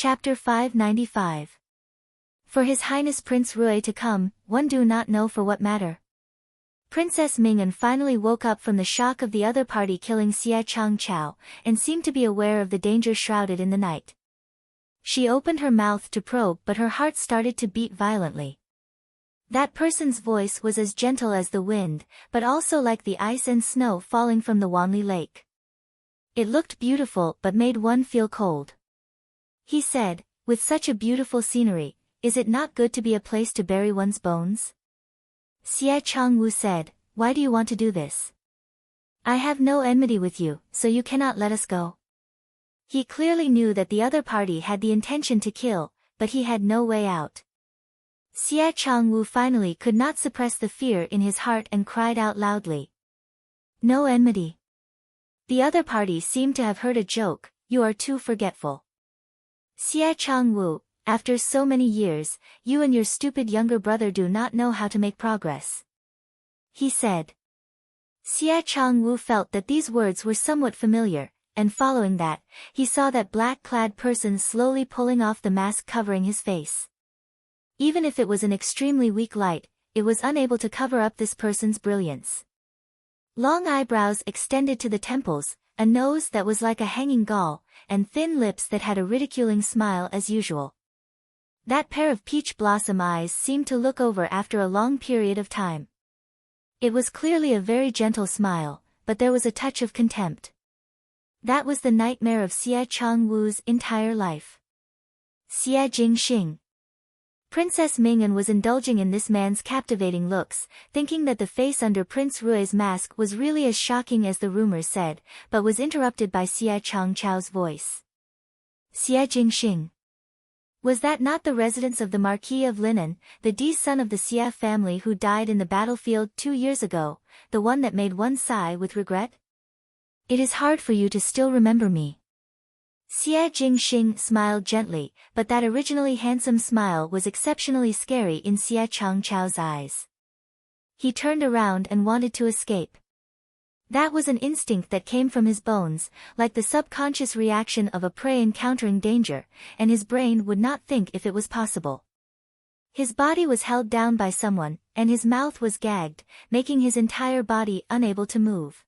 Chapter 595. For His Highness Prince Rui to come, one do not know for what matter. Princess Ming'an finally woke up from the shock of the other party killing Xie Chang Chao, and seemed to be aware of the danger shrouded in the night. She opened her mouth to probe, but her heart started to beat violently. That person's voice was as gentle as the wind, but also like the ice and snow falling from the Wanli Lake. It looked beautiful but made one feel cold. He said, "With such a beautiful scenery, is it not good to be a place to bury one's bones?" Xie Changwu said, "Why do you want to do this? I have no enmity with you, so you cannot let us go." He clearly knew that the other party had the intention to kill, but he had no way out. Xie Changwu finally could not suppress the fear in his heart and cried out loudly. "No enmity." The other party seemed to have heard a joke. "You are too forgetful. Xie Changwu, after so many years, you and your stupid younger brother do not know how to make progress," he said. Xie Changwu felt that these words were somewhat familiar, and following that, he saw that black-clad person slowly pulling off the mask covering his face. Even if it was an extremely weak light, it was unable to cover up this person's brilliance. Long eyebrows extended to the temples, a nose that was like a hanging gall, and thin lips that had a ridiculing smile as usual. That pair of peach blossom eyes seemed to look over after a long period of time. It was clearly a very gentle smile, but there was a touch of contempt. That was the nightmare of Xie Changwu's entire life. Xie Jingxing. Princess Ming'an was indulging in this man's captivating looks, thinking that the face under Prince Rui's mask was really as shocking as the rumors said, but was interrupted by Xie Changchao's voice. "Xie Jingxing. Was that not the residence of the Marquis of Linan, the son of the Xie family who died in the battlefield 2 years ago, the one that made one sigh with regret? It is hard for you to still remember me." Xie Jingxing smiled gently, but that originally handsome smile was exceptionally scary in Xie Changchao's eyes. He turned around and wanted to escape. That was an instinct that came from his bones, like the subconscious reaction of a prey encountering danger, and his brain would not think if it was possible. His body was held down by someone, and his mouth was gagged, making his entire body unable to move.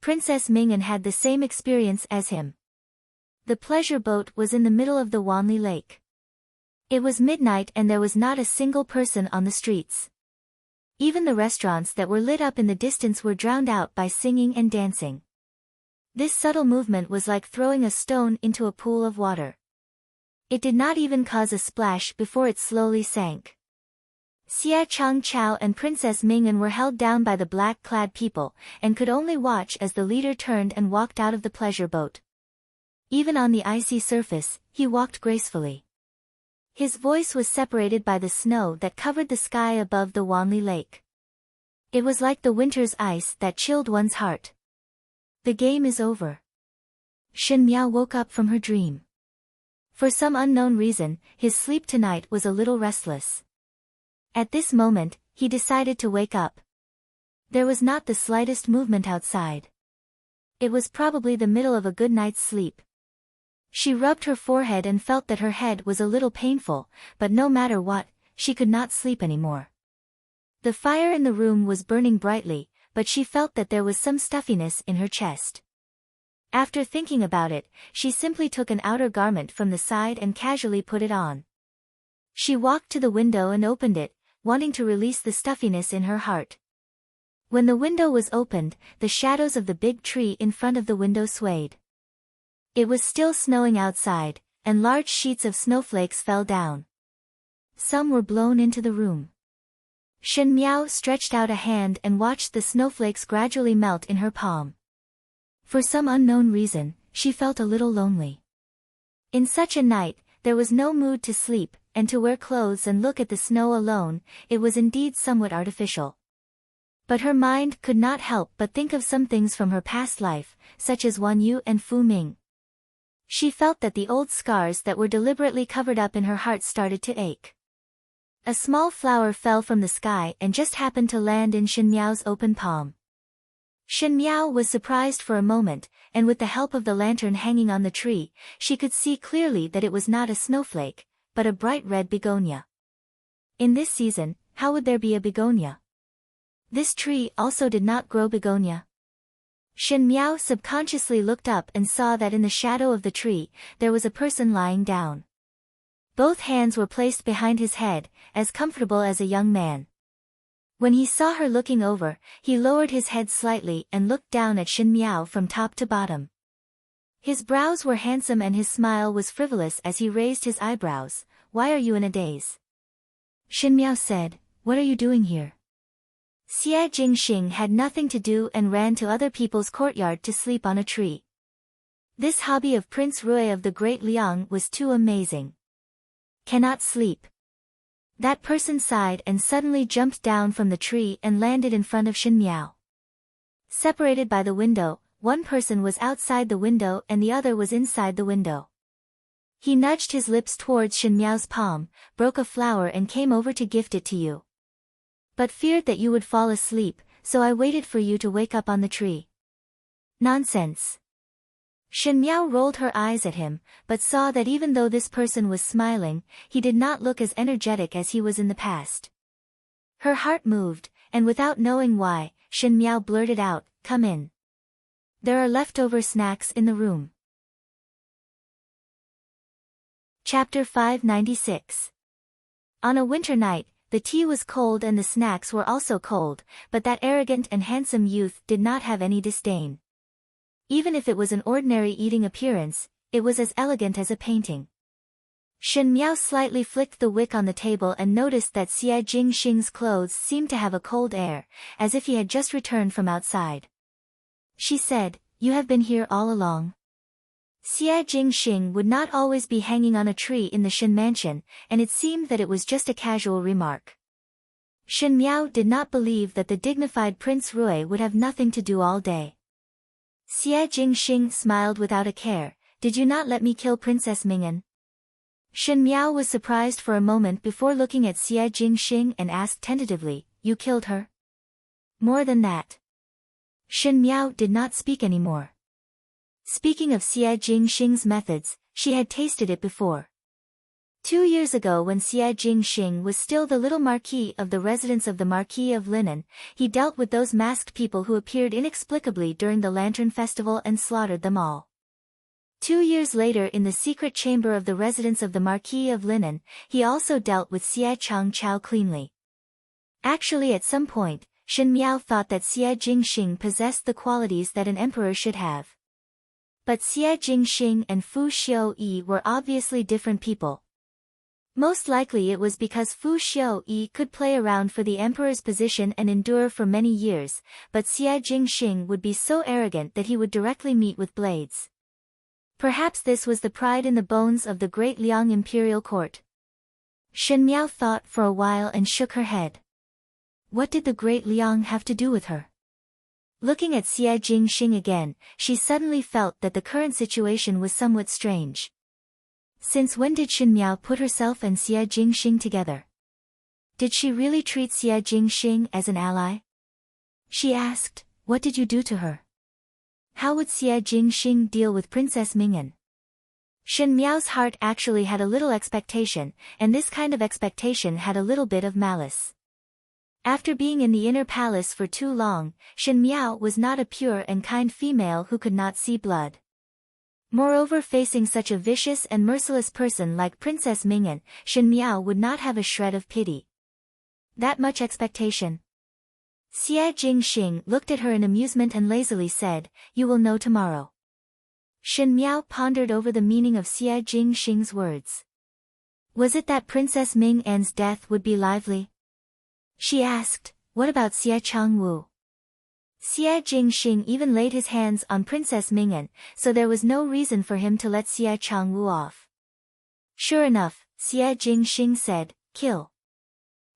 Princess Ming'an had the same experience as him. The pleasure boat was in the middle of the Wanli Lake. It was midnight and there was not a single person on the streets. Even the restaurants that were lit up in the distance were drowned out by singing and dancing. This subtle movement was like throwing a stone into a pool of water. It did not even cause a splash before it slowly sank. Xie Changchao and Princess Ming'an were held down by the black-clad people, and could only watch as the leader turned and walked out of the pleasure boat. Even on the icy surface, he walked gracefully. His voice was separated by the snow that covered the sky above the Wanli Lake. It was like the winter's ice that chilled one's heart. The game is over. Shen Miao woke up from her dream. For some unknown reason, his sleep tonight was a little restless. At this moment, he decided to wake up. There was not the slightest movement outside. It was probably the middle of a good night's sleep. She rubbed her forehead and felt that her head was a little painful, but no matter what, she could not sleep anymore. The fire in the room was burning brightly, but she felt that there was some stuffiness in her chest. After thinking about it, she simply took an outer garment from the side and casually put it on. She walked to the window and opened it, wanting to release the stuffiness in her heart. When the window was opened, the shadows of the big tree in front of the window swayed. It was still snowing outside, and large sheets of snowflakes fell down. Some were blown into the room. Shen Miao stretched out a hand and watched the snowflakes gradually melt in her palm. For some unknown reason, she felt a little lonely. In such a night, there was no mood to sleep, and to wear clothes and look at the snow alone, it was indeed somewhat artificial. But her mind could not help but think of some things from her past life, such as Wan Yu and Fu Ming. She felt that the old scars that were deliberately covered up in her heart started to ache. A small flower fell from the sky and just happened to land in Shen Miao's open palm. Shen Miao was surprised for a moment, and with the help of the lantern hanging on the tree, she could see clearly that it was not a snowflake, but a bright red begonia. In this season, how would there be a begonia? This tree also did not grow begonia. Shen Miao subconsciously looked up and saw that in the shadow of the tree, there was a person lying down. Both hands were placed behind his head, as comfortable as a young man. When he saw her looking over, he lowered his head slightly and looked down at Shen Miao from top to bottom. His brows were handsome and his smile was frivolous as he raised his eyebrows. "Why are you in a daze?" Shen Miao said, "What are you doing here?" Xie Jingxing had nothing to do and ran to other people's courtyard to sleep on a tree. This hobby of Prince Rui of the Great Liang was too amazing. "Cannot sleep." That person sighed and suddenly jumped down from the tree and landed in front of Shen Miao. Separated by the window, one person was outside the window and the other was inside the window. He nudged his lips towards Shen Miao's palm, broke a flower and came over to gift it to you. But feared that you would fall asleep, so I waited for you to wake up on the tree. Nonsense. Shen Miao rolled her eyes at him, but saw that even though this person was smiling, he did not look as energetic as he was in the past. Her heart moved, and without knowing why, Shen Miao blurted out, "Come in. There are leftover snacks in the room." Chapter 596. On a winter night, the tea was cold and the snacks were also cold, but that arrogant and handsome youth did not have any disdain. Even if it was an ordinary eating appearance, it was as elegant as a painting. Shen Miao slightly flicked the wick on the table and noticed that Xie Jingxing's clothes seemed to have a cold air, as if he had just returned from outside. She said, "You have been here all along." Xie Jingxing would not always be hanging on a tree in the Shen mansion, and it seemed that it was just a casual remark. Shen Miao did not believe that the dignified Prince Rui would have nothing to do all day. Xie Jingxing smiled without a care, "Did you not let me kill Princess Ming'an?" Shen Miao was surprised for a moment before looking at Xie Jingxing and asked tentatively, "You killed her?" "More than that." Shen Miao did not speak anymore. Speaking of Xie Jingxing's methods, she had tasted it before. 2 years ago when Xie Jingxing was still the little marquis of the residence of the Marquis of Lineage, he dealt with those masked people who appeared inexplicably during the Lantern Festival and slaughtered them all. 2 years later in the secret chamber of the residence of the Marquis of Lineage, he also dealt with Xie Changchao cleanly. Actually at some point, Shen Miao thought that Xie Jingxing possessed the qualities that an emperor should have. But Xie Jingxing and Fu Xiuyi were obviously different people. Most likely it was because Fu Xiuyi could play around for the emperor's position and endure for many years, but Xie Jingxing would be so arrogant that he would directly meet with blades. Perhaps this was the pride in the bones of the great Liang imperial court. Shen Miao thought for a while and shook her head. What did the great Liang have to do with her? Looking at Xie Jingxing again, she suddenly felt that the current situation was somewhat strange. Since when did Shen Miao put herself and Xie Jingxing together? Did she really treat Xie Jingxing as an ally? She asked, "What did you do to her? How would Xie Jingxing deal with Princess Ming'an?" Shen Miao's heart actually had a little expectation, and this kind of expectation had a little bit of malice. After being in the inner palace for too long, Shen Miao was not a pure and kind female who could not see blood. Moreover, facing such a vicious and merciless person like Princess Ming'an, Shen Miao would not have a shred of pity. That much expectation. Xie Jingxing looked at her in amusement and lazily said, "You will know tomorrow." Shen Miao pondered over the meaning of Xie Jingxing's words. Was it that Princess Ming'an's death would be lively? She asked, "What about Xie Changwu?" Xie Jingxing even laid his hands on Princess Ming'an, so there was no reason for him to let Xie Changwu off. Sure enough, Xie Jingxing said, "Kill."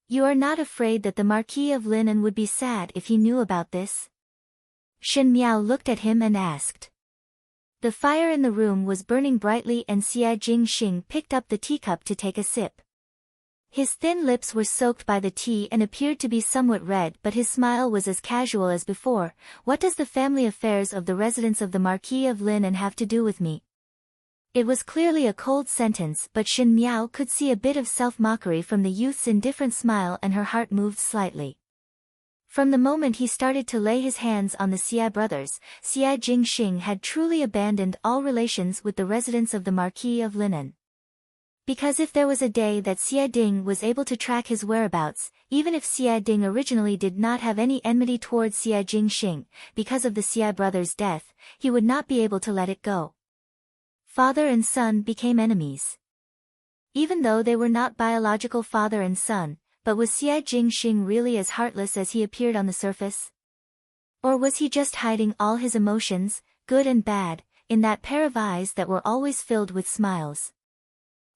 You are not afraid that the Marquis of Lineage would be sad if he knew about this? Shen Miao looked at him and asked. The fire in the room was burning brightly and Xie Jingxing picked up the teacup to take a sip. His thin lips were soaked by the tea and appeared to be somewhat red, but his smile was as casual as before. What does the family affairs of the residence of the Marquis of Lineage have to do with me? It was clearly a cold sentence, but Shin Miao could see a bit of self-mockery from the youth's indifferent smile, and her heart moved slightly. From the moment he started to lay his hands on the Xia brothers, Xia Jingxing had truly abandoned all relations with the residence of the Marquis of Lineage. Because if there was a day that Xia Ding was able to track his whereabouts, even if Xia Ding originally did not have any enmity towards Xia Jingxing, because of the Xia brothers' death, he would not be able to let it go. Father and son became enemies. Even though they were not biological father and son, but was Xia Jingxing really as heartless as he appeared on the surface? Or was he just hiding all his emotions, good and bad, in that pair of eyes that were always filled with smiles?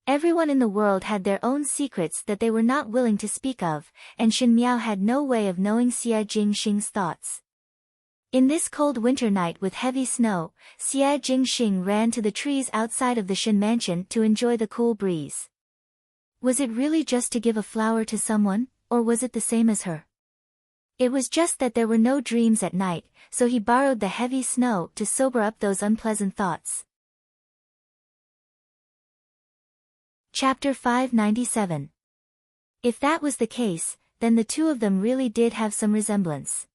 Everyone in the world had their own secrets that they were not willing to speak of, and Shin Miao had no way of knowing Xia Jingxing's thoughts. In this cold winter night with heavy snow, Xia Jingxing ran to the trees outside of the Shin mansion to enjoy the cool breeze. Was it really just to give a flower to someone, or was it the same as her? It was just that there were no dreams at night, so he borrowed the heavy snow to sober up those unpleasant thoughts. Chapter 597. If that was the case, then the two of them really did have some resemblance.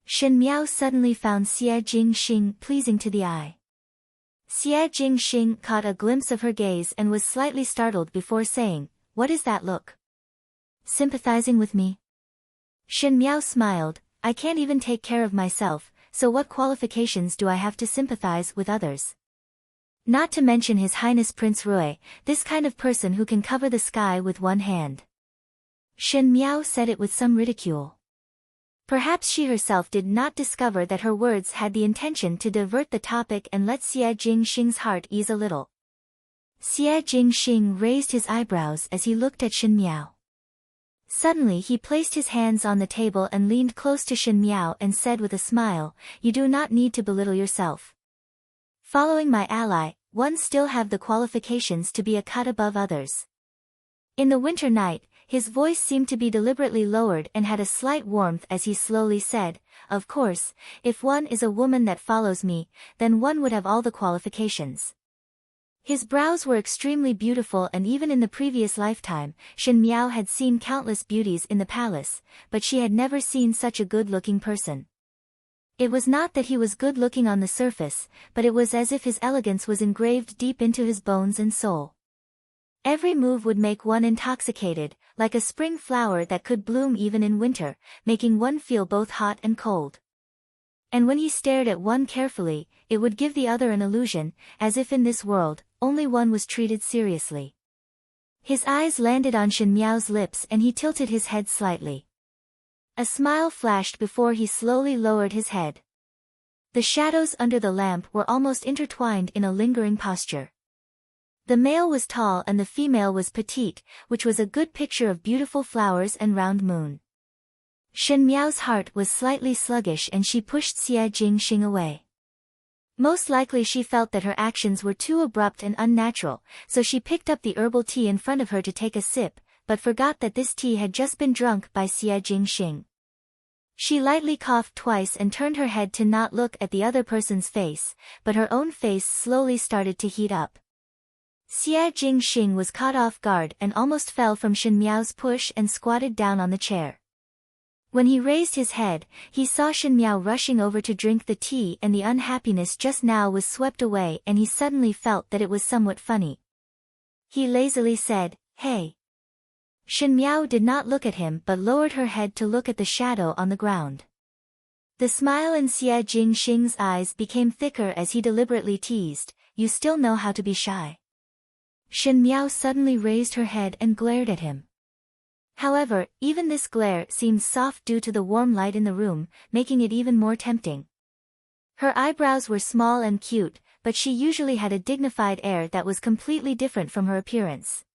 Shin Miao suddenly found Xia Jingxing pleasing to the eye. Xia Jingxing caught a glimpse of her gaze and was slightly startled before saying, "What is that look? Sympathizing with me?" Shin Miao smiled, "I can't even take care of myself, so what qualifications do I have to sympathize with others? Not to mention His Highness Prince Rui, this kind of person who can cover the sky with one hand." Shin Miao said it with some ridicule. Perhaps she herself did not discover that her words had the intention to divert the topic and let Xia Jingxing's heart ease a little. Xia Jingxing raised his eyebrows as he looked at Shin Miao. Suddenly he placed his hands on the table and leaned close to Shin Miao and said with a smile, "You do not need to belittle yourself. Following my ally, one still have the qualifications to be a cut above others." In the winter night, his voice seemed to be deliberately lowered and had a slight warmth as he slowly said, "Of course, if one is a woman that follows me, then one would have all the qualifications." His brows were extremely beautiful, and even in the previous lifetime, Shin Miao had seen countless beauties in the palace, but she had never seen such a good-looking person. It was not that he was good-looking on the surface, but it was as if his elegance was engraved deep into his bones and soul. Every move would make one intoxicated, like a spring flower that could bloom even in winter, making one feel both hot and cold. And when he stared at one carefully, it would give the other an illusion, as if in this world, only one was treated seriously. His eyes landed on Shin Miao's lips and he tilted his head slightly. A smile flashed before he slowly lowered his head. The shadows under the lamp were almost intertwined in a lingering posture. The male was tall and the female was petite, which was a good picture of beautiful flowers and round moon. Shin Miao's heart was slightly sluggish and she pushed Xia Jingxing away. Most likely she felt that her actions were too abrupt and unnatural, so she picked up the herbal tea in front of her to take a sip, but forgot that this tea had just been drunk by Xia Jingxing. She lightly coughed twice and turned her head to not look at the other person's face, but her own face slowly started to heat up. Xia Jingxing was caught off guard and almost fell from Shin Miao's push and squatted down on the chair. When he raised his head, he saw Shin Miao rushing over to drink the tea, and the unhappiness just now was swept away and he suddenly felt that it was somewhat funny. He lazily said, "Hey." Shin Miao did not look at him but lowered her head to look at the shadow on the ground. The smile in Xia Jingxing's eyes became thicker as he deliberately teased, "You still know how to be shy." Shin Miao suddenly raised her head and glared at him. However, even this glare seemed soft due to the warm light in the room, making it even more tempting. Her eyebrows were small and cute, but she usually had a dignified air that was completely different from her appearance.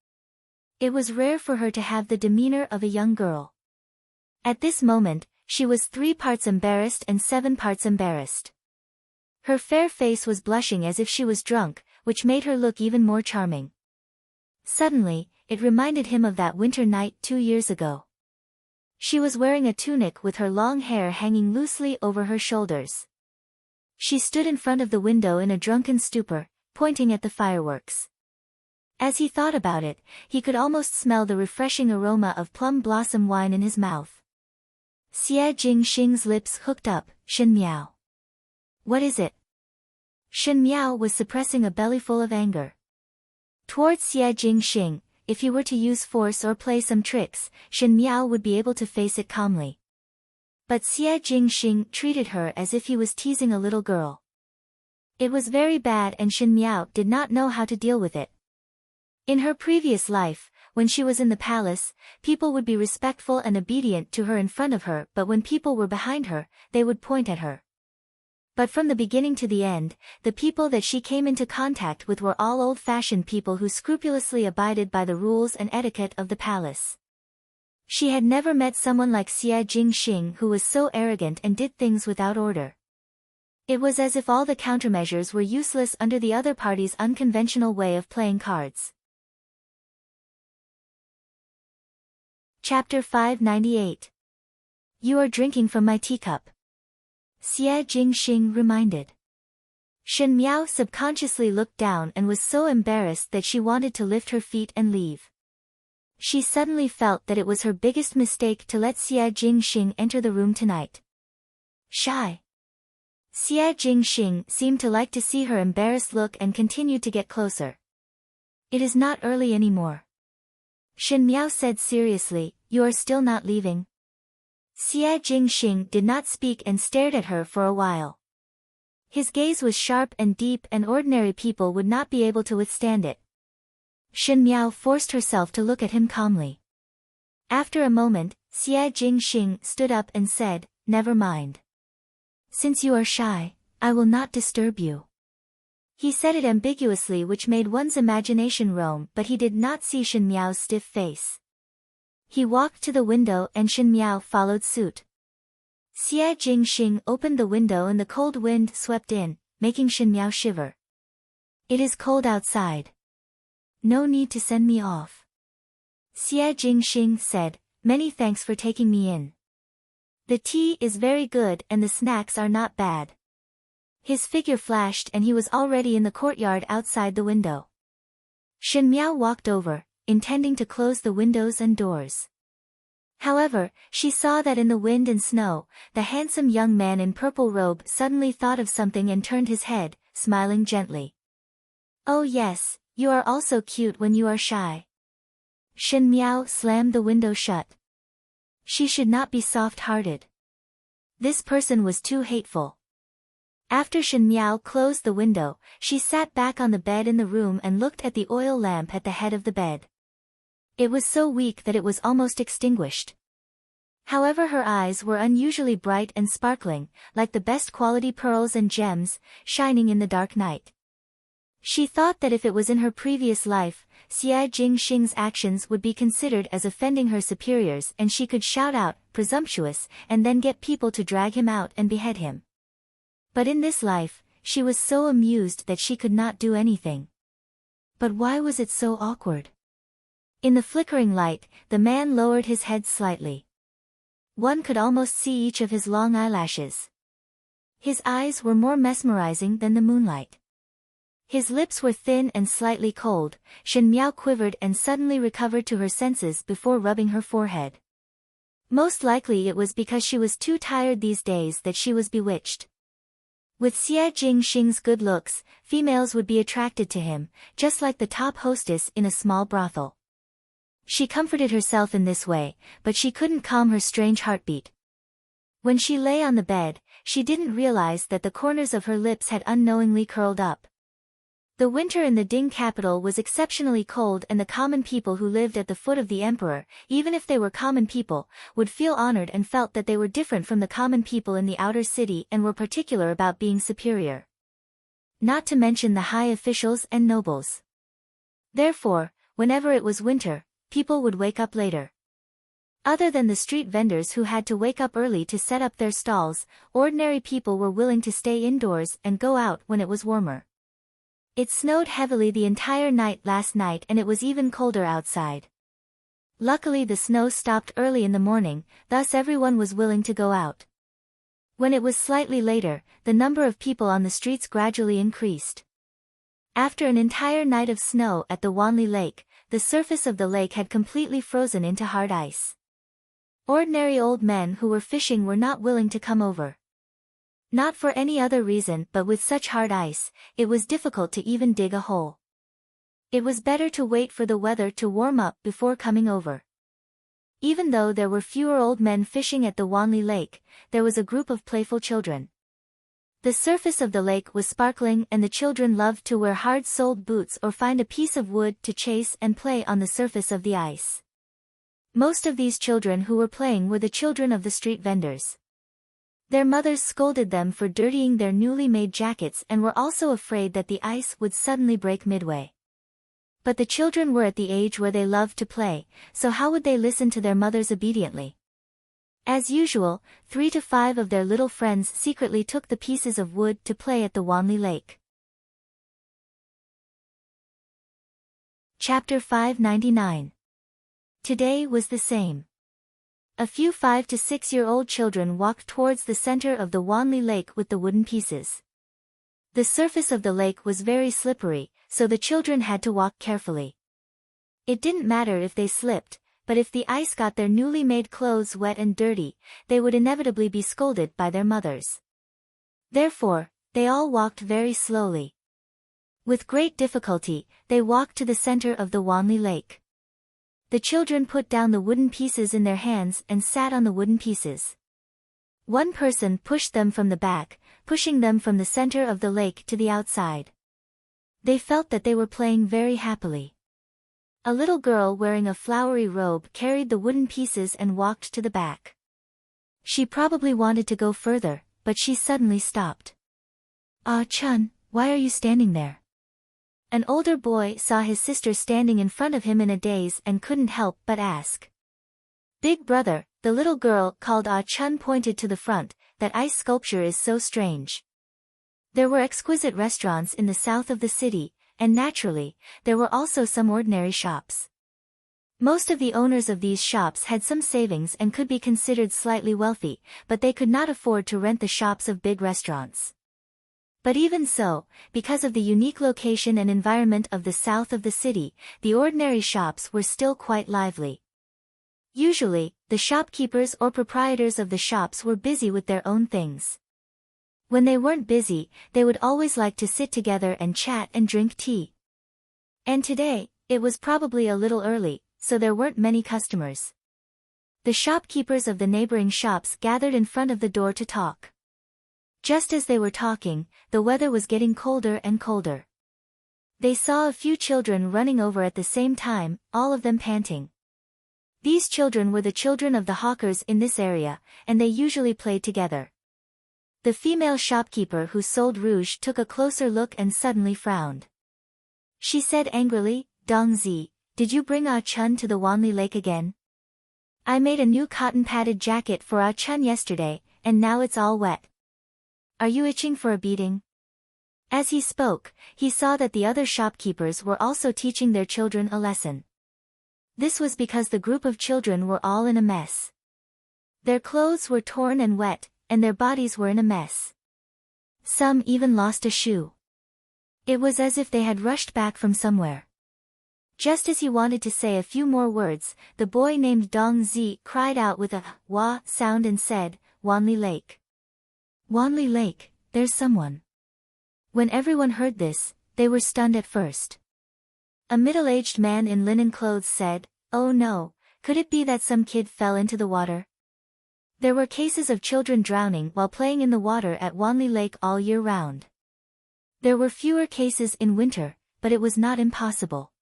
It was rare for her to have the demeanor of a young girl. At this moment, she was 3 parts embarrassed and 7 parts embarrassed. Her fair face was blushing as if she was drunk, which made her look even more charming. Suddenly, it reminded him of that winter night 2 years ago. She was wearing a tunic with her long hair hanging loosely over her shoulders. She stood in front of the window in a drunken stupor, pointing at the fireworks. As he thought about it, he could almost smell the refreshing aroma of plum blossom wine in his mouth. Xie Jingxing's lips hooked up. Shen Miao. What is it? Shen Miao was suppressing a bellyful of anger. Towards Xie Jingxing, if he were to use force or play some tricks, Shen Miao would be able to face it calmly. But Xie Jingxing treated her as if he was teasing a little girl. It was very bad and Shen Miao did not know how to deal with it. In her previous life, when she was in the palace, people would be respectful and obedient to her in front of her, but when people were behind her, they would point at her. But from the beginning to the end, the people that she came into contact with were all old-fashioned people who scrupulously abided by the rules and etiquette of the palace. She had never met someone like Xie Jingxing who was so arrogant and did things without order. It was as if all the countermeasures were useless under the other party's unconventional way of playing cards. Chapter 598. You are drinking from my teacup. Xie Jingxing reminded. Shen Miao subconsciously looked down and was so embarrassed that she wanted to lift her feet and leave. She suddenly felt that it was her biggest mistake to let Xie Jingxing enter the room tonight. Shy. Xie Jingxing seemed to like to see her embarrassed look and continued to get closer. It is not early anymore. Shen Miao said seriously, you are still not leaving? Xie Jingxing did not speak and stared at her for a while. His gaze was sharp and deep and ordinary people would not be able to withstand it. Shen Miao forced herself to look at him calmly. After a moment, Xie Jingxing stood up and said, never mind. Since you are shy, I will not disturb you. He said it ambiguously, which made one's imagination roam, but he did not see Shen Miao's stiff face. He walked to the window and Shen Miao followed suit. Xie Jingxing opened the window and the cold wind swept in, making Shen Miao shiver. It is cold outside. No need to send me off. Xie Jingxing said, many thanks for taking me in. The tea is very good and the snacks are not bad. His figure flashed and he was already in the courtyard outside the window. Shen Miao walked over, intending to close the windows and doors. However, she saw that in the wind and snow, the handsome young man in purple robe suddenly thought of something and turned his head, smiling gently. Oh yes, you are also cute when you are shy. Shen Miao slammed the window shut. She should not be soft-hearted. This person was too hateful. After Shen Miao closed the window, she sat back on the bed in the room and looked at the oil lamp at the head of the bed. It was so weak that it was almost extinguished. However, her eyes were unusually bright and sparkling, like the best quality pearls and gems, shining in the dark night. She thought that if it was in her previous life, Xie Jingxing's actions would be considered as offending her superiors and she could shout out, presumptuous, and then get people to drag him out and behead him. But in this life, she was so amused that she could not do anything. But why was it so awkward? In the flickering light, the man lowered his head slightly. One could almost see each of his long eyelashes. His eyes were more mesmerizing than the moonlight. His lips were thin and slightly cold. Shen Miao quivered and suddenly recovered to her senses before rubbing her forehead. Most likely it was because she was too tired these days that she was bewitched. With Xie Jingxing's good looks, females would be attracted to him, just like the top hostess in a small brothel. She comforted herself in this way, but she couldn't calm her strange heartbeat. When she lay on the bed, she didn't realize that the corners of her lips had unknowingly curled up. The winter in the Ding capital was exceptionally cold and the common people who lived at the foot of the emperor, even if they were common people, would feel honored and felt that they were different from the common people in the outer city and were particular about being superior. Not to mention the high officials and nobles. Therefore, whenever it was winter, people would wake up later. Other than the street vendors who had to wake up early to set up their stalls, ordinary people were willing to stay indoors and go out when it was warmer. It snowed heavily the entire night last night and it was even colder outside. Luckily the snow stopped early in the morning, thus everyone was willing to go out. When it was slightly later, the number of people on the streets gradually increased. After an entire night of snow at the Wanli Lake, the surface of the lake had completely frozen into hard ice. Ordinary old men who were fishing were not willing to come over. Not for any other reason, but with such hard ice, it was difficult to even dig a hole. It was better to wait for the weather to warm up before coming over. Even though there were fewer old men fishing at the Wanli Lake, there was a group of playful children. The surface of the lake was sparkling and the children loved to wear hard-soled boots or find a piece of wood to chase and play on the surface of the ice. Most of these children who were playing were the children of the street vendors. Their mothers scolded them for dirtying their newly made jackets and were also afraid that the ice would suddenly break midway. But the children were at the age where they loved to play, so how would they listen to their mothers obediently? As usual, 3 to 5 of their little friends secretly took the pieces of wood to play at the Wanli Lake. Chapter 599. Today was the same. A few 5 to 6-year-old children walked towards the center of the Wanli Lake with the wooden pieces. The surface of the lake was very slippery, so the children had to walk carefully. It didn't matter if they slipped, but if the ice got their newly made clothes wet and dirty, they would inevitably be scolded by their mothers. Therefore, they all walked very slowly. With great difficulty, they walked to the center of the Wanli Lake. The children put down the wooden pieces in their hands and sat on the wooden pieces. One person pushed them from the back, pushing them from the center of the lake to the outside. They felt that they were playing very happily. A little girl wearing a flowery robe carried the wooden pieces and walked to the back. She probably wanted to go further, but she suddenly stopped. "Ah Chun, why are you standing there?" An older boy saw his sister standing in front of him in a daze and couldn't help but ask. "Big brother," the little girl called Ah Chun pointed to the front, "that ice sculpture is so strange." There were exquisite restaurants in the south of the city, and naturally, there were also some ordinary shops. Most of the owners of these shops had some savings and could be considered slightly wealthy, but they could not afford to rent the shops of big restaurants. But even so, because of the unique location and environment of the south of the city, the ordinary shops were still quite lively. Usually, the shopkeepers or proprietors of the shops were busy with their own things. When they weren't busy, they would always like to sit together and chat and drink tea. And today, it was probably a little early, so there weren't many customers. The shopkeepers of the neighboring shops gathered in front of the door to talk. Just as they were talking, the weather was getting colder and colder. They saw a few children running over at the same time, all of them panting. These children were the children of the hawkers in this area, and they usually played together. The female shopkeeper who sold rouge took a closer look and suddenly frowned. She said angrily, "Dongzi, did you bring Ah Chun to the Wanli Lake again? I made a new cotton-padded jacket for Ah Chun yesterday, and now it's all wet. Are you itching for a beating?" As he spoke, he saw that the other shopkeepers were also teaching their children a lesson. This was because the group of children were all in a mess. Their clothes were torn and wet, and their bodies were in a mess. Some even lost a shoe. It was as if they had rushed back from somewhere. Just as he wanted to say a few more words, the boy named Dong Zi cried out with a wah sound and said, "Wanli Lake. Wanli Lake, there's someone." When everyone heard this, they were stunned at first. A middle-aged man in linen clothes said, "Oh no, could it be that some kid fell into the water?" There were cases of children drowning while playing in the water at Wanli Lake all year round. There were fewer cases in winter, but it was not impossible.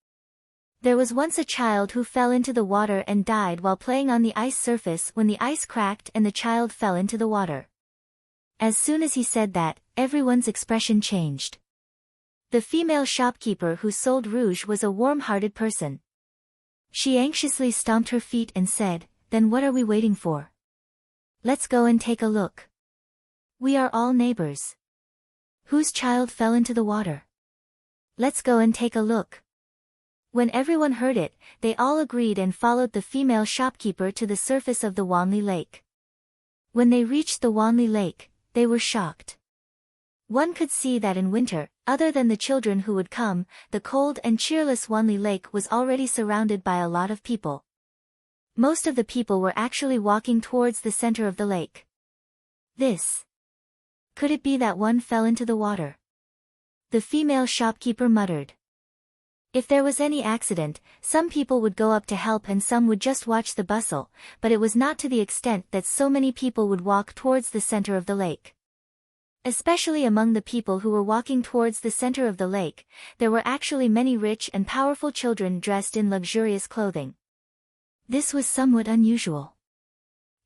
There was once a child who fell into the water and died while playing on the ice surface when the ice cracked and the child fell into the water. As soon as he said that, everyone's expression changed. The female shopkeeper who sold rouge was a warm-hearted person. She anxiously stomped her feet and said, "Then what are we waiting for? Let's go and take a look. We are all neighbors. Whose child fell into the water?" Let's go and take a look." When everyone heard it, they all agreed and followed the female shopkeeper to the surface of the Wanli Lake. When they reached the Wanli Lake, they were shocked. One could see that in winter, other than the children who would come, the cold and cheerless Wanli Lake was already surrounded by a lot of people. Most of the people were actually walking towards the center of the lake. Could it be that one fell into the water? The female shopkeeper muttered. If there was any accident, some people would go up to help and some would just watch the bustle, but it was not to the extent that so many people would walk towards the center of the lake. Especially among the people who were walking towards the center of the lake, there were actually many rich and powerful children dressed in luxurious clothing. This was somewhat unusual.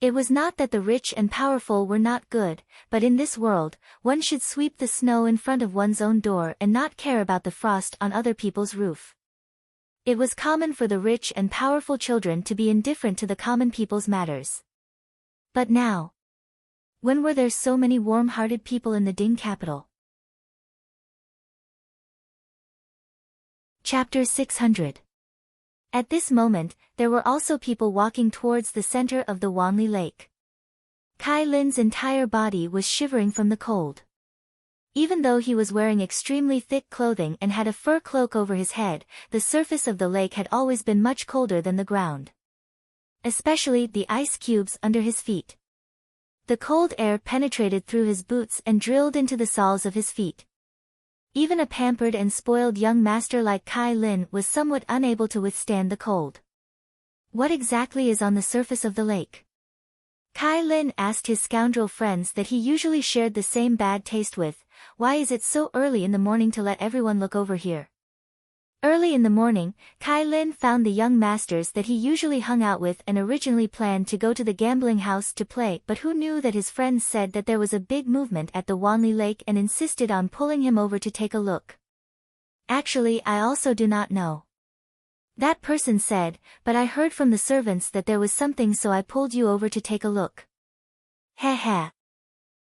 It was not that the rich and powerful were not good, but in this world, one should sweep the snow in front of one's own door and not care about the frost on other people's roof. It was common for the rich and powerful children to be indifferent to the common people's matters. But now, when were there so many warm-hearted people in the Ding capital? Chapter 600. At this moment, there were also people walking towards the center of the Wanli Lake. Kai Lin's entire body was shivering from the cold. Even though he was wearing extremely thick clothing and had a fur cloak over his head, the surface of the lake had always been much colder than the ground. Especially the ice cubes under his feet. The cold air penetrated through his boots and drilled into the soles of his feet. Even a pampered and spoiled young master like Kai Lin was somewhat unable to withstand the cold. What exactly is on the surface of the lake? Kai Lin asked his scoundrel friends that he usually shared the same bad taste with. Why is it so early in the morning to let everyone look over here? Early in the morning, Kai Lin found the young masters that he usually hung out with and originally planned to go to the gambling house to play, but who knew that his friends said that there was a big movement at the Wanli Lake and insisted on pulling him over to take a look. Actually, I also do not know. That person said, but I heard from the servants that there was something, so I pulled you over to take a look. Heh heh.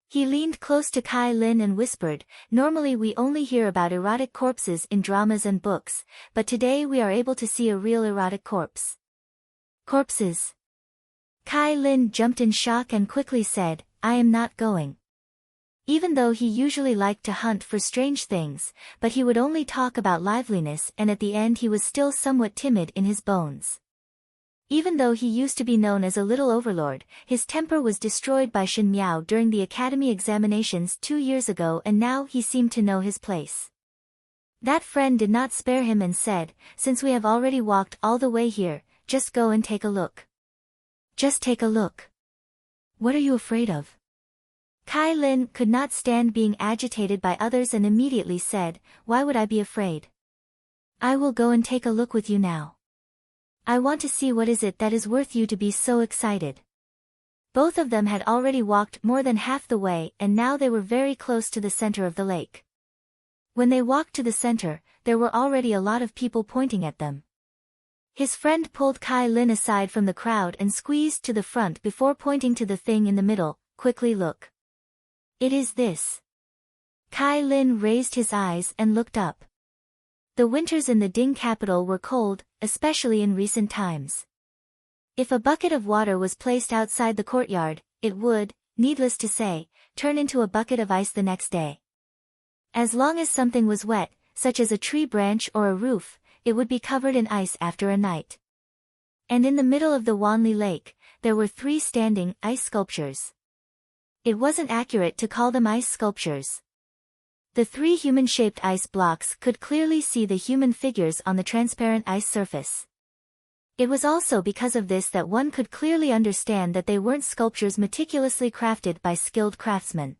He leaned close to Kai Lin and whispered, normally we only hear about erotic corpses in dramas and books, but today we are able to see a real erotic corpse. Corpses? Kai Lin jumped in shock and quickly said, I am not going. Even though he usually liked to hunt for strange things, but he would only talk about liveliness, and at the end he was still somewhat timid in his bones. Even though he used to be known as a little overlord, his temper was destroyed by Shen Miao during the academy examinations 2 years ago, and now he seemed to know his place. That friend did not spare him and said, since we have already walked all the way here, just go and take a look. Just take a look. What are you afraid of? Kai Lin could not stand being agitated by others and immediately said, why would I be afraid? I will go and take a look with you now. I want to see what is it that is worth you to be so excited. Both of them had already walked more than half the way and now they were very close to the center of the lake. When they walked to the center, there were already a lot of people pointing at them. His friend pulled Kai Lin aside from the crowd and squeezed to the front before pointing to the thing in the middle, quickly look. It is this. Kai Lin raised his eyes and looked up. The winters in the Ding capital were cold, especially in recent times. If a bucket of water was placed outside the courtyard, it would, needless to say, turn into a bucket of ice the next day. As long as something was wet, such as a tree branch or a roof, it would be covered in ice after a night. And in the middle of the Wanli Lake, there were 3 standing ice sculptures. It wasn't accurate to call them ice sculptures. The 3 human-shaped ice blocks could clearly see the human figures on the transparent ice surface. It was also because of this that one could clearly understand that they weren't sculptures meticulously crafted by skilled craftsmen.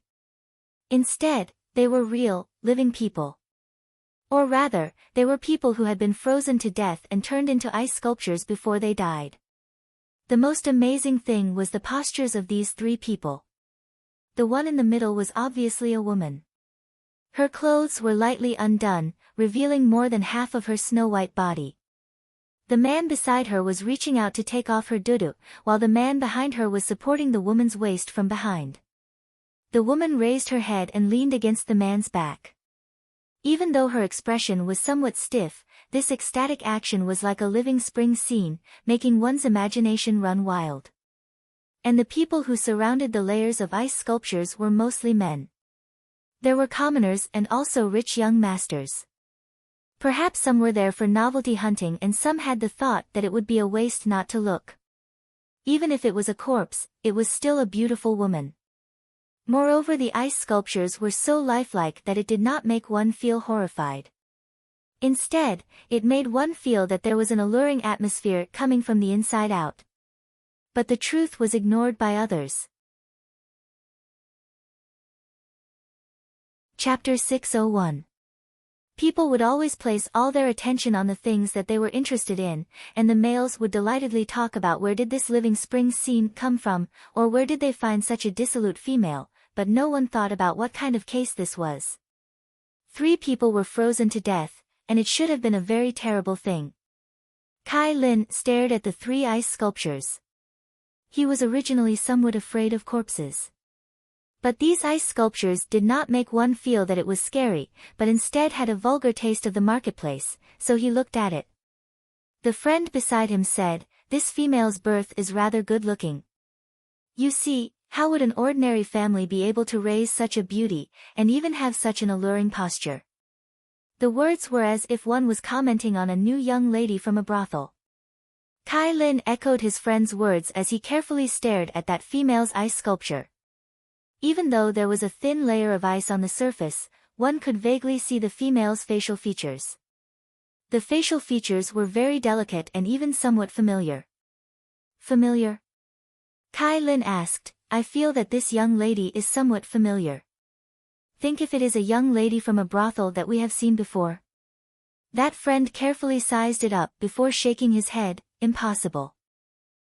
Instead, they were real, living people. Or rather, they were people who had been frozen to death and turned into ice sculptures before they died. The most amazing thing was the postures of these 3 people. The one in the middle was obviously a woman. Her clothes were lightly undone, revealing more than half of her snow-white body. The man beside her was reaching out to take off her dudu, while the man behind her was supporting the woman's waist from behind. The woman raised her head and leaned against the man's back. Even though her expression was somewhat stiff, this ecstatic action was like a living spring scene, making one's imagination run wild. And the people who surrounded the layers of ice sculptures were mostly men. There were commoners and also rich young masters. Perhaps some were there for novelty hunting and some had the thought that it would be a waste not to look. Even if it was a corpse, it was still a beautiful woman. Moreover, the ice sculptures were so lifelike that it did not make one feel horrified. Instead, it made one feel that there was an alluring atmosphere coming from the inside out. But the truth was ignored by others. Chapter 601. People would always place all their attention on the things that they were interested in, and the males would delightedly talk about where did this living spring scene come from, or where did they find such a dissolute female, but no one thought about what kind of case this was. 3 people were frozen to death, and it should have been a very terrible thing. Kai Lin stared at the 3 ice sculptures. He was originally somewhat afraid of corpses. But these ice sculptures did not make one feel that it was scary, but instead had a vulgar taste of the marketplace, so he looked at it. The friend beside him said, "This female's birth is rather good-looking. You see, how would an ordinary family be able to raise such a beauty, and even have such an alluring posture?" The words were as if one was commenting on a new young lady from a brothel. Kai Lin echoed his friend's words as he carefully stared at that female's ice sculpture. Even though there was a thin layer of ice on the surface, one could vaguely see the female's facial features. The facial features were very delicate and even somewhat familiar. Familiar? Kai Lin asked, "I feel that this young lady is somewhat familiar. Think if it is a young lady from a brothel that we have seen before." That friend carefully sized it up before shaking his head. "Impossible.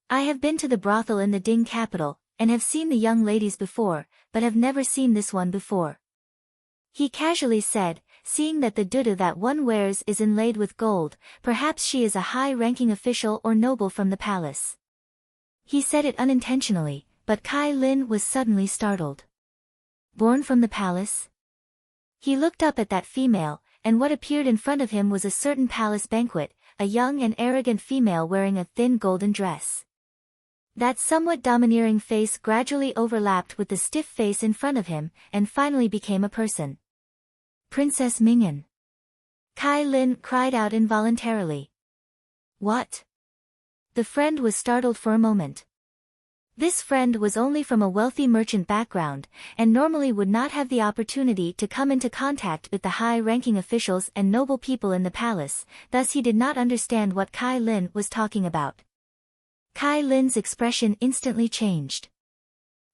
I have been to the brothel in the Ding capital, and have seen the young ladies before, but have never seen this one before." He casually said, "Seeing that the dudu that one wears is inlaid with gold, perhaps she is a high-ranking official or noble from the palace." He said it unintentionally, but Kai Lin was suddenly startled. Born from the palace? He looked up at that female, and what appeared in front of him was a certain palace banquet, a young and arrogant female wearing a thin golden dress. That somewhat domineering face gradually overlapped with the stiff face in front of him, and finally became a person. "Princess Mingyan." Kai Lin cried out involuntarily. "What?" The friend was startled for a moment. This friend was only from a wealthy merchant background, and normally would not have the opportunity to come into contact with the high-ranking officials and noble people in the palace, thus he did not understand what Kai Lin was talking about. Kai Lin's expression instantly changed.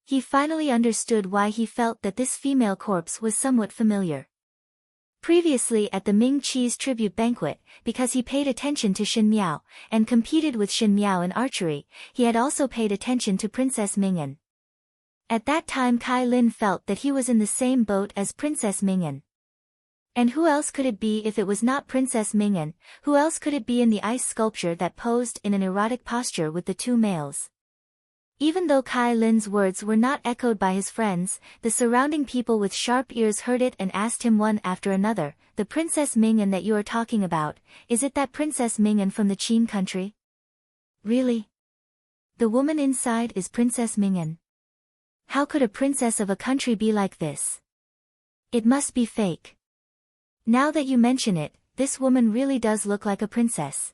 He finally understood why he felt that this female corpse was somewhat familiar. Previously at the Ming Qi's tribute banquet, because he paid attention to Shin Miao, and competed with Shin Miao in archery, he had also paid attention to Princess Mingyan. At that time Kai Lin felt that he was in the same boat as Princess Mingyan. And who else could it be if it was not Princess Mingyan? Who else could it be in the ice sculpture that posed in an erotic posture with the 2 males? Even though Kai Lin's words were not echoed by his friends, the surrounding people with sharp ears heard it and asked him one after another, "The Princess Mingyan that you are talking about, is it that Princess Mingyan from the Qin country?" "Really? The woman inside is Princess Mingyan? How could a princess of a country be like this? It must be fake. Now that you mention it, this woman really does look like a princess."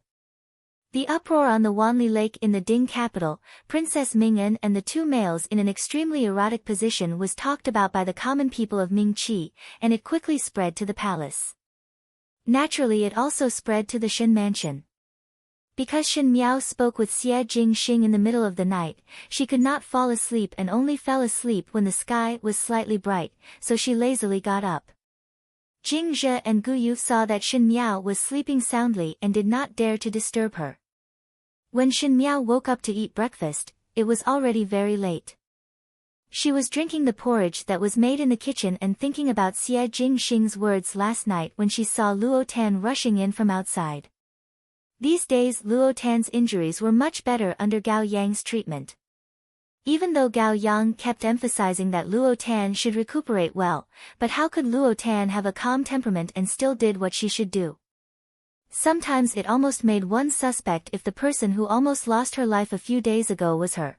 The uproar on the Wanli Lake in the Ding capital, Princess Mingyan and the 2 males in an extremely erotic position was talked about by the common people of Ming Qi, and it quickly spread to the palace. Naturally it also spread to the Shin mansion. Because Shin Miao spoke with Xie Jingxing in the middle of the night, she could not fall asleep and only fell asleep when the sky was slightly bright, so she lazily got up. Jing Zhe and Gu Yu saw that Shin Miao was sleeping soundly and did not dare to disturb her. When Shin Miao woke up to eat breakfast, it was already very late. She was drinking the porridge that was made in the kitchen and thinking about Xie Jingxing's words last night when she saw Luo Tan rushing in from outside. These days Luo Tan's injuries were much better under Gao Yang's treatment. Even though Gao Yang kept emphasizing that Luo Tan should recuperate well, but how could Luo Tan have a calm temperament and still did what she should do? Sometimes it almost made one suspect if the person who almost lost her life a few days ago was her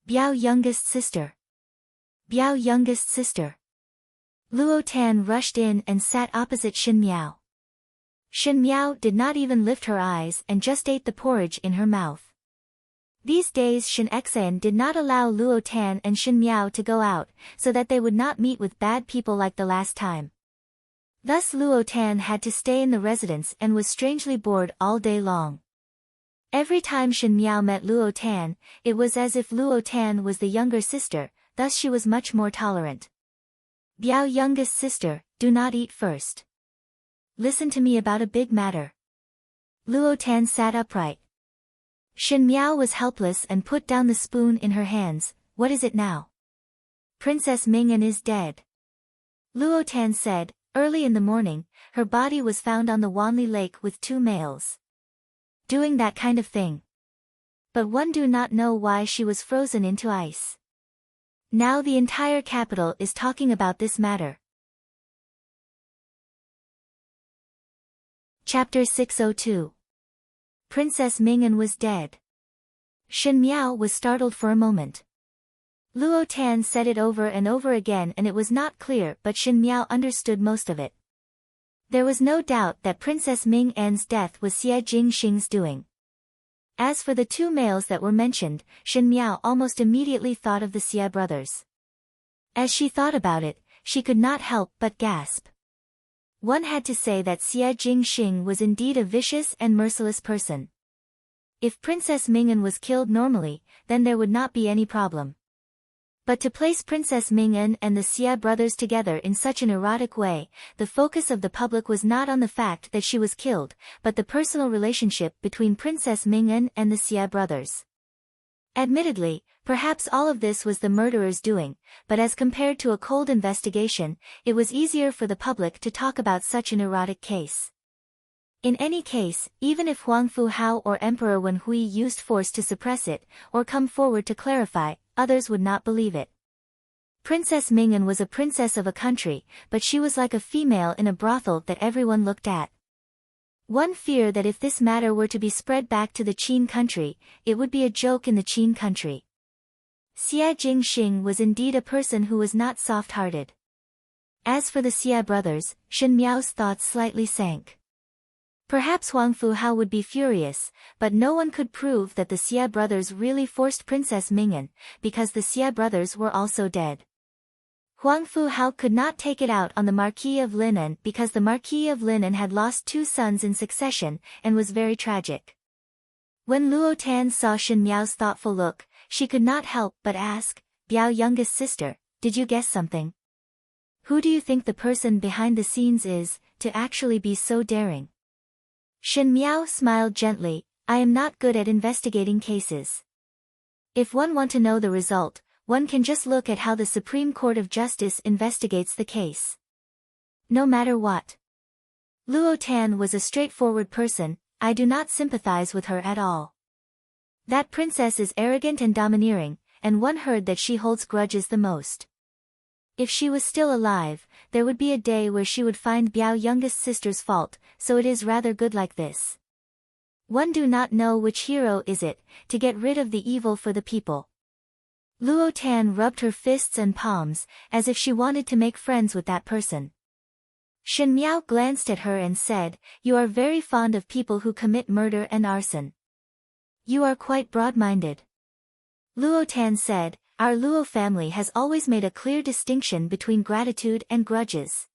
Biao youngest sister. Biao youngest sister. Luo Tan rushed in and sat opposite Shen Miao. Shen Miao did not even lift her eyes and just ate the porridge in her mouth. These days Shen Exan did not allow Luo Tan and Shen Miao to go out, so that they would not meet with bad people like the last time. Thus Luo Tan had to stay in the residence and was strangely bored all day long. Every time Shen Miao met Luo Tan, it was as if Luo Tan was the younger sister, thus she was much more tolerant. Biao youngest sister, do not eat first. Listen to me about a big matter. Luo Tan sat upright. Shen Miao was helpless and put down the spoon in her hands. What is it now? Princess Ming'an is dead. Luo Tan said, early in the morning, her body was found on the Wanli Lake with 2 males. Doing that kind of thing. But one do not know why she was frozen into ice. Now the entire capital is talking about this matter. Chapter 602. Princess Ming'an was dead. Shen Miao was startled for a moment. Luo Tan said it over and over again and it was not clear, but Shen Miao understood most of it. There was no doubt that Princess Ming'an's death was Xie Jingxing's doing. As for the 2 males that were mentioned, Shen Miao almost immediately thought of the Xie brothers. As she thought about it, she could not help but gasp. One had to say that Xie Jingxing was indeed a vicious and merciless person. If Princess Ming'an was killed normally, then there would not be any problem. But to place Princess Ming'an and the Xie brothers together in such an erotic way, the focus of the public was not on the fact that she was killed, but the personal relationship between Princess Ming'an and the Xie brothers. Admittedly, perhaps all of this was the murderer's doing, but as compared to a cold investigation, it was easier for the public to talk about such an erotic case. In any case, even if Huang Fu Hao or Emperor Wen Hui used force to suppress it, or come forward to clarify, others would not believe it. Princess Ming'an was a princess of a country, but she was like a female in a brothel that everyone looked at. One feared that if this matter were to be spread back to the Qin country, it would be a joke in the Qin country. Xie Jingxing was indeed a person who was not soft-hearted. As for the Xie brothers, Shen Miao's thoughts slightly sank. Perhaps Huang Fu Hao would be furious, but no one could prove that the Xie brothers really forced Princess Ming'an, because the Xie brothers were also dead. Huang Fu Hao could not take it out on the Marquis of Linan because the Marquis of Linan had lost 2 sons in succession, and was very tragic. When Luo Tan saw Shen Miao's thoughtful look, she could not help but ask, Biao youngest sister, did you guess something? Who do you think the person behind the scenes is, to actually be so daring? Shen Miao smiled gently, I am not good at investigating cases. If one want to know the result, one can just look at how the Supreme Court of Justice investigates the case. No matter what. Luo Tan was a straightforward person, I do not sympathize with her at all. That princess is arrogant and domineering, and one heard that she holds grudges the most. If she was still alive, there would be a day where she would find Biao youngest sister's fault, so it is rather good like this. One do not know which hero is it, to get rid of the evil for the people. Luo Tan rubbed her fists and palms, as if she wanted to make friends with that person. Shen Miao glanced at her and said, you are very fond of people who commit murder and arson. You are quite broad-minded. Luo Tan said, our Luo family has always made a clear distinction between gratitude and grudges.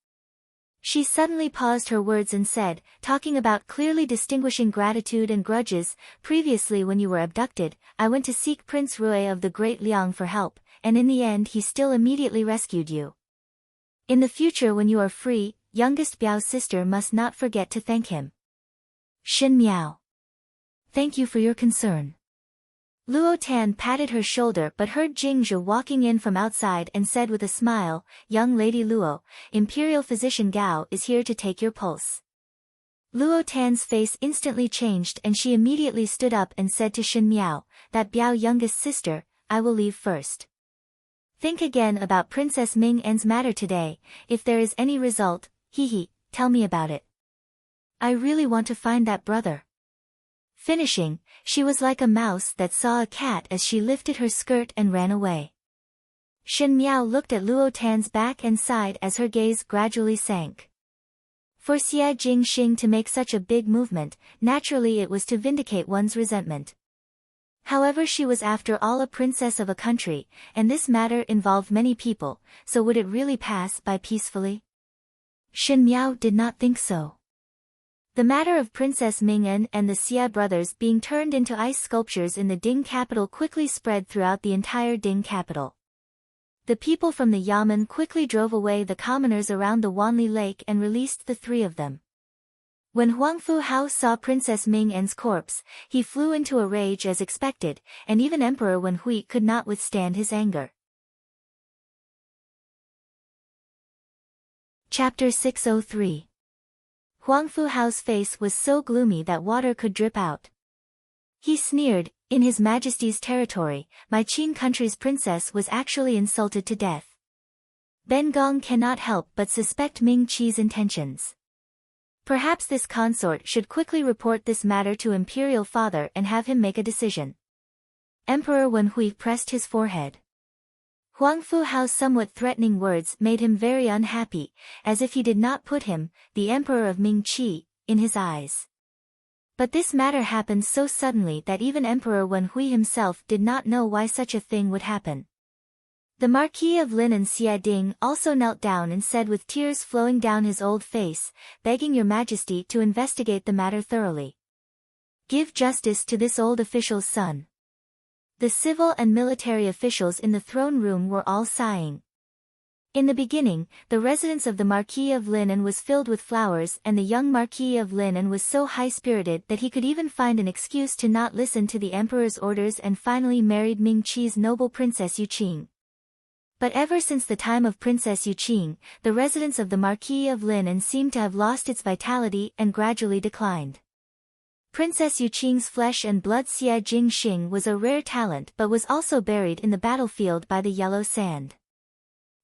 She suddenly paused her words and said, talking about clearly distinguishing gratitude and grudges, previously when you were abducted, I went to seek Prince Rui of the Great Liang for help, and in the end he still immediately rescued you. In the future when you are free, youngest Biao's sister must not forget to thank him. Shen Miao. Thank you for your concern. Luo Tan patted her shoulder but heard Jingzhe walking in from outside and said with a smile, young lady Luo, Imperial Physician Gao is here to take your pulse. Luo Tan's face instantly changed and she immediately stood up and said to Shen Miao, that Biao youngest sister, I will leave first. Think again about Princess Ming En's matter today. If there is any result, tell me about it. I really want to find that brother. Finishing, she was like a mouse that saw a cat as she lifted her skirt and ran away. Shen Miao looked at Luo Tan's back and sighed as her gaze gradually sank. For Xia Jingxing to make such a big movement, naturally it was to vindicate one's resentment. However, she was after all a princess of a country, and this matter involved many people, so would it really pass by peacefully? Shen Miao did not think so. The matter of Princess Ming'an and the Xia brothers being turned into ice sculptures in the Ding capital quickly spread throughout the entire Ding capital. The people from the Yamen quickly drove away the commoners around the Wanli Lake and released the three of them. When Huang Fu Hao saw Princess Ming'an's corpse, he flew into a rage as expected, and even Emperor Wen Hui could not withstand his anger. Chapter 603. Huang Fu Hao's face was so gloomy that water could drip out. He sneered, "In His Majesty's territory, my Qin country's princess was actually insulted to death. Ben Gong cannot help but suspect Ming Qi's intentions. Perhaps this consort should quickly report this matter to Imperial Father and have him make a decision." Emperor Wen Hui pressed his forehead. Huang Fu Hao's somewhat threatening words made him very unhappy, as if he did not put him, the Emperor of Ming Qi, in his eyes. But this matter happened so suddenly that even Emperor Wen Hui himself did not know why such a thing would happen. The Marquis of Lin and Xia Ding also knelt down and said with tears flowing down his old face, "Begging your Majesty to investigate the matter thoroughly. Give justice to this old official's son." The civil and military officials in the throne room were all sighing. In the beginning, the residence of the Marquis of Linan was filled with flowers, and the young Marquis of Linan was so high-spirited that he could even find an excuse to not listen to the emperor's orders and finally married Ming Qi's noble Princess Yuqing. But ever since the time of Princess Yuqing, the residence of the Marquis of Linan seemed to have lost its vitality and gradually declined. Princess Yuqing's flesh and blood Xia Jingxing was a rare talent but was also buried in the battlefield by the yellow sand.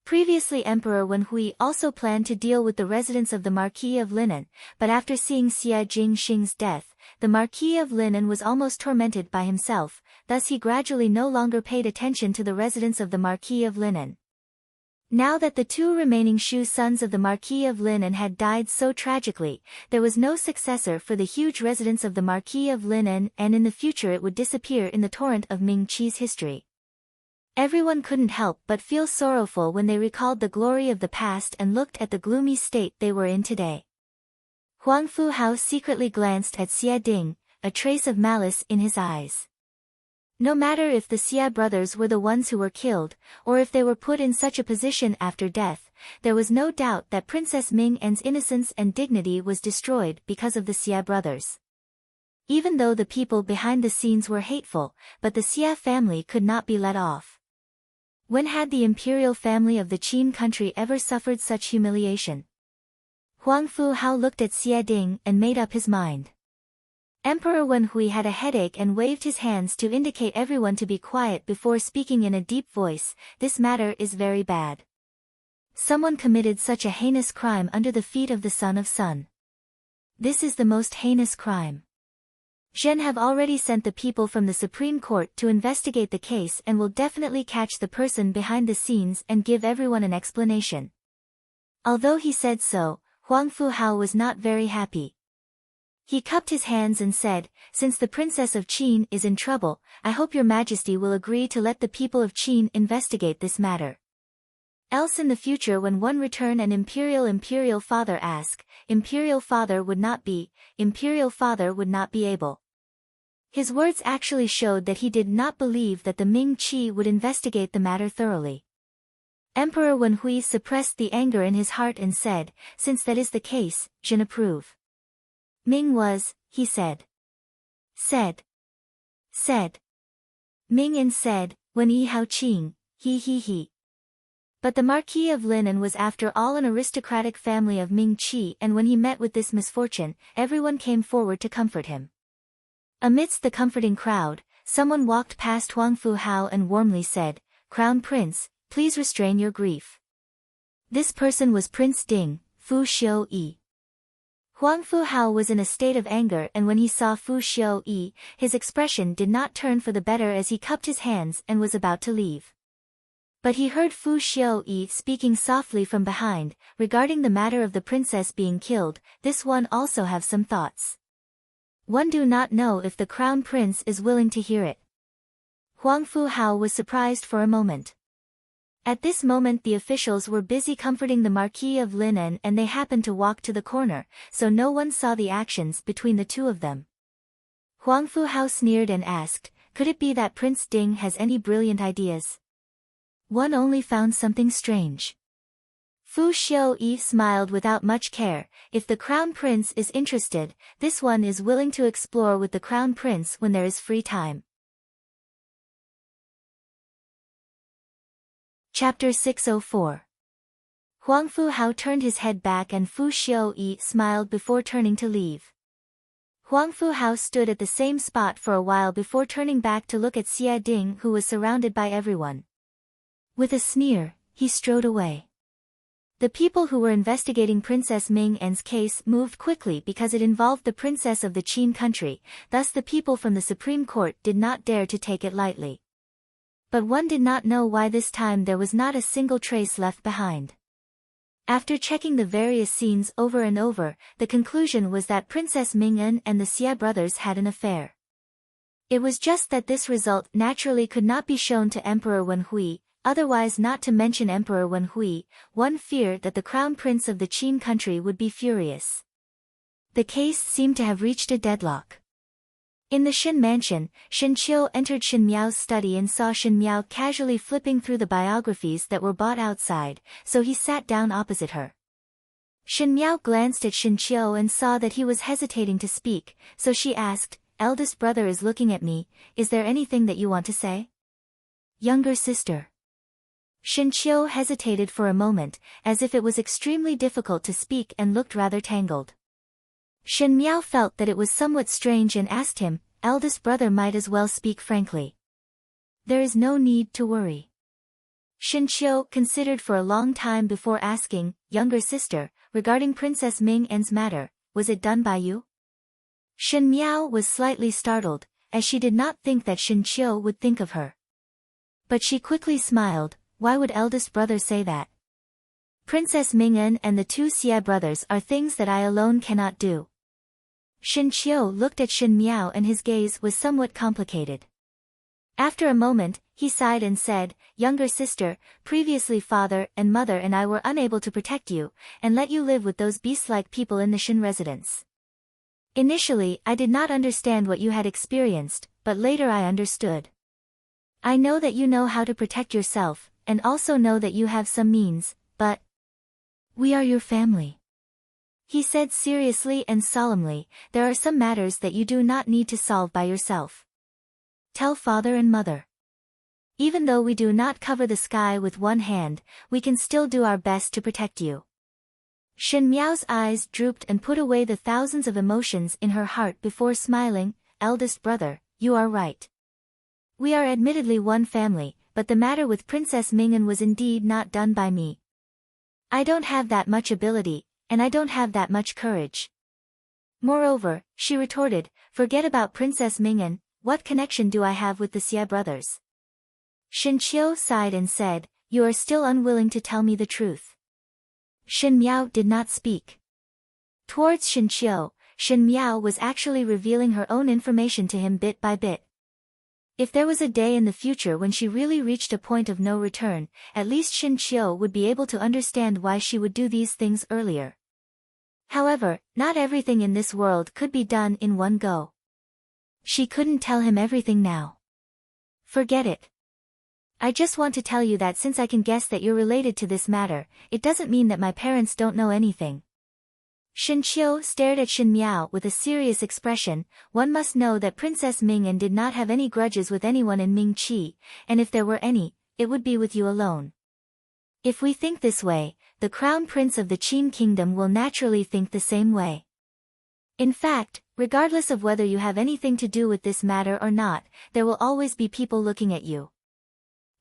Previously Emperor Wen Hui also planned to deal with the residence of the Marquis of Linan, but after seeing Xia Jingxing's death, the Marquis of Linan was almost tormented by himself, thus he gradually no longer paid attention to the residence of the Marquis of Linan. Now that the two remaining Shu sons of the Marquis of Linan had died so tragically, there was no successor for the huge residence of the Marquis of Linan, and in the future it would disappear in the torrent of Ming Qi's history. Everyone couldn't help but feel sorrowful when they recalled the glory of the past and looked at the gloomy state they were in today. Huang Fu Hao secretly glanced at Xia Ding, a trace of malice in his eyes. No matter if the Xia brothers were the ones who were killed, or if they were put in such a position after death, there was no doubt that Princess Ming'an's innocence and dignity was destroyed because of the Xia brothers. Even though the people behind the scenes were hateful, but the Xia family could not be let off. When had the imperial family of the Qin country ever suffered such humiliation? Huang Fu Hao looked at Xia Ding and made up his mind. Emperor Wen Hui had a headache and waved his hands to indicate everyone to be quiet before speaking in a deep voice. "This matter is very bad. Someone committed such a heinous crime under the feet of the Son of Sun. This is the most heinous crime. Zhen have already sent the people from the Supreme Court to investigate the case and will definitely catch the person behind the scenes and give everyone an explanation." Although he said so, Huang Fu Hao was not very happy. He cupped his hands and said, "Since the Princess of Qin is in trouble, I hope your Majesty will agree to let the people of Qin investigate this matter. Else in the future when one return an Imperial Father ask, Imperial Father would not be able." His words actually showed that he did not believe that the Ming Qi would investigate the matter thoroughly. Emperor Wen Hui suppressed the anger in his heart and said, "Since that is the case, Zhen approve." Ming was, he said. Ming and said, "Wen Yi Hao Qing, he. But the Marquis of Linan was after all an aristocratic family of Ming Qi, and when he met with this misfortune, everyone came forward to comfort him. Amidst the comforting crowd, someone walked past Huang Fu Hao and warmly said, "Crown Prince, please restrain your grief." This person was Prince Ding, Fu Xiu-yi. Huang Fu Hao was in a state of anger, and when he saw Fu Xiu-yi, his expression did not turn for the better as he cupped his hands and was about to leave. But he heard Fu Xiu-yi speaking softly from behind, regarding the matter of the princess being killed. This one also have some thoughts. One do not know if the crown prince is willing to hear it. Huang Fu Hao was surprised for a moment. At this moment the officials were busy comforting the Marquis of Lineage and they happened to walk to the corner, so no one saw the actions between the two of them. Huang Fu Hao sneered and asked, "Could it be that Prince Ding has any brilliant ideas?" One only found something strange. Fu Xiu-yi smiled without much care. "If the crown prince is interested, this one is willing to explore with the crown prince when there is free time." Chapter 604. Huang Fu Hao turned his head back and Fu Xiu-yi smiled before turning to leave. Huang Fu Hao stood at the same spot for a while before turning back to look at Xie Ding, who was surrounded by everyone. With a sneer, he strode away. The people who were investigating Princess Ming En's case moved quickly because it involved the princess of the Qin country, thus the people from the Supreme Court did not dare to take it lightly. But one did not know why this time there was not a single trace left behind. After checking the various scenes over and over, the conclusion was that Princess Ming En and the Xie brothers had an affair. It was just that this result naturally could not be shown to Emperor Wen Hui, otherwise not to mention Emperor Wen Hui, one feared that the crown prince of the Qin country would be furious. The case seemed to have reached a deadlock. In the Shin mansion, Shin Qiu entered Shin Miao's study and saw Shin Miao casually flipping through the biographies that were bought outside, so he sat down opposite her. Shin Miao glanced at Shin Qiu and saw that he was hesitating to speak, so she asked, "Eldest brother is looking at me, is there anything that you want to say?" "Younger sister." Shin Qiu hesitated for a moment, as if it was extremely difficult to speak and looked rather tangled. Shin Miao felt that it was somewhat strange and asked him, "Eldest brother might as well speak frankly. There is no need to worry." Shin Qiu considered for a long time before asking, "Younger sister, regarding Princess Ming En's matter, was it done by you?" Shin Miao was slightly startled, as she did not think that Shin Qiu would think of her. But she quickly smiled. Why would eldest brother say that? Princess Ming En and the two Xie brothers are things that I alone cannot do. Shin Qiu looked at Shin Miao and his gaze was somewhat complicated. After a moment, he sighed and said, "Younger sister, previously father and mother and I were unable to protect you, and let you live with those beast-like people in the Shin residence. Initially I did not understand what you had experienced, but later I understood. I know that you know how to protect yourself, and also know that you have some means, but we are your family." He said seriously and solemnly, "There are some matters that you do not need to solve by yourself. Tell father and mother. Even though we do not cover the sky with one hand, we can still do our best to protect you." Shin Miao's eyes drooped and put away the thousands of emotions in her heart before smiling, "Eldest brother, you are right. We are admittedly one family, but the matter with Princess Ming En was indeed not done by me. I don't have that much ability, and I don't have that much courage." "Moreover," she retorted, "forget about Princess Ming En, what connection do I have with the Xie brothers?" Shin Qiu sighed and said, "You are still unwilling to tell me the truth." Shin Miao did not speak. Towards Shin Qiu, Shin Miao was actually revealing her own information to him bit by bit. If there was a day in the future when she really reached a point of no return, at least Shin Qiu would be able to understand why she would do these things earlier. However, not everything in this world could be done in one go. She couldn't tell him everything now. "Forget it. I just want to tell you that since I can guess that you're related to this matter, it doesn't mean that my parents don't know anything." Shin Qiu stared at Shin Miao with a serious expression. "One must know that Princess Ming En did not have any grudges with anyone in Ming Qi, and if there were any, it would be with you alone. If we think this way, the crown prince of the Qin kingdom will naturally think the same way. In fact, regardless of whether you have anything to do with this matter or not, there will always be people looking at you.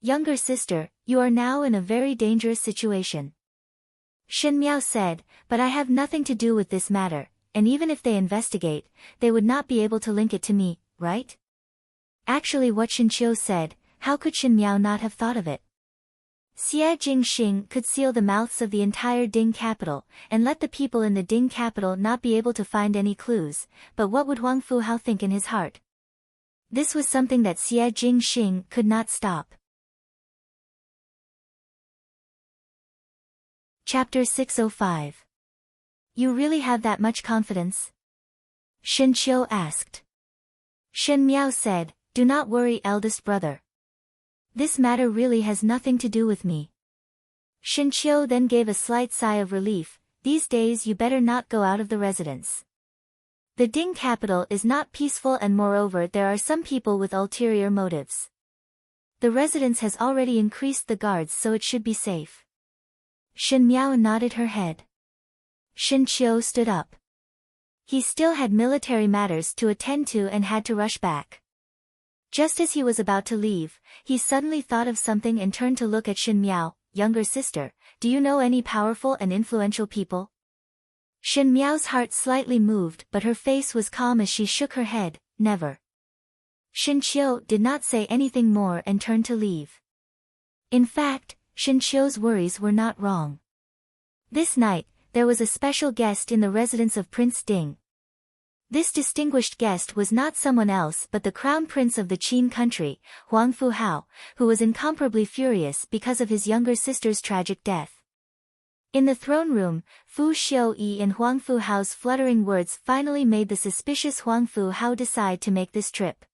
Younger sister, you are now in a very dangerous situation. Shen Miao said, but I have nothing to do with this matter, and even if they investigate, they would not be able to link it to me, right? Actually, what Shen Qiu said, how could Shen Miao not have thought of it? Xie Jingxing could seal the mouths of the entire Ding capital, and let the people in the Ding capital not be able to find any clues, but what would Huang Fuhao think in his heart? This was something that Xie Jingxing could not stop. Chapter 605. You really have that much confidence? Shen Qiu asked. Shen Miao said, do not worry, eldest brother. This matter really has nothing to do with me. Shen Qiu then gave a slight sigh of relief. These days you better not go out of the residence. The Ding capital is not peaceful, and moreover there are some people with ulterior motives. The residence has already increased the guards, so it should be safe. Shen Miao nodded her head. Shen Qiu stood up. He still had military matters to attend to and had to rush back. Just as he was about to leave, he suddenly thought of something and turned to look at Shen Miao. Younger sister, do you know any powerful and influential people? Shen Miao's heart slightly moved, but her face was calm as she shook her head, never. Shen Qiu did not say anything more and turned to leave. In fact, Shen Qiu's worries were not wrong. This night, there was a special guest in the residence of Prince Ding. This distinguished guest was not someone else but the crown prince of the Qin country, Huang Fuhao, who was incomparably furious because of his younger sister's tragic death. In the throne room, Fu Xiuyi and Huang Fuhao's fluttering words finally made the suspicious Huang Fuhao decide to make this trip.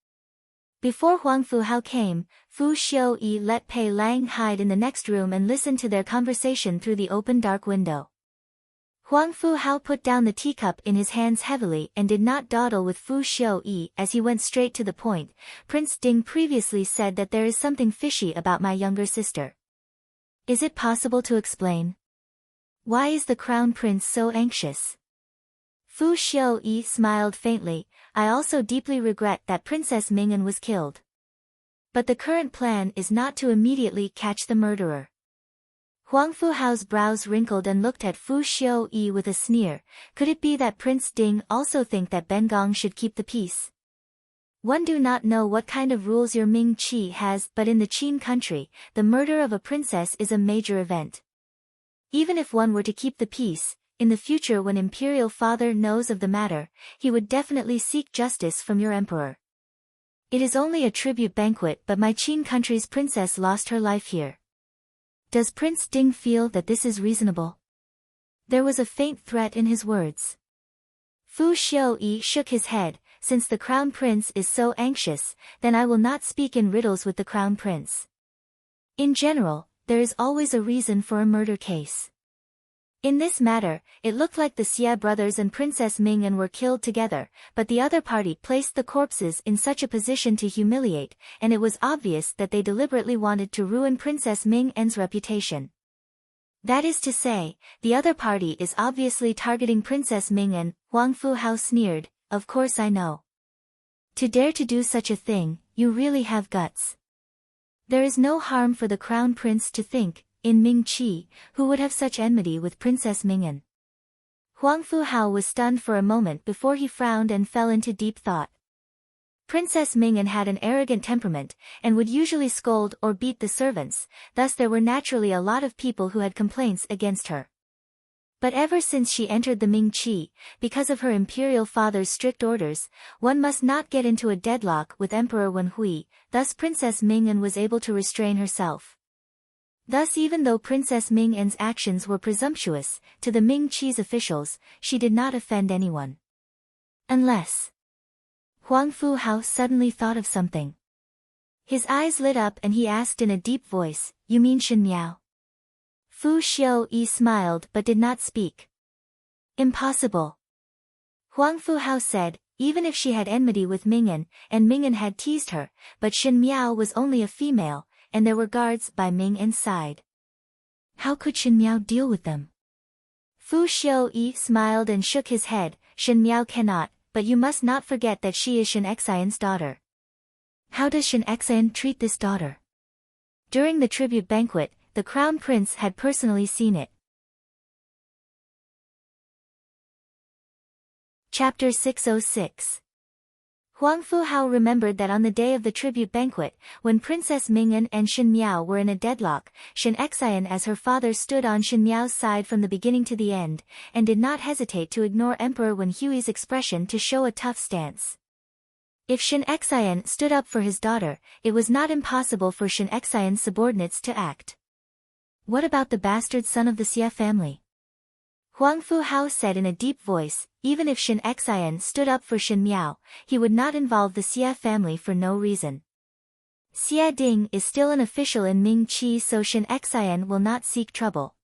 Before Huang Fuhao came, Fu Xiuyi let Pei Lang hide in the next room and listen to their conversation through the open dark window. Huang Fuhao put down the teacup in his hands heavily and did not dawdle with Fu Xiuyi as he went straight to the point. Prince Ding previously said that there is something fishy about my younger sister. Is it possible to explain? Why is the crown prince so anxious? Fu Xiuyi smiled faintly. I also deeply regret that Princess Ming'an was killed. But the current plan is not to immediately catch the murderer. Huang Fuhao's brows wrinkled and looked at Fu Xiuyi with a sneer. Could it be that Prince Ding also think that Ben Gong should keep the peace? One do not know what kind of rules your Ming Qi has, but in the Qin country, the murder of a princess is a major event. Even if one were to keep the peace, in the future when imperial father knows of the matter, he would definitely seek justice from your emperor. It is only a tribute banquet, but my Qin country's princess lost her life here. Does Prince Ding feel that this is reasonable? There was a faint threat in his words. Fu Xiuyi shook his head. Since the crown prince is so anxious, then I will not speak in riddles with the crown prince. In general, there is always a reason for a murder case. In this matter, it looked like the Xie brothers and Princess Ming'an were killed together, but the other party placed the corpses in such a position to humiliate, and it was obvious that they deliberately wanted to ruin Princess Ming'an's reputation. That is to say, the other party is obviously targeting Princess Ming'an. Huang Fuhao sneered, of course I know. To dare to do such a thing, you really have guts. There is no harm for the crown prince to think, in Ming Qi, who would have such enmity with Princess Ming'an. Huang Fuhao was stunned for a moment before he frowned and fell into deep thought. Princess Ming'an had an arrogant temperament, and would usually scold or beat the servants, thus there were naturally a lot of people who had complaints against her. But ever since she entered the Ming Qi, because of her imperial father's strict orders, one must not get into a deadlock with Emperor Wen Hui, thus Princess Ming'an was able to restrain herself. Thus even though Princess Ming'an's actions were presumptuous, to the Ming Qi's officials, she did not offend anyone. Unless... Huang Fuhao suddenly thought of something. His eyes lit up and he asked in a deep voice, you mean Shen Miao? Fu Xiuyi smiled but did not speak. Impossible. Huang Fuhao said, even if she had enmity with Ming'an, and Ming'an had teased her, but Shen Miao was only a female, and there were guards by Ming'an's side. How could Shen Miao deal with them? Fu Xiuyi smiled and shook his head. Shen Miao cannot, but you must not forget that she is Shen Xian's daughter. How does Shen Xian treat this daughter? During the tribute banquet, the crown prince had personally seen it. Chapter 606. Huang Fuhao remembered that on the day of the tribute banquet, when Princess Ming'an and Shen Miao were in a deadlock, Shen Xian as her father stood on Shen Miao's side from the beginning to the end, and did not hesitate to ignore Emperor Wen Hui's expression to show a tough stance. If Shen Xian stood up for his daughter, it was not impossible for Shen Xian's subordinates to act. What about the bastard son of the Xia family? Huang Fuhao said in a deep voice, even if Shen Xian stood up for Shen Miao, he would not involve the Xia family for no reason. Xia Ding is still an official in Ming Qi, so Shen Xian will not seek trouble.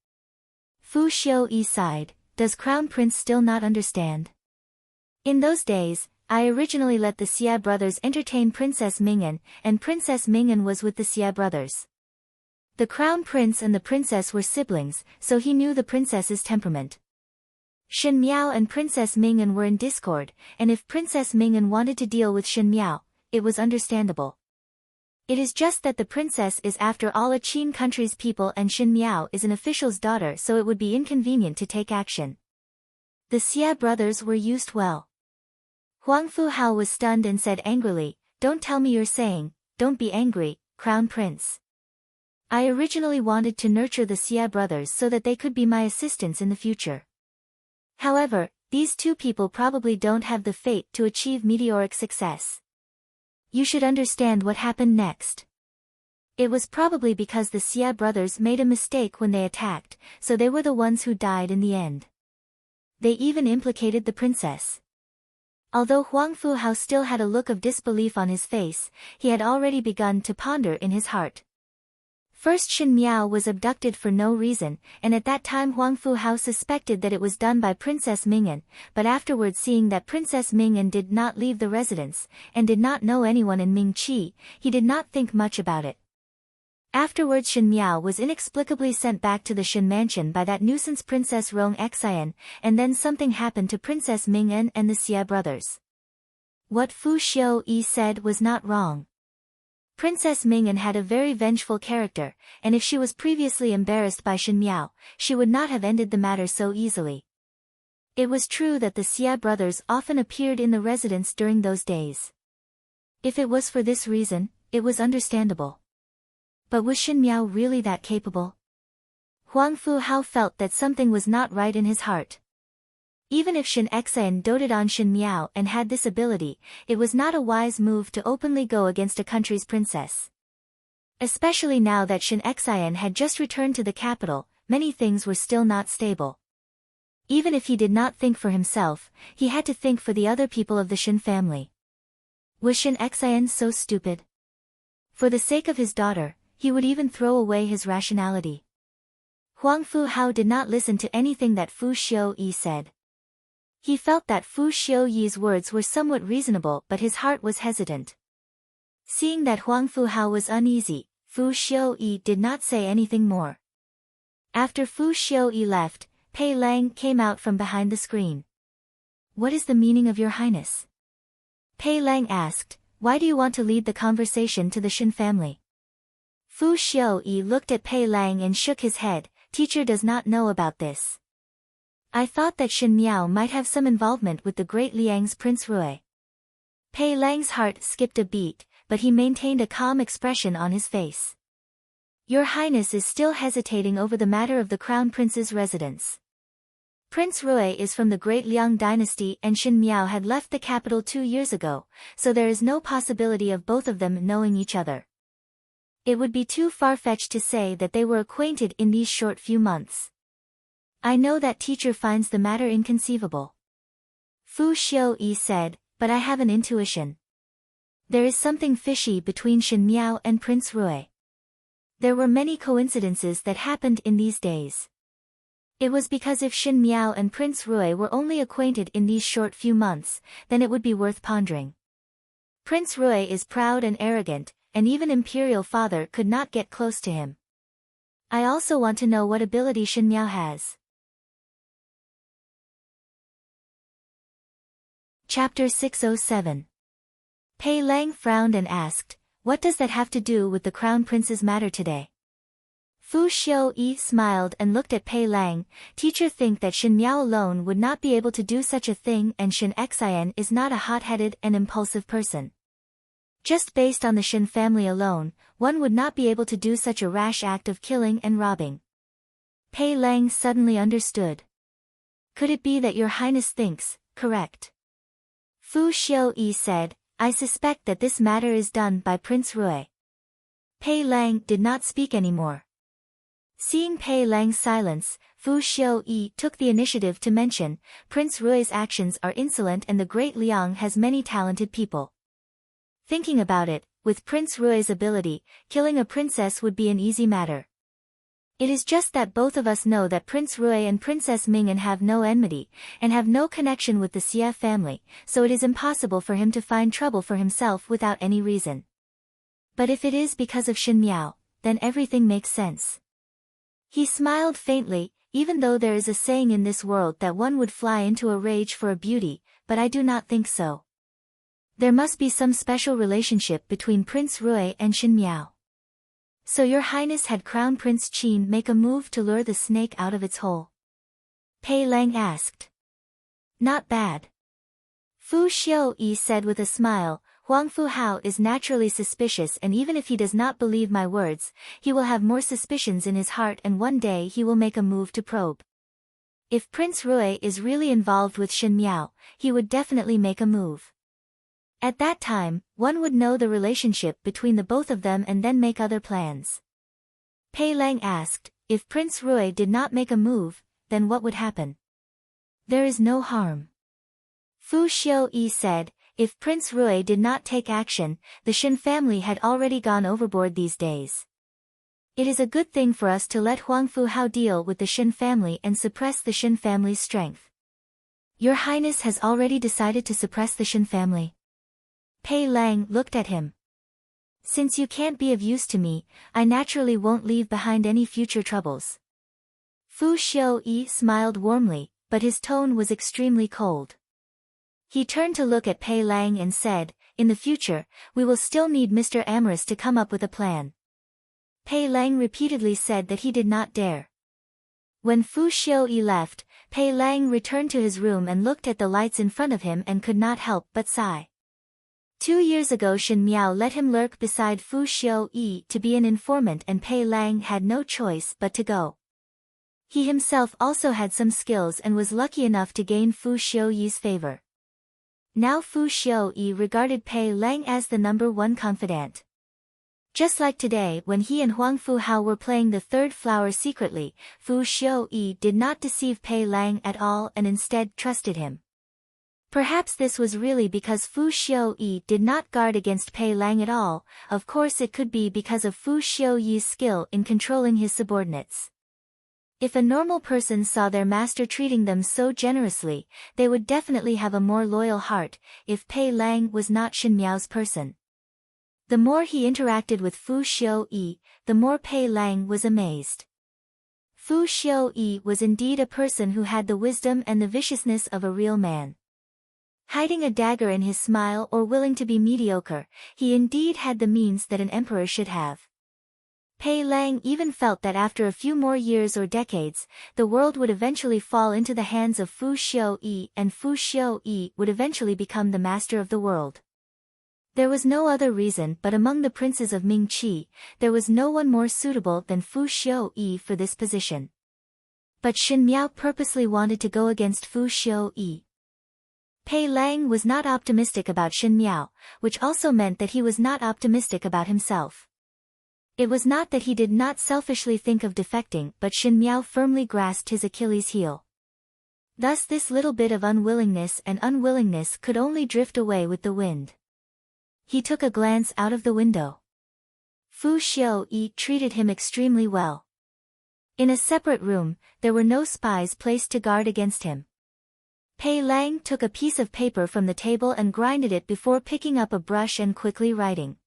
Fu Xiuyi sighed, does Crown Prince still not understand? In those days, I originally let the Xia brothers entertain Princess Ming'an, and Princess Ming'an was with the Xia brothers. The Crown Prince and the Princess were siblings, so he knew the Princess's temperament. Shen Miao and Princess Ming'an were in discord, and if Princess Ming'an wanted to deal with Shen Miao, it was understandable. It is just that the princess is after all a Qin country's people and Shen Miao is an official's daughter, so it would be inconvenient to take action. The Xia brothers were used well. Huang Fuhao was stunned and said angrily, don't tell me you're saying, don't be angry, Crown Prince. I originally wanted to nurture the Xia brothers so that they could be my assistants in the future. However, these two people probably don't have the fate to achieve meteoric success. You should understand what happened next. It was probably because the Xia brothers made a mistake when they attacked, so they were the ones who died in the end. They even implicated the princess. Although Huang Fuhao still had a look of disbelief on his face, he had already begun to ponder in his heart. First, Shen Miao was abducted for no reason, and at that time Huang Fuhao suspected that it was done by Princess Ming'an, but afterwards seeing that Princess Ming'an did not leave the residence, and did not know anyone in Ming Qi, he did not think much about it. Afterwards Shen Miao was inexplicably sent back to the Shen mansion by that nuisance Princess Rong Xian, and then something happened to Princess Ming'an and the Xia brothers. What Fu Xiuyi said was not wrong. Princess Ming'an had a very vengeful character, and if she was previously embarrassed by Shen Miao, she would not have ended the matter so easily. It was true that the Xia brothers often appeared in the residence during those days. If it was for this reason, it was understandable. But was Shen Miao really that capable? Huang Fuhao felt that something was not right in his heart. Even if Shen Xian doted on Shen Miao and had this ability, it was not a wise move to openly go against a country's princess. Especially now that Shen Xian had just returned to the capital, many things were still not stable. Even if he did not think for himself, he had to think for the other people of the Shen family. Was Shen Xian so stupid? For the sake of his daughter, he would even throw away his rationality. Huang Fuhao did not listen to anything that Fu Xiuyi said. He felt that Fu Xiuyi's words were somewhat reasonable, but his heart was hesitant. Seeing that Huang Fuhao was uneasy, Fu Xiuyi did not say anything more. After Fu Xiuyi left, Pei Lang came out from behind the screen. What is the meaning of your highness? Pei Lang asked, why do you want to lead the conversation to the Shen family? Fu Xiuyi looked at Pei Lang and shook his head, teacher does not know about this. I thought that Shen Miao might have some involvement with the great Liang's Prince Rui. Pei Lang's heart skipped a beat, but he maintained a calm expression on his face. Your Highness is still hesitating over the matter of the Crown Prince's residence. Prince Rui is from the great Liang dynasty and Shen Miao had left the capital 2 years ago, so there is no possibility of both of them knowing each other. It would be too far-fetched to say that they were acquainted in these short few months. I know that teacher finds the matter inconceivable. Fu Xiuyi said, but I have an intuition. There is something fishy between Shen Miao and Prince Rui. There were many coincidences that happened in these days. It was because if Shen Miao and Prince Rui were only acquainted in these short few months, then it would be worth pondering. Prince Rui is proud and arrogant, and even Imperial Father could not get close to him. I also want to know what ability Shen Miao has. Chapter 607. Pei Lang frowned and asked, "What does that have to do with the Crown Prince's matter today?" Fu Xiaoyi smiled and looked at Pei Lang. "Teacher think that Shen Miao alone would not be able to do such a thing, and Shen Xian is not a hot-headed and impulsive person. Just based on the Shen family alone, one would not be able to do such a rash act of killing and robbing." Pei Lang suddenly understood. "Could it be that your highness thinks, correct?" Fu Xiaoyi said, "I suspect that this matter is done by Prince Rui." Pei Lang did not speak anymore. Seeing Pei Lang's silence, Fu Xiaoyi took the initiative to mention, "Prince Rui's actions are insolent and the Great Liang has many talented people. Thinking about it, with Prince Rui's ability, killing a princess would be an easy matter. It is just that both of us know that Prince Rui and Princess Ming'an have no enmity, and have no connection with the Xie family, so it is impossible for him to find trouble for himself without any reason. But if it is because of Shen Miao, then everything makes sense." He smiled faintly, "Even though there is a saying in this world that one would fly into a rage for a beauty, but I do not think so. There must be some special relationship between Prince Rui and Shen Miao." "So your highness had Crown Prince Qin make a move to lure the snake out of its hole?" Pei Lang asked. "Not bad." Fu Xiaoyi said with a smile, "Huang Fu Hao is naturally suspicious, and even if he does not believe my words, he will have more suspicions in his heart, and one day he will make a move to probe. If Prince Rui is really involved with Shen Miao, he would definitely make a move. At that time, one would know the relationship between the both of them and then make other plans." Pei Lang asked, "If Prince Rui did not make a move, then what would happen?" "There is no harm." Fu Xiaoyi said, "If Prince Rui did not take action, the Shen family had already gone overboard these days. It is a good thing for us to let Huang Fu Hao deal with the Shen family and suppress the Shen family's strength." "Your highness has already decided to suppress the Shen family?" Pei Lang looked at him. "Since you can't be of use to me, I naturally won't leave behind any future troubles." Fu Xiaoyi smiled warmly, but his tone was extremely cold. He turned to look at Pei Lang and said, "In the future, we will still need Mr. Empress to come up with a plan." Pei Lang repeatedly said that he did not dare. When Fu Xiaoyi left, Pei Lang returned to his room and looked at the lights in front of him and could not help but sigh. 2 years ago Shen Miao let him lurk beside Fu Xiaoyi to be an informant, and Pei Lang had no choice but to go. He himself also had some skills and was lucky enough to gain Fu Xiaoyi's favor. Now Fu Xiaoyi regarded Pei Lang as the #1 confidant. Just like today when he and Huang Fu Hao were playing the third flower secretly, Fu Xiaoyi did not deceive Pei Lang at all and instead trusted him. Perhaps this was really because Fu Xiaoyi did not guard against Pei Lang at all. Of course it could be because of Fu Xiaoyi's skill in controlling his subordinates. If a normal person saw their master treating them so generously, they would definitely have a more loyal heart, if Pei Lang was not Shen Miao's person. The more he interacted with Fu Xiaoyi, the more Pei Lang was amazed. Fu Xiaoyi was indeed a person who had the wisdom and the viciousness of a real man. Hiding a dagger in his smile or willing to be mediocre, he indeed had the means that an emperor should have. Pei Lang even felt that after a few more years or decades, the world would eventually fall into the hands of Fu Xiaoyi, and Fu Xiaoyi would eventually become the master of the world. There was no other reason, but among the princes of Ming Qi, there was no one more suitable than Fu Xiaoyi for this position. But Shen Miao purposely wanted to go against Fu Xiaoyi. Pei Lang was not optimistic about Shen Miao, which also meant that he was not optimistic about himself. It was not that he did not selfishly think of defecting, but Shen Miao firmly grasped his Achilles heel. Thus this little bit of unwillingness could only drift away with the wind. He took a glance out of the window. Fu Xiaoyi treated him extremely well. In a separate room, there were no spies placed to guard against him. Pei Lang took a piece of paper from the table and grinded it before picking up a brush and quickly writing.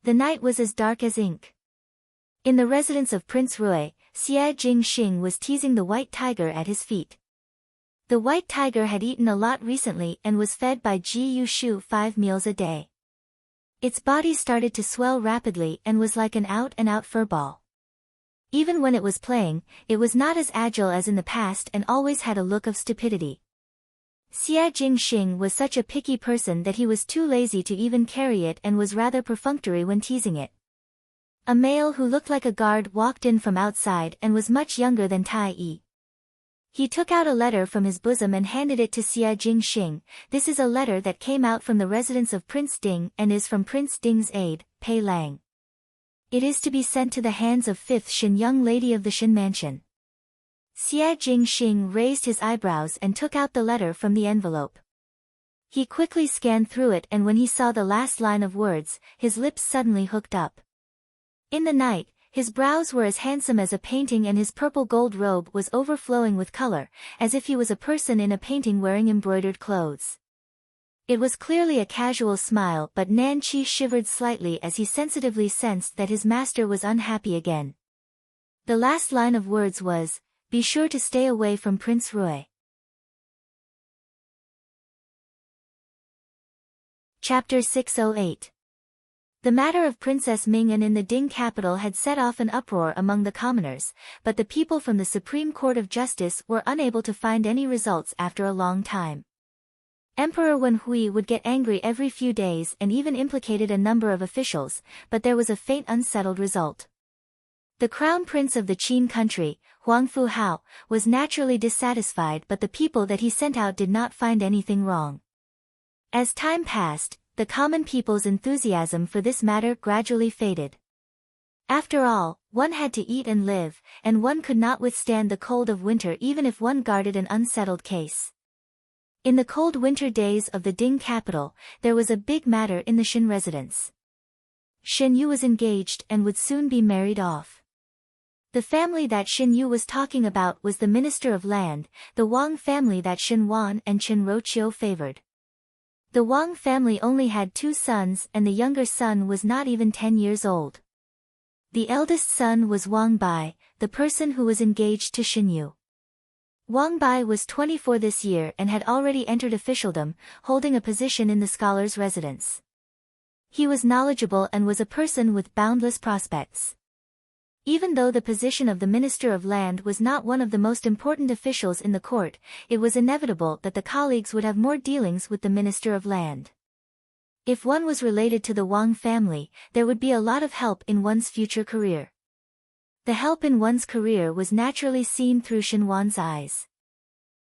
The night was as dark as ink. In the residence of Prince Rui, Xie Jingxing was teasing the white tiger at his feet. The white tiger had eaten a lot recently and was fed by Ji Yushu 5 meals a day. Its body started to swell rapidly and was like an out-and-out furball. Even when it was playing, it was not as agile as in the past and always had a look of stupidity. Xia Jingxing was such a picky person that he was too lazy to even carry it and was rather perfunctory when teasing it. A male who looked like a guard walked in from outside and was much younger than Tai Yi. He took out a letter from his bosom and handed it to Xia Jingxing. This is a letter that came out from the residence of Prince Ding and is from Prince Ding's aide, Pei Lang. It is to be sent to the hands of 5th Shin young lady of the Shin mansion. Xia Jingxing raised his eyebrows and took out the letter from the envelope. He quickly scanned through it, and when he saw the last line of words, his lips suddenly hooked up. In the night, his brows were as handsome as a painting and his purple gold robe was overflowing with color, as if he was a person in a painting wearing embroidered clothes. It was clearly a casual smile, but Nan Qi shivered slightly as he sensitively sensed that his master was unhappy again. The last line of words was, "Be sure to stay away from Prince Rui." Chapter 608. The matter of Princess Ming'an in the Ding capital had set off an uproar among the commoners, but the people from the Supreme Court of Justice were unable to find any results after a long time. Emperor Wen Hui would get angry every few days and even implicated a number of officials, but there was a faint unsettled result. The crown prince of the Qin country, Huang Fu Hao, was naturally dissatisfied, but the people that he sent out did not find anything wrong. As time passed, the common people's enthusiasm for this matter gradually faded. After all, one had to eat and live, and one could not withstand the cold of winter even if one guarded an unsettled case. In the cold winter days of the Ding capital, there was a big matter in the Shin residence. Shin Yu was engaged and would soon be married off. The family that Shin Yu was talking about was the Minister of Land, the Wang family that Shin Wan and Qin Roqiu favored. The Wang family only had 2 sons and the younger son was not even 10 years old. The eldest son was Wang Bai, the person who was engaged to Shin Yu. Wang Bai was 24 this year and had already entered officialdom, holding a position in the scholar's residence. He was knowledgeable and was a person with boundless prospects. Even though the position of the Minister of Land was not one of the most important officials in the court, it was inevitable that the colleagues would have more dealings with the Minister of Land. If one was related to the Wang family, there would be a lot of help in one's future career. The help in one's career was naturally seen through Shin Wan's eyes.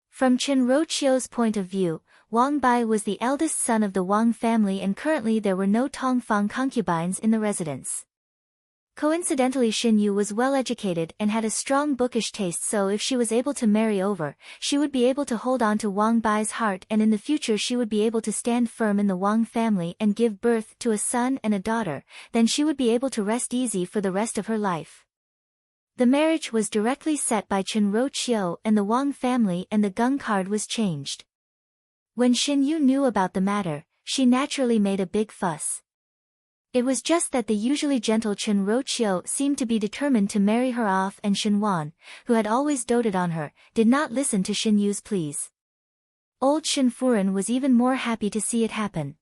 From Qin Roqiu's point of view, Wang Bai was the eldest son of the Wang family and currently there were no Tongfang concubines in the residence. Coincidentally, Shin Yu was well educated and had a strong bookish taste, so if she was able to marry over, she would be able to hold on to Wang Bai's heart and in the future she would be able to stand firm in the Wang family and give birth to a son and a daughter, then she would be able to rest easy for the rest of her life. The marriage was directly set by Qin Roqiu and the Wang family and the gung card was changed. When Shin Yu knew about the matter, she naturally made a big fuss. It was just that the usually gentle Qin Roqiu seemed to be determined to marry her off and Shin Wan, who had always doted on her, did not listen to Shin Yu's pleas. Old Shin Furen was even more happy to see it happen.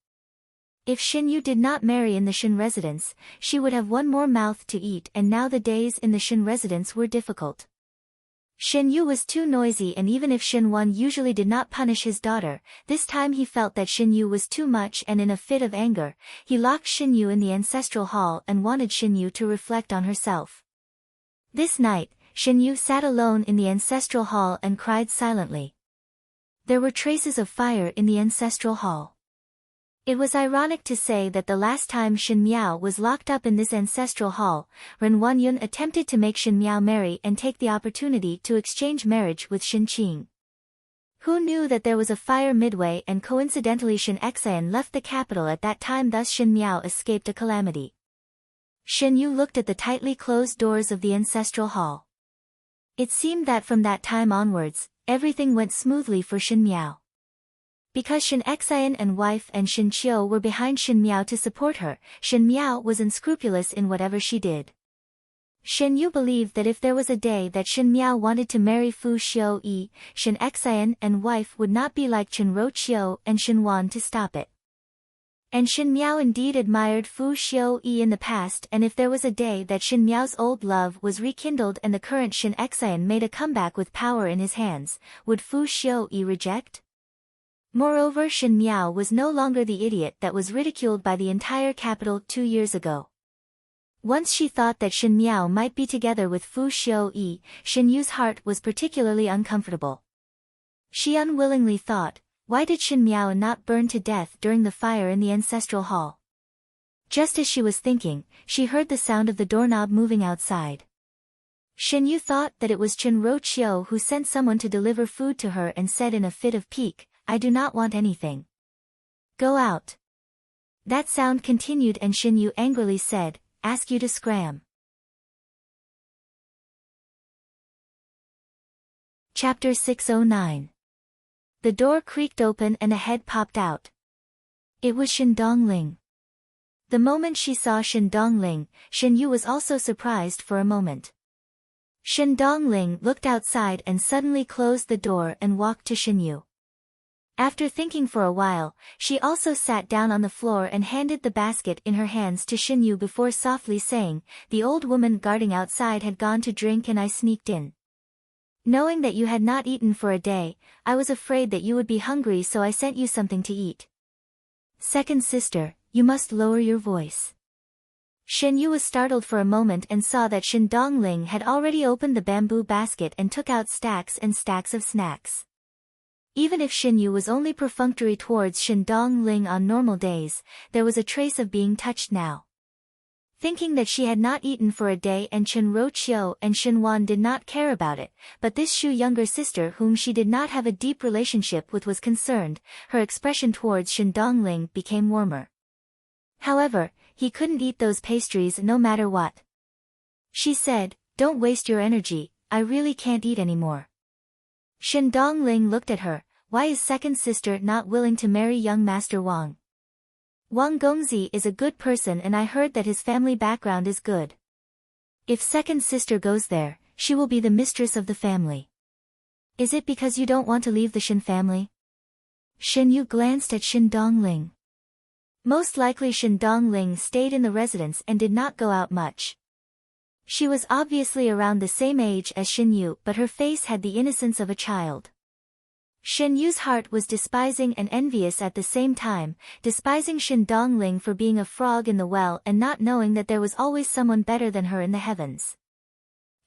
If Shin Yu did not marry in the Shin residence, she would have one more mouth to eat and now the days in the Shin residence were difficult. Shin Yu was too noisy and even if Shin Wan usually did not punish his daughter, this time he felt that Shin Yu was too much and in a fit of anger, he locked Shin Yu in the ancestral hall and wanted Shin Yu to reflect on herself. This night, Shin Yu sat alone in the ancestral hall and cried silently. There were traces of fire in the ancestral hall. It was ironic to say that the last time Shin Miao was locked up in this ancestral hall, Ren Wanyun attempted to make Shin Miao marry and take the opportunity to exchange marriage with Shin Qing. Who knew that there was a fire midway and coincidentally Shin Xian left the capital at that time, thus Shin Miao escaped a calamity. Shin Yu looked at the tightly closed doors of the ancestral hall. It seemed that from that time onwards, everything went smoothly for Shin Miao. Because Shin Xian and wife and Shin Qiu were behind Shin Miao to support her, Shin Miao was unscrupulous in whatever she did. Shen Yu believed that if there was a day that Shen Miao wanted to marry Fu Xiu-yi, Shen Xian and wife would not be like Chen Ro-chiu and Shen Wan to stop it. And Shen Miao indeed admired Fu Xiu-yi in the past, and if there was a day that Shen Miao's old love was rekindled and the current Shen Xian made a comeback with power in his hands, would Fu Xiu-yi reject? Moreover, Shen Miao was no longer the idiot that was ridiculed by the entire capital 2 years ago. Once she thought that Shen Miao might be together with Fu Xiu-yi, Shen Yu's heart was particularly uncomfortable. She unwillingly thought, why did Shen Miao not burn to death during the fire in the ancestral hall? Just as she was thinking, she heard the sound of the doorknob moving outside. Shen Yu thought that it was Chen Ro-chiu who sent someone to deliver food to her and said in a fit of pique, I do not want anything. Go out. That sound continued and Shen Yu angrily said, ask you to scram. Chapter 609. The door creaked open and a head popped out. It was Shen Dongling. The moment she saw Shen Dongling, Shen Yu was also surprised for a moment. Shen Dongling looked outside and suddenly closed the door and walked to Shen Yu. After thinking for a while, she also sat down on the floor and handed the basket in her hands to Shen Yu before softly saying, the old woman guarding outside had gone to drink and I sneaked in. Knowing that you had not eaten for a day, I was afraid that you would be hungry, so I sent you something to eat. Second sister, you must lower your voice. Shen Yu was startled for a moment and saw that Shen Dongling had already opened the bamboo basket and took out stacks and stacks of snacks. Even if Shen Yu was only perfunctory towards Shen Dongling on normal days, there was a trace of being touched now. Thinking that she had not eaten for a day and Chen Ro-chiu and Shen Wan did not care about it, but this Shu younger sister whom she did not have a deep relationship with was concerned, her expression towards Shen Dongling became warmer. However, he couldn't eat those pastries no matter what. She said, don't waste your energy, I really can't eat anymore. Shen Dongling looked at her, why is second sister not willing to marry young Master Wang? Wang Gongzi is a good person and I heard that his family background is good. If second sister goes there, she will be the mistress of the family. Is it because you don't want to leave the Shen family? Shen Yu glanced at Shen Dongling. Most likely Shen Dongling stayed in the residence and did not go out much. She was obviously around the same age as Shen Yu, but her face had the innocence of a child. Shen Yu's heart was despising and envious at the same time, despising Shen Dongling for being a frog in the well and not knowing that there was always someone better than her in the heavens.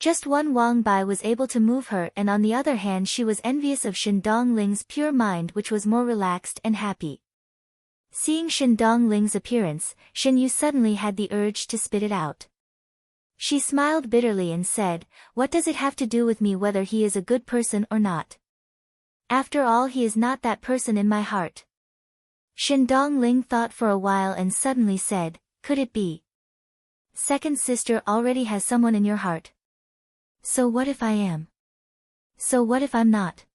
Just one Wang Bai was able to move her, and on the other hand she was envious of Shen Dongling's pure mind, which was more relaxed and happy. Seeing Shen Dongling's appearance, Shen Yu suddenly had the urge to spit it out. She smiled bitterly and said, what does it have to do with me whether he is a good person or not? After all, he is not that person in my heart. Shen Dongling thought for a while and suddenly said, could it be? Second sister already has someone in your heart. So what if I am? So what if I'm not?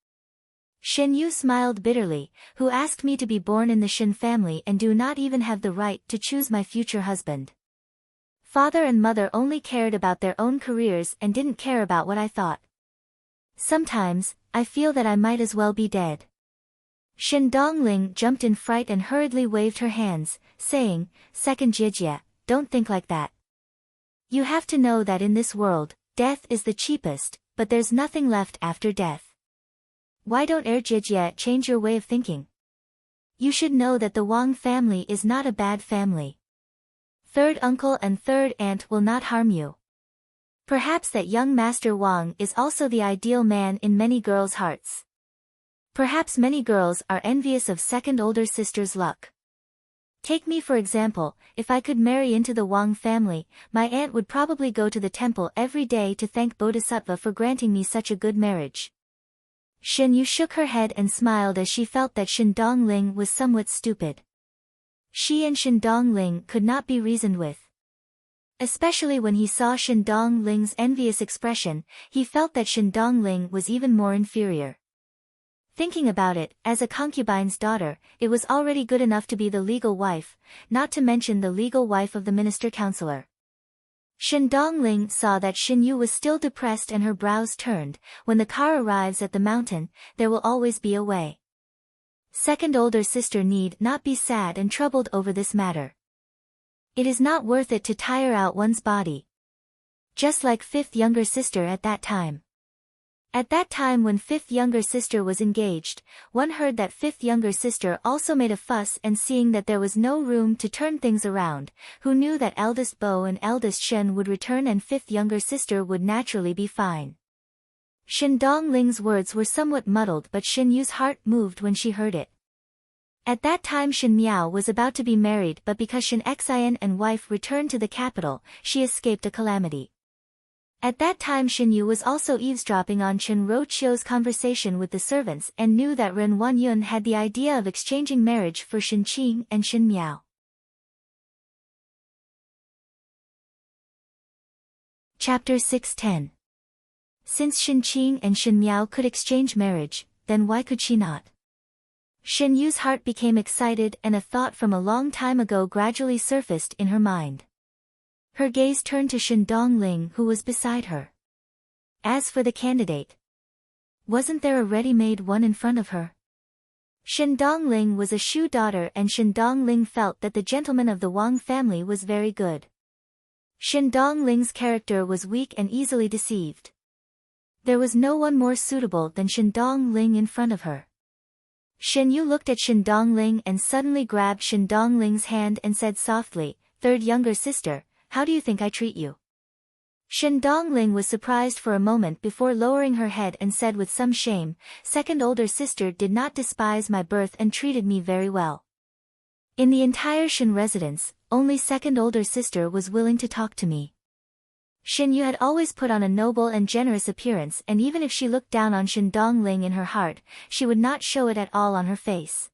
Shen Yu smiled bitterly, who asked me to be born in the Shen family and do not even have the right to choose my future husband. Father and mother only cared about their own careers and didn't care about what I thought. Sometimes, I feel that I might as well be dead. Shen Dongling jumped in fright and hurriedly waved her hands, saying, Second Jijie, don't think like that. You have to know that in this world, death is the cheapest, but there's nothing left after death. Why don't Jijie change your way of thinking? You should know that the Wang family is not a bad family. Third uncle and third aunt will not harm you. Perhaps that young Master Wang is also the ideal man in many girls' hearts. Perhaps many girls are envious of second older sister's luck. Take me for example, if I could marry into the Wang family, my aunt would probably go to the temple every day to thank Bodhisattva for granting me such a good marriage. Shen Yu shook her head and smiled as she felt that Shen Dongling was somewhat stupid. She and Shen Dongling could not be reasoned with. Especially when he saw Shen Dongling's envious expression, he felt that Shen Dongling was even more inferior. Thinking about it, as a concubine's daughter, it was already good enough to be the legal wife, not to mention the legal wife of the minister-counselor. Shin Dongling saw that Shin Yu was still depressed and her brows turned. When the car arrives at the mountain, there will always be a way. Second older sister need not be sad and troubled over this matter. It is not worth it to tire out one's body. Just like fifth younger sister at that time. At that time when fifth younger sister was engaged, one heard that fifth younger sister also made a fuss, and seeing that there was no room to turn things around, who knew that eldest Bo and eldest Shen would return and fifth younger sister would naturally be fine. Shin Dongling's words were somewhat muddled, but Shin Yu's heart moved when she heard it. At that time Shin Miao was about to be married, but because Shin Xian and wife returned to the capital, she escaped a calamity. At that time Shin Yu was also eavesdropping on Chen Rochio's conversation with the servants and knew that Ren Wanyun had the idea of exchanging marriage for Shin Qing and Shin Miao. Chapter 610. Since Shin Qing and Shin Miao could exchange marriage, then why could she not? Shin Yu's heart became excited and a thought from a long time ago gradually surfaced in her mind. Her gaze turned to Shin Dongling, who was beside her. As for the candidate, wasn't there a ready-made one in front of her? Shin Dongling was a Shu daughter, and Shin Dongling felt that the gentleman of the Wang family was very good. Shin Dongling's character was weak and easily deceived. There was no one more suitable than Shin Dongling in front of her. Shin Yu looked at Shin Dongling and suddenly grabbed Shin Dongling's hand and said softly, "Third younger sister, how do you think I treat you?" Shin Dongling was surprised for a moment before lowering her head and said with some shame, "Second older sister did not despise my birth and treated me very well. In the entire Shin residence, only second older sister was willing to talk to me." Shin Yu had always put on a noble and generous appearance, and even if she looked down on Shin Dongling in her heart, she would not show it at all on her face.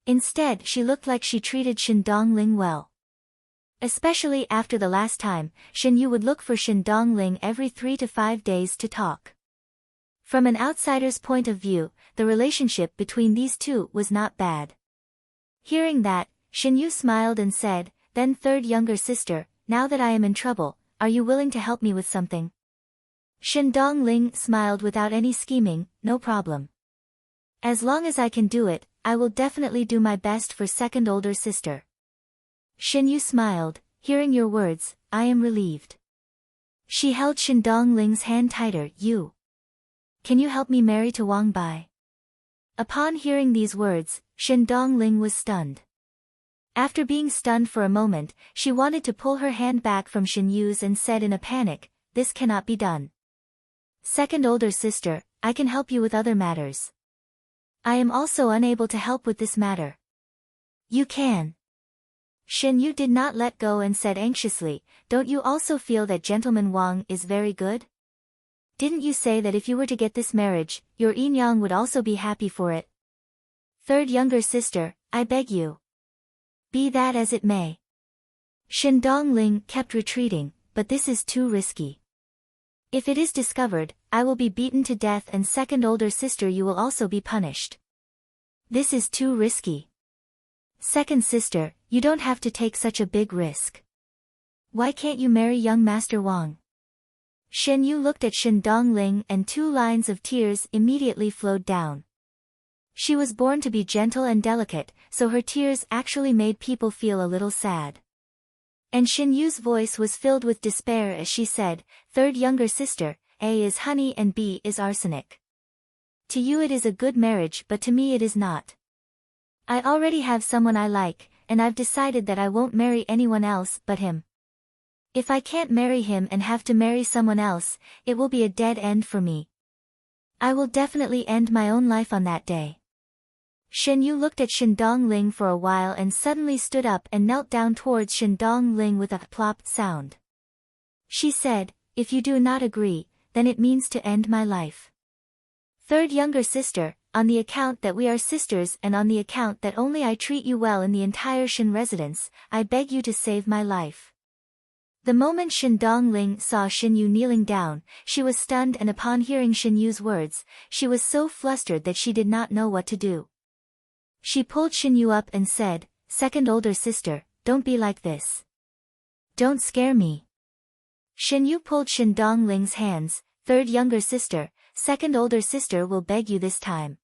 Instead, she looked like she treated Shin Dongling well. Especially after the last time, Shin Yu would look for Shin Dongling every 3 to 5 days to talk. From an outsider's point of view, the relationship between these two was not bad. Hearing that, Shin Yu smiled and said, "Then third younger sister, now that I am in trouble, are you willing to help me with something?" Shin Dongling smiled without any scheming, "No problem. As long as I can do it, I will definitely do my best for second older sister." Shin Yu smiled, "Hearing your words, I am relieved." She held Shin Dongling's hand tighter. Can you help me marry to Wang Bai?" Upon hearing these words, Shin Dongling was stunned. After being stunned for a moment, she wanted to pull her hand back from Shin Yu's and said in a panic, "This cannot be done. Second older sister, I can help you with other matters. I am also unable to help with this matter." "You can." Shin Yu did not let go and said anxiously, "Don't you also feel that gentleman Wang is very good? Didn't you say that if you were to get this marriage, your Yin-yang would also be happy for it? Third younger sister, I beg you. Be that as it may." Shin Dongling kept retreating, "But this is too risky. If it is discovered, I will be beaten to death, and second older sister, you will also be punished. This is too risky. Second sister, you don't have to take such a big risk. Why can't you marry young Master Wang?" Shin Yu looked at Shin Dongling and 2 lines of tears immediately flowed down. She was born to be gentle and delicate, so her tears actually made people feel a little sad. And Shin Yu's voice was filled with despair as she said, "Third younger sister, A is honey and B is arsenic. To you it is a good marriage, but to me it is not. I already have someone I like, and I've decided that I won't marry anyone else but him. If I can't marry him and have to marry someone else, it will be a dead end for me. I will definitely end my own life on that day." Shin Yu looked at Shin Dongling for a while and suddenly stood up and knelt down towards Shin Dongling with a plop sound. She said, "If you do not agree, then it means to end my life. Third younger sister, on the account that we are sisters and on the account that only I treat you well in the entire Shin residence, I beg you to save my life." The moment Shin Dongling saw Shin Yu kneeling down, she was stunned, and upon hearing Shin Yu's words, she was so flustered that she did not know what to do. She pulled Shin Yu up and said, "Second older sister, don't be like this. Don't scare me. Shen Yu pulled Shen Dongling's hands. Third younger sister, second older sister will beg you this time.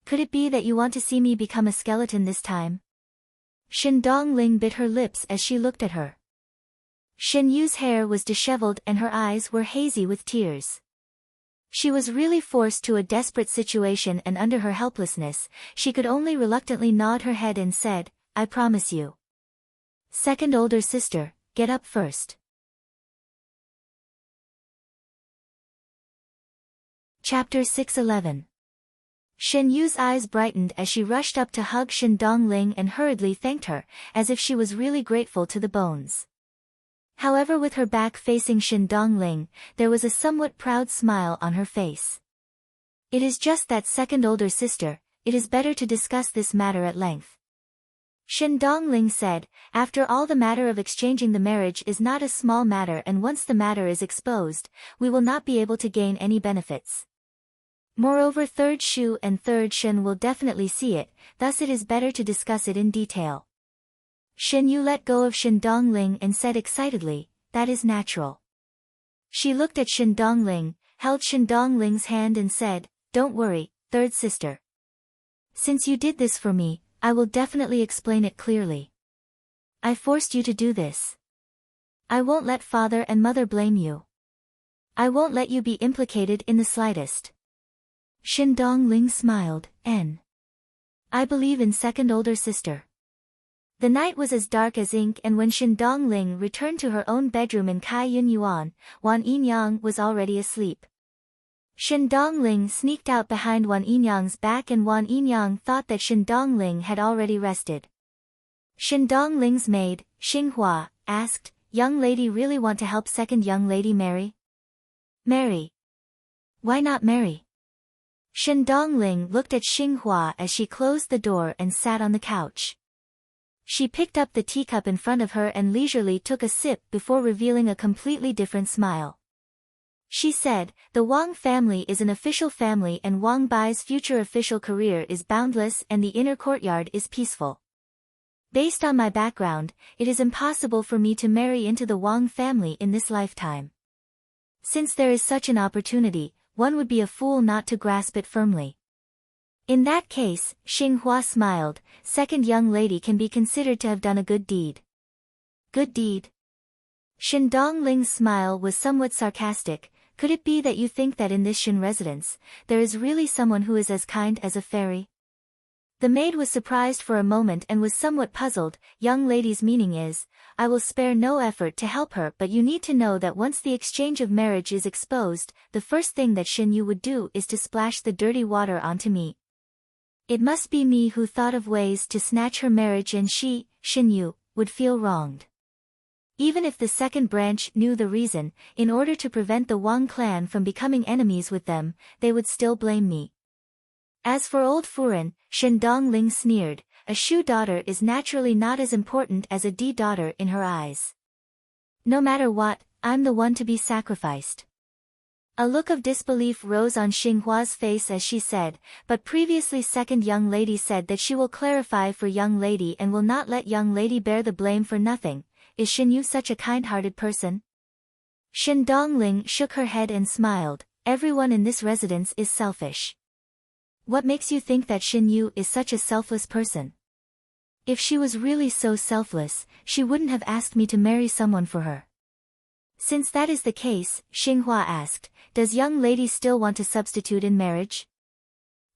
Could it be that you want to see me become a skeleton this time? Shen Dongling bit her lips as she looked at her. Shen Yu's hair was disheveled and her eyes were hazy with tears. She was really forced to a desperate situation, and under her helplessness, she could only reluctantly nod her head and said, I promise you. Second older sister, get up first. Chapter 611. Shen Yu's eyes brightened as she rushed up to hug Shen Dongling and hurriedly thanked her, as if she was really grateful to the bones. However, with her back facing Shen Dongling, there was a somewhat proud smile on her face. It is just that, second older sister, it is better to discuss this matter at length. Shen Dongling said, after all, the matter of exchanging the marriage is not a small matter, and once the matter is exposed, we will not be able to gain any benefits. Moreover, third Shu and third Shen will definitely see it, thus it is better to discuss it in detail. Shen Yu let go of Shen Dongling and said excitedly, that is natural. She looked at Shen Dongling, held Shen Dongling's hand and said, don't worry, third sister. Since you did this for me, I will definitely explain it clearly. I forced you to do this. I won't let father and mother blame you. I won't let you be implicated in the slightest. Shen Dongling smiled, I believe in second older sister. The night was as dark as ink, and when Shen Dongling returned to her own bedroom in Kai Yun Yuan, Wan Yinyang was already asleep. Shen Dongling sneaked out behind Wan Yinyang's back, and Wan Yinyang thought that Shen Dongling had already rested. Shen Dongling's maid, Xinghua, asked, young lady really want to help second young lady marry? Marry? Why not marry? Shen Dongling looked at Xinghua as she closed the door and sat on the couch. She picked up the teacup in front of her and leisurely took a sip before revealing a completely different smile. She said, the Wang family is an official family, and Wang Bai's future official career is boundless, and the inner courtyard is peaceful. Based on my background, it is impossible for me to marry into the Wang family in this lifetime. Since there is such an opportunity, one would be a fool not to grasp it firmly. In that case, Xinghua smiled, second young lady can be considered to have done a good deed. Good deed? Shen Dongling's smile was somewhat sarcastic. Could it be that you think that in this Shen residence, there is really someone who is as kind as a fairy? The maid was surprised for a moment and was somewhat puzzled. Young lady's meaning is, I will spare no effort to help her, but you need to know that once the exchange of marriage is exposed, the first thing that Shen Yu would do is to splash the dirty water onto me. It must be me who thought of ways to snatch her marriage, and she, Shen Yu, would feel wronged. Even if the second branch knew the reason, in order to prevent the Wang clan from becoming enemies with them, they would still blame me. As for old Furen, Shen Dongling sneered, a Shu daughter is naturally not as important as a D daughter in her eyes. No matter what, I'm the one to be sacrificed. A look of disbelief rose on Xinghua's face as she said, but previously second young lady said that she will clarify for young lady and will not let young lady bear the blame for nothing. Is Shen Yu such a kind-hearted person? Shen Dongling shook her head and smiled, everyone in this residence is selfish. What makes you think that Shen Yu is such a selfless person? If she was really so selfless, she wouldn't have asked me to marry someone for her. Since that is the case, Xinghua asked, does young lady still want to substitute in marriage?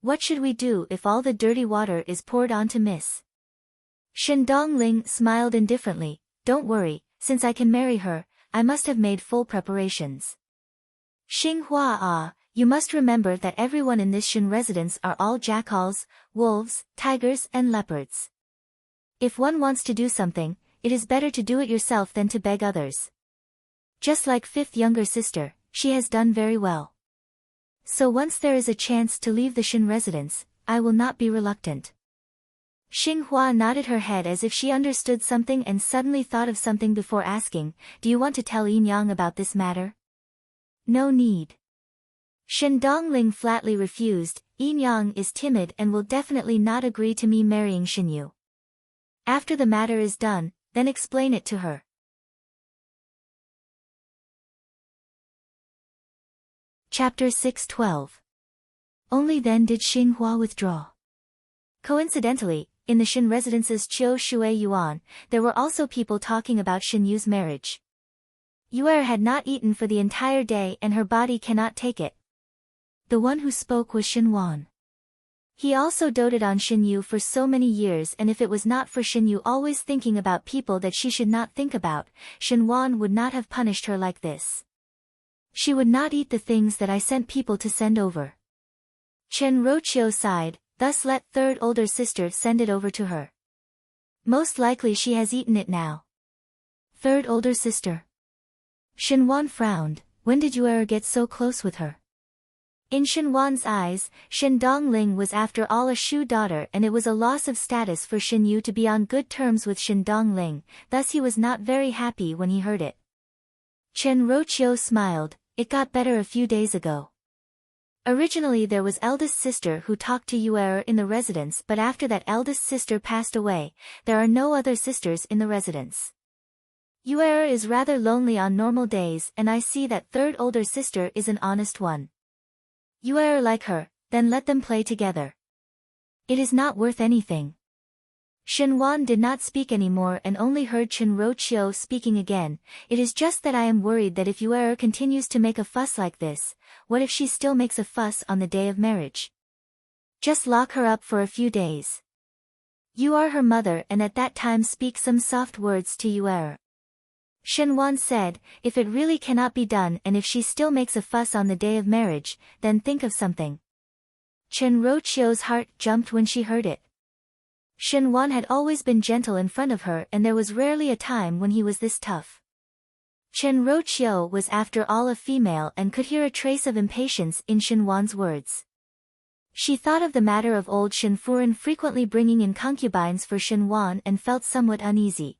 What should we do if all the dirty water is poured onto Miss? Shen Dongling smiled indifferently, don't worry, since I can marry her, I must have made full preparations. Xinghua, you must remember that everyone in this Shen residence are all jackals, wolves, tigers and leopards. If one wants to do something, it is better to do it yourself than to beg others. Just like fifth younger sister, she has done very well. So once there is a chance to leave the Shen residence, I will not be reluctant. Xinghua nodded her head as if she understood something and suddenly thought of something before asking, do you want to tell Yinyang about this matter? No need. Shen Dongling flatly refused, Yinyang is timid and will definitely not agree to me marrying Shen Yu. After the matter is done, then explain it to her. Chapter 612. Only then did Xinhua withdraw. Coincidentally, in the Shin residence's Qiu Shui Yuan, there were also people talking about Shin Yu's marriage. Yuer had not eaten for the entire day and her body cannot take it. The one who spoke was Shin Wan. He also doted on Shin Yu for so many years, and if it was not for Shin Yu always thinking about people that she should not think about, Shin Wan would not have punished her like this. She would not eat the things that I sent people to send over. Chen Roqiu sighed, thus let third older sister send it over to her. Most likely she has eaten it now. Third older sister. Shin Wan frowned, when did you ever get so close with her? In Shin Wan's eyes, Shin Dongling was after all a Shu daughter, and it was a loss of status for Shin Yu to be on good terms with Shin Dongling, thus he was not very happy when he heard it. Chen Roqiu smiled, it got better a few days ago. Originally there was eldest sister who talked to Yuer in the residence, but after that eldest sister passed away, there are no other sisters in the residence. Yuer is rather lonely on normal days, and I see that third older sister is an honest one. Yuer like her, then let them play together. It is not worth anything. Shin Wan did not speak anymore and only heard Chen Roqiu speaking again. It is just that I am worried that if Yuer continues to make a fuss like this, what if she still makes a fuss on the day of marriage? Just lock her up for a few days. You are her mother and at that time speak some soft words to Yuer. Shin Wan said, if it really cannot be done and if she still makes a fuss on the day of marriage, then think of something. Chen Roqiu's heart jumped when she heard it. Shin Wan had always been gentle in front of her and there was rarely a time when he was this tough. Chen Roqiu was after all a female and could hear a trace of impatience in Shin Wan's words. She thought of the matter of old Shin Furen frequently bringing in concubines for Shin Wan and felt somewhat uneasy.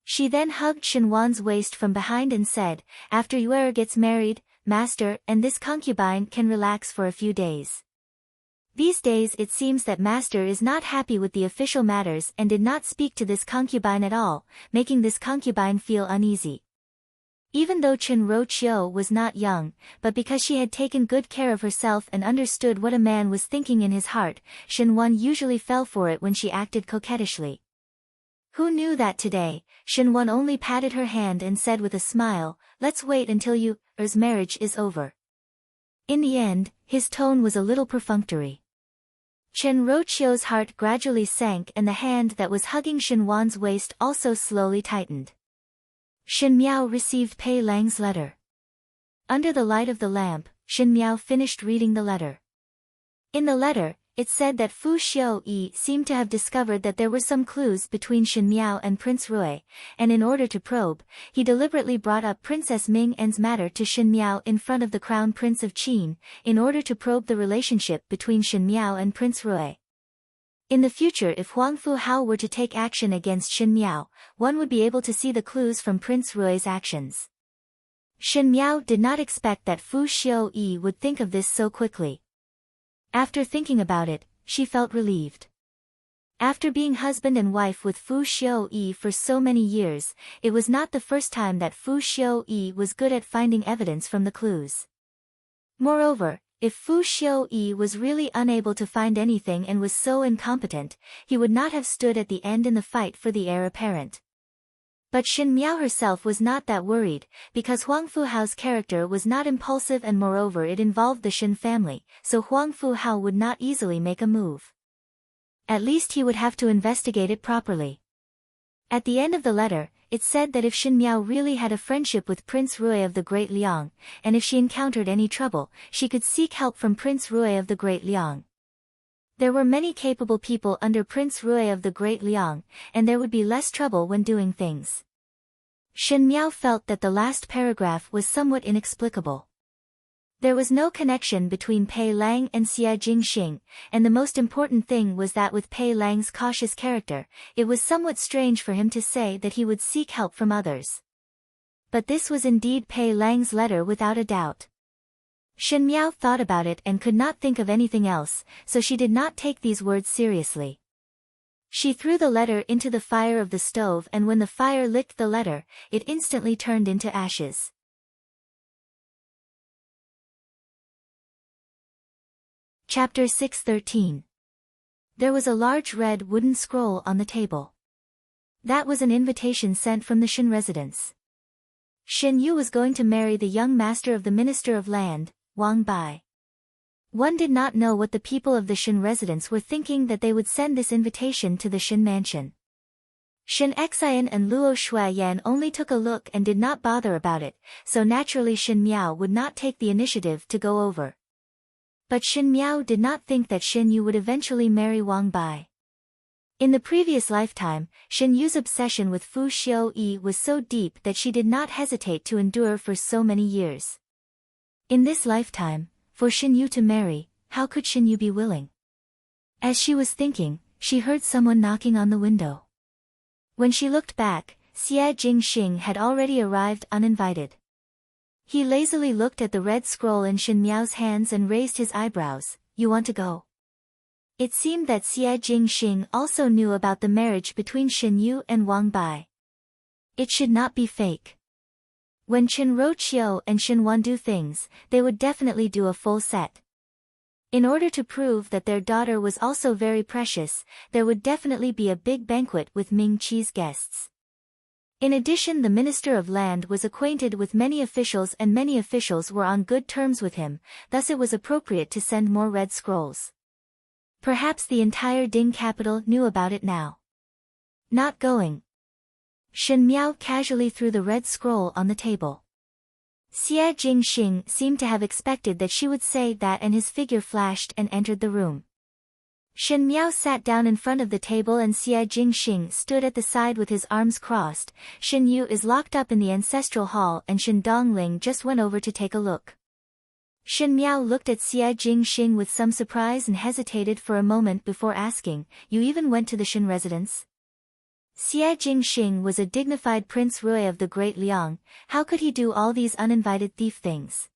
She then hugged Shin Wan's waist from behind and said, after Yuer gets married, master and this concubine can relax for a few days. These days it seems that master is not happy with the official matters and did not speak to this concubine at all, making this concubine feel uneasy. Even though Chen Roqiu was not young, but because she had taken good care of herself and understood what a man was thinking in his heart, Shin Wan usually fell for it when she acted coquettishly. Who knew that today, Shin Wan only patted her hand and said with a smile, let's wait until Yuer's marriage is over. In the end, his tone was a little perfunctory. Chen Roqiu's heart gradually sank and the hand that was hugging Shin Wan's waist also slowly tightened. Shin Miao received Pei Lang's letter. Under the light of the lamp, Shin Miao finished reading the letter. In the letter, it said that Fu Xiu-yi seemed to have discovered that there were some clues between Shin Miao and Prince Rui, and in order to probe, he deliberately brought up Princess Ming En's matter to Shin Miao in front of the Crown Prince of Qin, in order to probe the relationship between Shin Miao and Prince Rui. In the future, if Huang Fu Hao were to take action against Shin Miao, one would be able to see the clues from Prince Rui's actions. Shin Miao did not expect that Fu Xiu-yi would think of this so quickly. After thinking about it, she felt relieved. After being husband and wife with Fu Xiu-yi for so many years, it was not the first time that Fu Xiu-yi was good at finding evidence from the clues. Moreover, if Fu Xiu-yi was really unable to find anything and was so incompetent, he would not have stood at the end in the fight for the heir apparent. But Shin Miao herself was not that worried, because Huang Fu Hao's character was not impulsive and moreover it involved the Shin family, so Huang Fu Hao would not easily make a move. At least he would have to investigate it properly. At the end of the letter, it said that if Shin Miao really had a friendship with Prince Rui of the Great Liang, and if she encountered any trouble, she could seek help from Prince Rui of the Great Liang. There were many capable people under Prince Rui of the Great Liang, and there would be less trouble when doing things. Shin Miao felt that the last paragraph was somewhat inexplicable. There was no connection between Pei Lang and Xie Jingxing, and the most important thing was that with Pei Lang's cautious character, it was somewhat strange for him to say that he would seek help from others. But this was indeed Pei Lang's letter without a doubt. Shin Miao thought about it and could not think of anything else, so she did not take these words seriously. She threw the letter into the fire of the stove and when the fire licked the letter, it instantly turned into ashes. Chapter 613. There was a large red wooden scroll on the table. That was an invitation sent from the Shin residence. Shin Yu was going to marry the young master of the Minister of Land, Wang Bai. One did not know what the people of the Shin residence were thinking that they would send this invitation to the Shin mansion. Shin Xian and Luo Shuayan only took a look and did not bother about it, so naturally Shin Miao would not take the initiative to go over. But Shin Miao did not think that Shin Yu would eventually marry Wang Bai. In the previous lifetime, Shin Yu's obsession with Fu Xiu-yi was so deep that she did not hesitate to endure for so many years. In this lifetime, for Shin Yu to marry, how could Shin Yu be willing? As she was thinking, she heard someone knocking on the window. When she looked back, Xie Jingxing had already arrived uninvited. He lazily looked at the red scroll in Shin Miao's hands and raised his eyebrows. "You want to go?" It seemed that Xie Jingxing also knew about the marriage between Shin Yu and Wang Bai. It should not be fake. When Chen Roqiu and Shin Wan do things, they would definitely do a full set. In order to prove that their daughter was also very precious, there would definitely be a big banquet with Ming Qi's guests. In addition, the Minister of Land was acquainted with many officials and many officials were on good terms with him, thus it was appropriate to send more red scrolls. Perhaps the entire Ding capital knew about it now. Not going. Shin Miao casually threw the red scroll on the table. Xie Jingxing seemed to have expected that she would say that, and his figure flashed and entered the room. Shin Miao sat down in front of the table and Xie Jingxing stood at the side with his arms crossed. Shin Yu is locked up in the ancestral hall and Shin Dongling just went over to take a look. Shin Miao looked at Xie Jingxing with some surprise and hesitated for a moment before asking, "You even went to the Shin residence?" Xie Jingxing was a dignified Prince Rui of the Great Liang. How could he do all these uninvited thief things?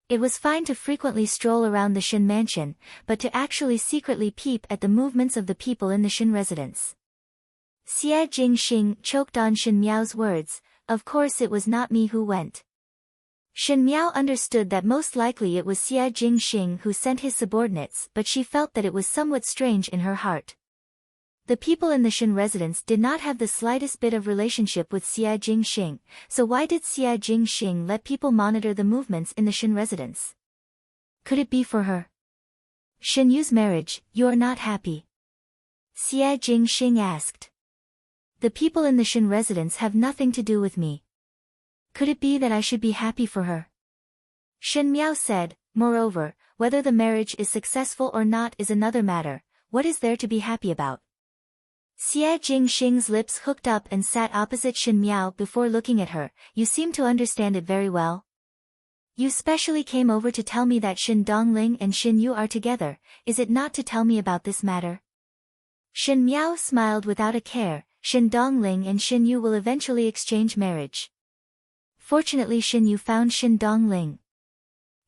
It was fine to frequently stroll around the Shin mansion, but to actually secretly peep at the movements of the people in the Shin residence. Xie Jingxing choked on Shin Miao's words, "Of course it was not me who went." Shin Miao understood that most likely it was Xie Jingxing who sent his subordinates, but she felt that it was somewhat strange in her heart. The people in the Shin residence did not have the slightest bit of relationship with Xie Jingxing, so why did Xie Jingxing let people monitor the movements in the Shin residence? Could it be for her? "Shin Yu's marriage, you are not happy?" Xie Jingxing asked. "The people in the Shin residence have nothing to do with me. Could it be that I should be happy for her?" Shin Miao said, "Moreover, whether the marriage is successful or not is another matter. What is there to be happy about?" Xie Jingxing's lips hooked up and sat opposite Shin Miao before looking at her. "You seem to understand it very well. You specially came over to tell me that Shin Dongling and Shin Yu are together, is it not to tell me about this matter?" Shin Miao smiled without a care. "Shin Dongling and Shin Yu will eventually exchange marriage. Fortunately Shin Yu found Shin Dongling.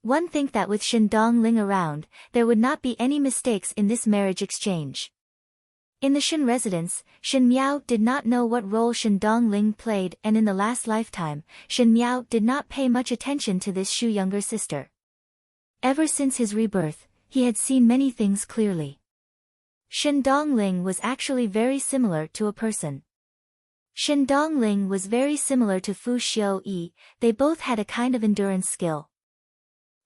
One think that with Shin Dongling around, there would not be any mistakes in this marriage exchange." In the Shin residence, Shin Miao did not know what role Shin Dongling played, and in the last lifetime, Shin Miao did not pay much attention to this Shu younger sister. Ever since his rebirth, he had seen many things clearly. Shin Dongling was actually very similar to a person. Shin Dongling was very similar to Fu Xiu-yi, they both had a kind of endurance skill.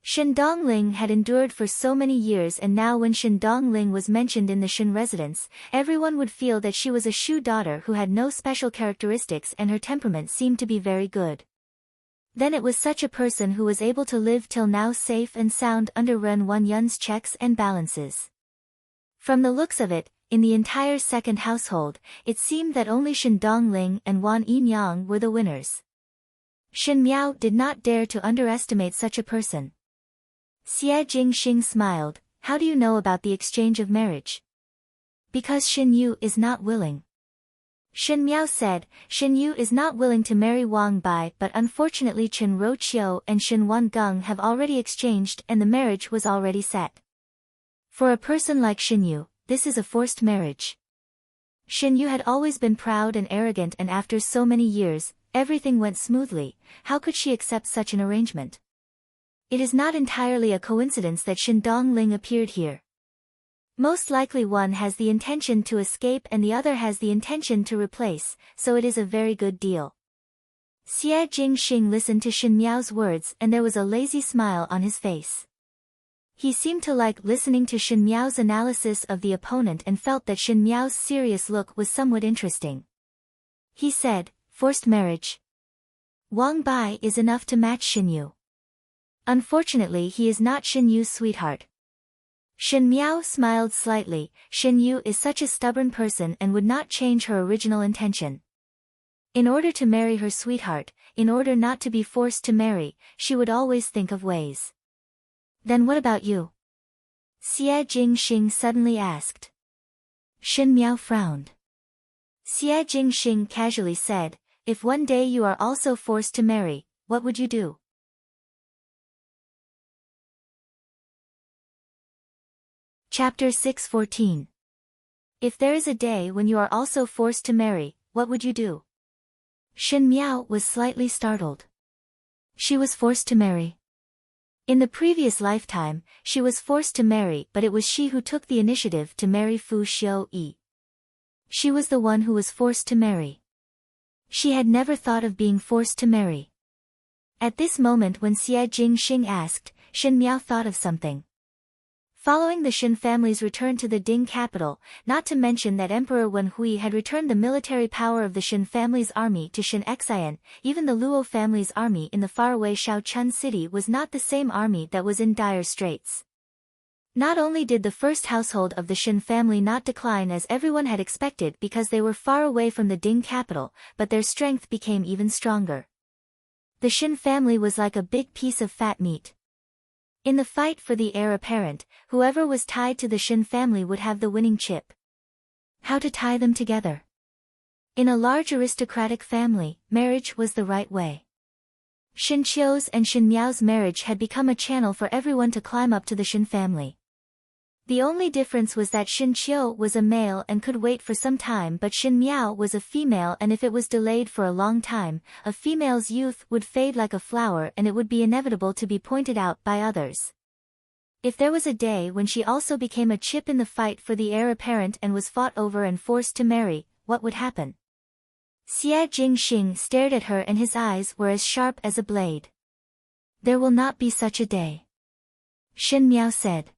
Shin Dongling had endured for so many years, and now when Shin Dongling was mentioned in the Shin residence, everyone would feel that she was a Shu daughter who had no special characteristics and her temperament seemed to be very good. Then it was such a person who was able to live till now safe and sound under Ren Wanyun's checks and balances. From the looks of it, in the entire second household, it seemed that only Shin Dongling and Wan Yinyang were the winners. Shin Miao did not dare to underestimate such a person. Xie Jingxing smiled. "How do you know about the exchange of marriage?" "Because Shin Yu is not willing." Shin Miao said, "Shin Yu is not willing to marry Wang Bai, but unfortunately Chen Roqiu and Shin Wan Geng have already exchanged and the marriage was already set. For a person like Shin Yu, this is a forced marriage." Shin Yu had always been proud and arrogant, and after so many years, everything went smoothly. How could she accept such an arrangement? It is not entirely a coincidence that Shen Dongling appeared here. Most likely one has the intention to escape and the other has the intention to replace, so it is a very good deal. Xie Jingxing listened to Shen Miao's words and there was a lazy smile on his face. He seemed to like listening to Shen Miao's analysis of the opponent and felt that Shen Miao's serious look was somewhat interesting. He said, "Forced marriage. Wang Bai is enough to match Shen Yu. Unfortunately he is not Shen Yu's sweetheart." Shen Miao smiled slightly. Shen Yu is such a stubborn person and would not change her original intention. In order to marry her sweetheart, in order not to be forced to marry, she would always think of ways. "Then what about you?" Xie Jingxing suddenly asked. Shen Miao frowned. Xie Jingxing casually said, "If one day you are also forced to marry, what would you do?" Chapter 614. If there is a day when you are also forced to marry, what would you do? Shen Miao was slightly startled. She was forced to marry. In the previous lifetime, she was forced to marry, but it was she who took the initiative to marry Fu Xiu-yi. She was the one who was forced to marry. She had never thought of being forced to marry. At this moment when Xie Jingxing asked, Shen Miao thought of something. Following the Shen family's return to the Ding capital, not to mention that Emperor Wen Hui had returned the military power of the Shen family's army to Shen Xian, even the Luo family's army in the faraway Shaochun city was not the same army that was in dire straits. Not only did the first household of the Shen family not decline as everyone had expected because they were far away from the Ding capital, but their strength became even stronger. The Shen family was like a big piece of fat meat. In the fight for the heir apparent, whoever was tied to the Shen family would have the winning chip. How to tie them together? In a large aristocratic family, marriage was the right way. Shen Qiu's and Shen Miao's marriage had become a channel for everyone to climb up to the Shen family. The only difference was that Shen Qiu was a male and could wait for some time, but Shen Miao was a female, and if it was delayed for a long time, a female's youth would fade like a flower and it would be inevitable to be pointed out by others. If there was a day when she also became a chip in the fight for the heir apparent and was fought over and forced to marry, what would happen? Xie Jingxing stared at her and his eyes were as sharp as a blade. "There will not be such a day," Shen Miao said.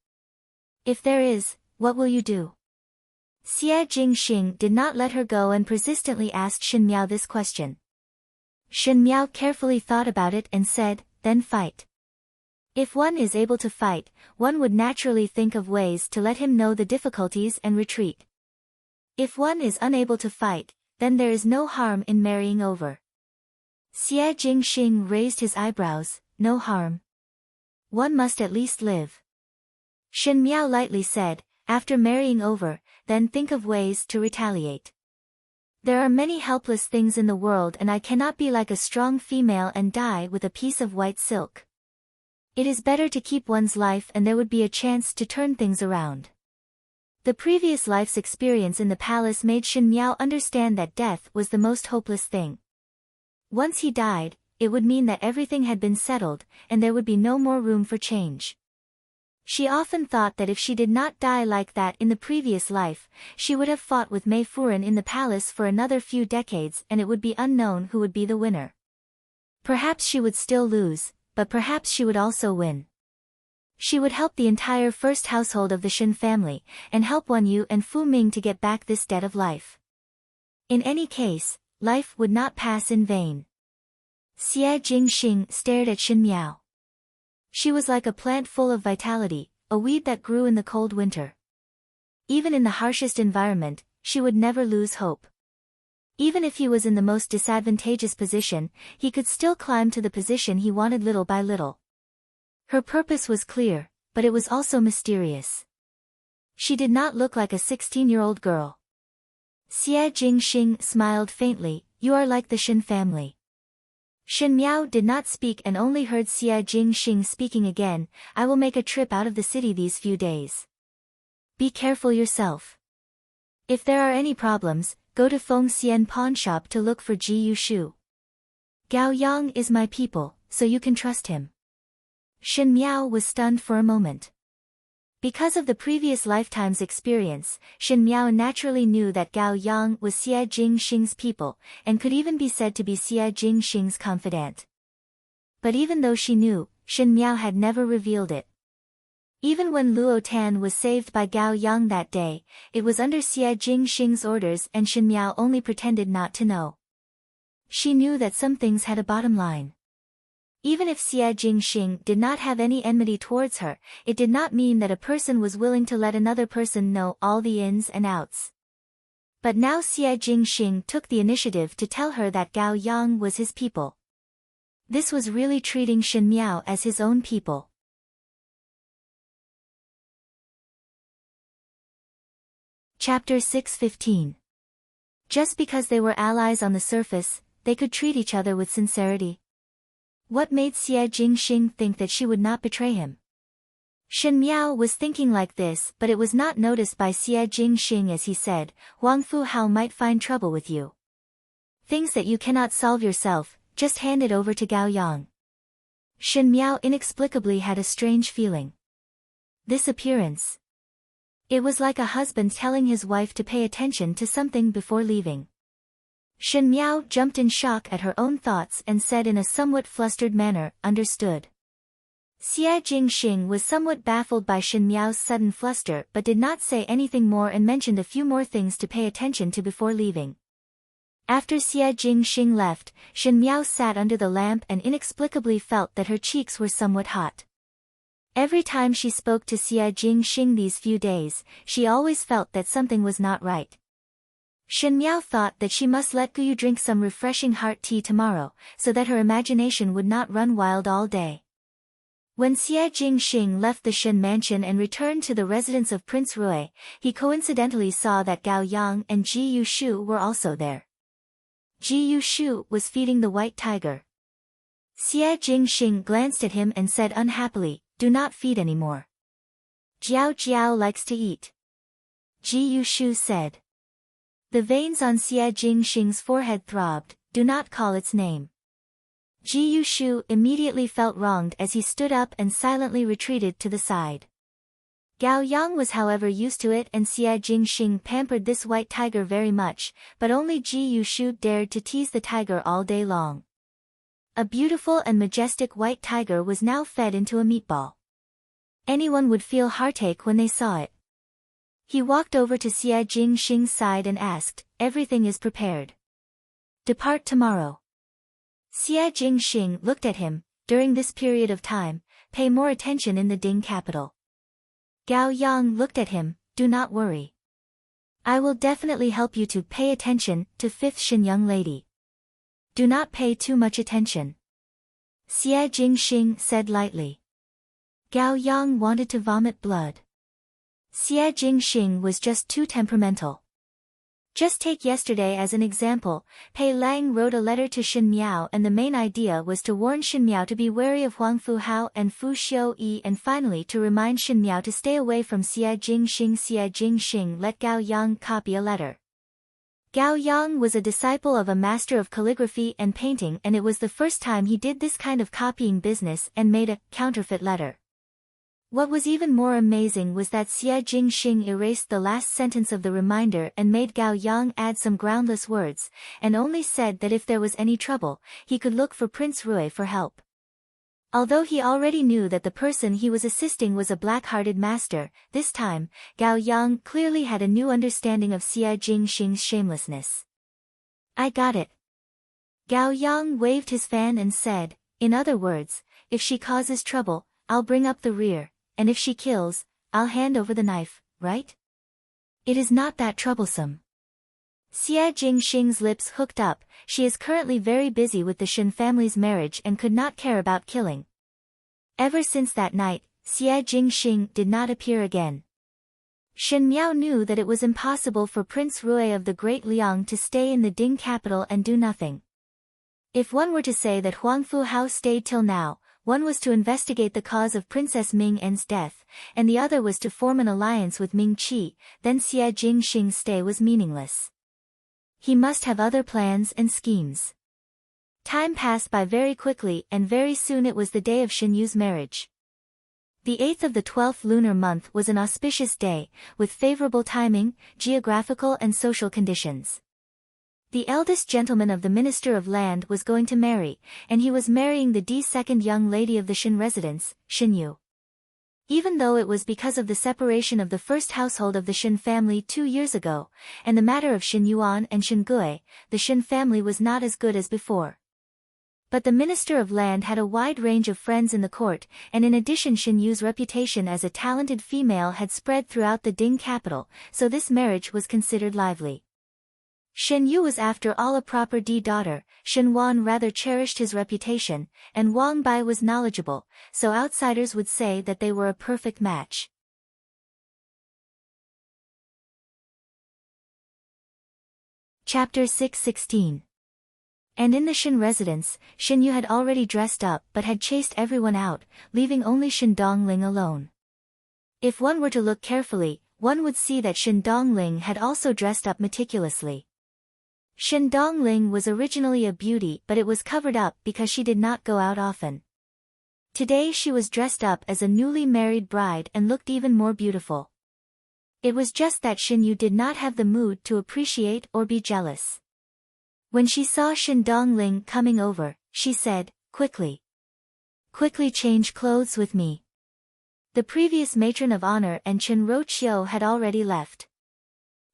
"If there is, what will you do?" Xie Jingxing did not let her go and persistently asked Shen Miao this question. Shen Miao carefully thought about it and said, "Then fight." If one is able to fight, one would naturally think of ways to let him know the difficulties and retreat. If one is unable to fight, then there is no harm in marrying over. Xie Jingxing raised his eyebrows. "No harm. One must at least live." Shen Miao lightly said, "After marrying over, then think of ways to retaliate. There are many helpless things in the world and I cannot be like a strong female and die with a piece of white silk. It is better to keep one's life and there would be a chance to turn things around." The previous life's experience in the palace made Shen Miao understand that death was the most hopeless thing. Once he died, it would mean that everything had been settled, and there would be no more room for change. She often thought that if she did not die like that in the previous life, she would have fought with Mei Furen in the palace for another few decades and it would be unknown who would be the winner. Perhaps she would still lose, but perhaps she would also win. She would help the entire first household of the Shen family, and help Wan Yu and Fu Ming to get back this debt of life. In any case, life would not pass in vain. Xie Jingxing stared at Shen Miao. She was like a plant full of vitality, a weed that grew in the cold winter. Even in the harshest environment, she would never lose hope. Even if he was in the most disadvantageous position, he could still climb to the position he wanted little by little. Her purpose was clear, but it was also mysterious. She did not look like a 16-year-old girl. Xie Jingxing smiled faintly. "You are like the Shen family." Shen Miao did not speak and only heard Xie Jingxing speaking again. "I will make a trip out of the city these few days. Be careful yourself. If there are any problems, go to Feng Xian pawn shop to look for Ji Yushu. Gao Yang is my people, so you can trust him." Shen Miao was stunned for a moment. Because of the previous lifetime's experience, Shen Miao naturally knew that Gao Yang was Xie Jingxing's people, and could even be said to be Xie Jingxing's confidant. But even though she knew, Shen Miao had never revealed it. Even when Luo Tan was saved by Gao Yang that day, it was under Xie Jingxing's orders and Shen Miao only pretended not to know. She knew that some things had a bottom line. Even if Xie Jingxing did not have any enmity towards her, it did not mean that a person was willing to let another person know all the ins and outs. But now Xie Jingxing took the initiative to tell her that Gao Yang was his people. This was really treating Shen Miao as his own people. Chapter 6:15. Just because they were allies on the surface, they could treat each other with sincerity. What made Xie Jingxing think that she would not betray him? Shen Miao was thinking like this, but it was not noticed by Xie Jingxing as he said, Huang Fu Hao might find trouble with you. Things that you cannot solve yourself, just hand it over to Gao Yang. Shen Miao inexplicably had a strange feeling. This appearance. It was like a husband telling his wife to pay attention to something before leaving. Shen Miao jumped in shock at her own thoughts and said in a somewhat flustered manner, understood. Xie Jingxing was somewhat baffled by Shen Miao's sudden fluster but did not say anything more and mentioned a few more things to pay attention to before leaving. After Xie Jingxing left, Shen Miao sat under the lamp and inexplicably felt that her cheeks were somewhat hot. Every time she spoke to Xie Jingxing these few days, she always felt that something was not right. Shen Miao thought that she must let Guyu drink some refreshing heart tea tomorrow, so that her imagination would not run wild all day. When Xie Jingxing left the Shen mansion and returned to the residence of Prince Rui, he coincidentally saw that Gao Yang and Ji Yushu were also there. Ji Yushu was feeding the white tiger. Xie Jingxing glanced at him and said unhappily, do not feed anymore. Jiao Jiao likes to eat. Ji Yushu said. The veins on Xie Jingxing's forehead throbbed, do not call its name. Ji Yushu immediately felt wronged as he stood up and silently retreated to the side. Gao Yang was however used to it and Xie Jingxing pampered this white tiger very much, but only Ji Yushu dared to tease the tiger all day long. A beautiful and majestic white tiger was now fed into a meatball. Anyone would feel heartache when they saw it. He walked over to Xie Jingxing's side and asked, everything is prepared. Depart tomorrow. Xie Jingxing looked at him, during this period of time, pay more attention in the Ding capital. Gao Yang looked at him, do not worry. I will definitely help you to pay attention to 5th Shen young lady. Do not pay too much attention. Xie Jingxing said lightly. Gao Yang wanted to vomit blood. Xie Jingxing was just too temperamental. Just take yesterday as an example, Pei Lang wrote a letter to Shen Miao and the main idea was to warn Shen Miao to be wary of Huang Fu Hao and Fu Xiu-yi and finally to remind Shen Miao to stay away from Xie Jingxing. Xie Jingxing let Gao Yang copy a letter. Gao Yang was a disciple of a master of calligraphy and painting and it was the first time he did this kind of copying business and made a counterfeit letter. What was even more amazing was that Xie Jingxing erased the last sentence of the reminder and made Gao Yang add some groundless words, and only said that if there was any trouble, he could look for Prince Rui for help. Although he already knew that the person he was assisting was a black-hearted master, this time, Gao Yang clearly had a new understanding of Xie Jingxing's shamelessness. I got it. Gao Yang waved his fan and said, in other words, if she causes trouble, I'll bring up the rear. And if she kills, I'll hand over the knife, right? It is not that troublesome. Xie Jingxing's lips hooked up, she is currently very busy with the Shen family's marriage and could not care about killing. Ever since that night, Xie Jingxing did not appear again. Shen Miao knew that it was impossible for Prince Rui of the Great Liang to stay in the Ding capital and do nothing. If one were to say that Huang Fu Hao stayed till now, one was to investigate the cause of Princess Ming En's death, and the other was to form an alliance with Ming Qi, then Xie Jingxing's stay was meaningless. He must have other plans and schemes. Time passed by very quickly and very soon it was the day of Shen Yu's marriage. The 8th of the 12th lunar month was an auspicious day, with favorable timing, geographical and social conditions. The eldest gentleman of the Minister of Land was going to marry, and he was marrying the second young lady of the Shin residence, Shin Yu. Even though it was because of the separation of the first household of the Shin family 2 years ago, and the matter of Shin Yuan and Shin Gui, the Shin family was not as good as before. But the Minister of Land had a wide range of friends in the court, and in addition Shin Yu's reputation as a talented female had spread throughout the Ding capital, so this marriage was considered lively. Shin Yu was after all a proper daughter, Shin Wan rather cherished his reputation, and Wang Bai was knowledgeable, so outsiders would say that they were a perfect match. Chapter 6:16. And in the Shin residence, Shin Yu had already dressed up but had chased everyone out, leaving only Shin Dongling alone. If one were to look carefully, one would see that Shin Dongling had also dressed up meticulously. Shin Dongling was originally a beauty but it was covered up because she did not go out often. Today she was dressed up as a newly married bride and looked even more beautiful. It was just that Shin Yu did not have the mood to appreciate or be jealous. When she saw Shin Dongling coming over, she said, "Quickly. Quickly change clothes with me." The previous matron of honor and Chen Roqiu had already left.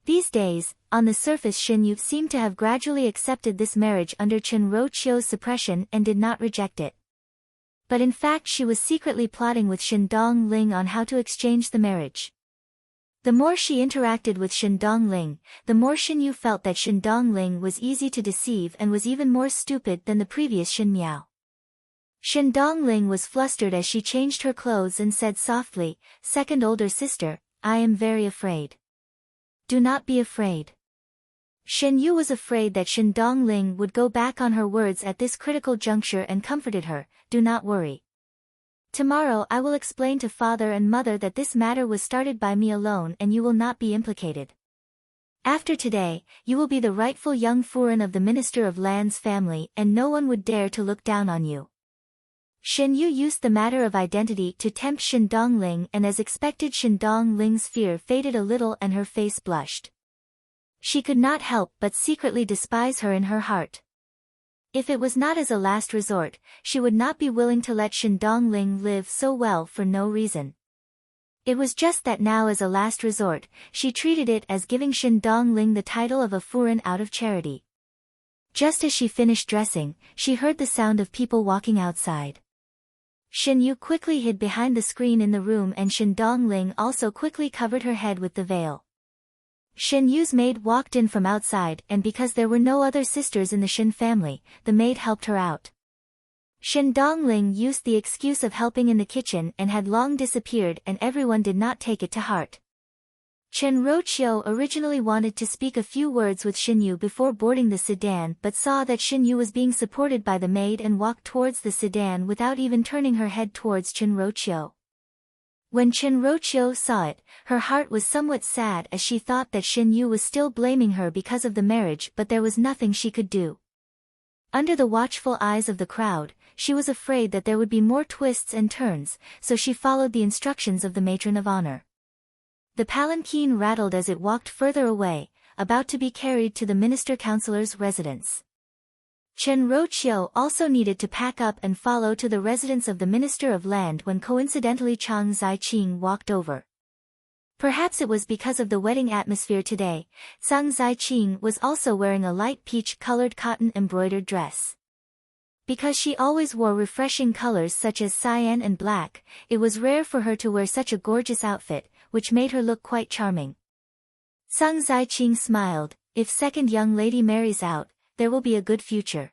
These days, on the surface Shin Yu seemed to have gradually accepted this marriage under Chen Roqiu's suppression and did not reject it. But in fact she was secretly plotting with Shin Dongling on how to exchange the marriage. The more she interacted with Shin Dongling, the more Shin Yu felt that Shin Dongling was easy to deceive and was even more stupid than the previous Shin Miao. Shin Dongling was flustered as she changed her clothes and said softly, "Second older sister, I am very afraid." "Do not be afraid." Shin Yu was afraid that Shin Dongling would go back on her words at this critical juncture and comforted her, "Do not worry. Tomorrow I will explain to father and mother that this matter was started by me alone and you will not be implicated. After today, you will be the rightful young Furin of the Minister of Land's family and no one would dare to look down on you." Shin Yu used the matter of identity to tempt Shin Dongling and as expected Shin Dongling's fear faded a little and her face blushed. She could not help but secretly despise her in her heart. If it was not as a last resort, she would not be willing to let Shin Dongling live so well for no reason. It was just that now as a last resort, she treated it as giving Shin Dongling the title of a Furin out of charity. Just as she finished dressing, she heard the sound of people walking outside. Shin Yu quickly hid behind the screen in the room and Shin Dongling also quickly covered her head with the veil. Shin Yu's maid walked in from outside and because there were no other sisters in the Shin family, the maid helped her out. Shin Dongling used the excuse of helping in the kitchen and had long disappeared and everyone did not take it to heart. Chen Roqiu originally wanted to speak a few words with Shin Yu before boarding the sedan but saw that Shin Yu was being supported by the maid and walked towards the sedan without even turning her head towards Chen Roqiu. When Chen Roqiu saw it, her heart was somewhat sad as she thought that Shin Yu was still blaming her because of the marriage but there was nothing she could do. Under the watchful eyes of the crowd, she was afraid that there would be more twists and turns, so she followed the instructions of the matron of honor. The palanquin rattled as it walked further away, about to be carried to the minister-councilor's residence. Chen Roqiu also needed to pack up and follow to the residence of the Minister of Land when coincidentally Chang Ziqing walked over. Perhaps it was because of the wedding atmosphere today, Chang Ziqing was also wearing a light peach-colored cotton embroidered dress. Because she always wore refreshing colors such as cyan and black, it was rare for her to wear such a gorgeous outfit, which made her look quite charming. Chang Ziqing smiled, "If second young lady marries out, there will be a good future."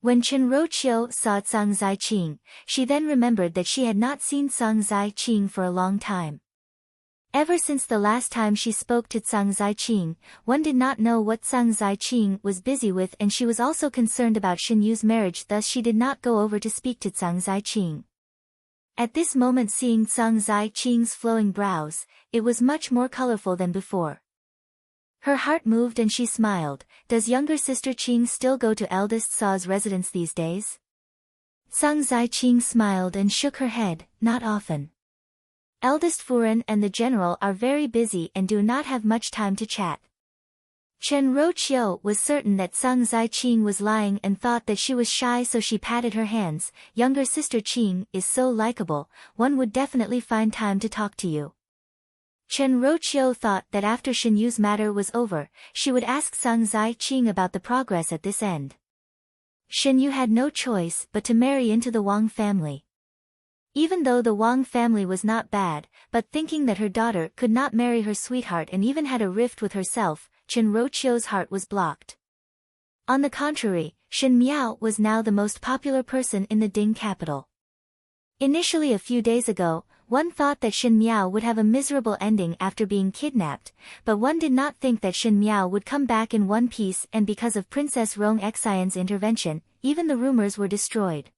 When Chen Roqiu saw Chang Ziqing, she then remembered that she had not seen Chang Ziqing for a long time. Ever since the last time she spoke to Chang Ziqing, one did not know what Chang Ziqing was busy with and she was also concerned about Shin Yu's marriage, thus she did not go over to speak to Chang Ziqing. At this moment seeing Chang Ziqing's flowing brows, it was much more colorful than before. Her heart moved and she smiled. "Does younger sister Qing still go to eldest Sa's residence these days?" Chang Ziqing smiled and shook her head, "Not often." Eldest Furen and the general are very busy and do not have much time to chat. Chen Roqiu was certain that Sung Zai-Qing was lying and thought that she was shy, so she patted her hands. Younger sister Qing is so likable, one would definitely find time to talk to you. Chen Roqiu thought that after Shen Yu's matter was over, she would ask Sung Zai-Qing about the progress at this end. Shen Yu had no choice but to marry into the Wang family. Even though the Wang family was not bad, but thinking that her daughter could not marry her sweetheart and even had a rift with herself, Chen Roqiu's heart was blocked. On the contrary, Shen Miao was now the most popular person in the Ding capital. Initially, a few days ago, one thought that Shen Miao would have a miserable ending after being kidnapped, but one did not think that Shen Miao would come back in one piece, and because of Princess Rong Xian's intervention, even the rumors were destroyed.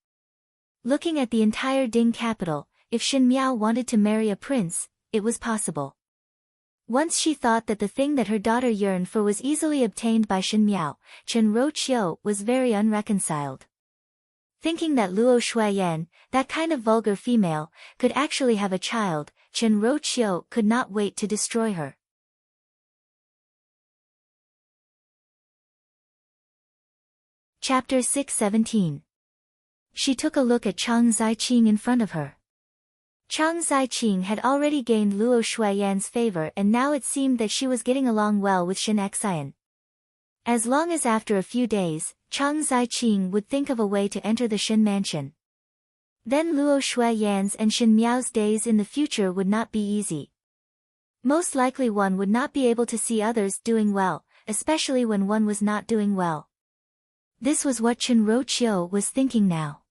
Looking at the entire Ding capital, if Shen Miao wanted to marry a prince, it was possible. Once she thought that the thing that her daughter yearned for was easily obtained by Shen Miao, Chen Roqiu was very unreconciled. Thinking that Luo Shuiyan, that kind of vulgar female, could actually have a child, Chen Roqiu could not wait to destroy her. Chapter 617. She took a look at Chang Zai-Qing in front of her. Chang Zai-Qing had already gained Luo Shuiyan's favor, and now it seemed that she was getting along well with Shen Xian. As long as after a few days, Chang Zai-Qing would think of a way to enter the Shen mansion. Then Luo Shuiyan's and Shen Miao's days in the future would not be easy. Most likely one would not be able to see others doing well, especially when one was not doing well. This was what Chen Roqiu was thinking now.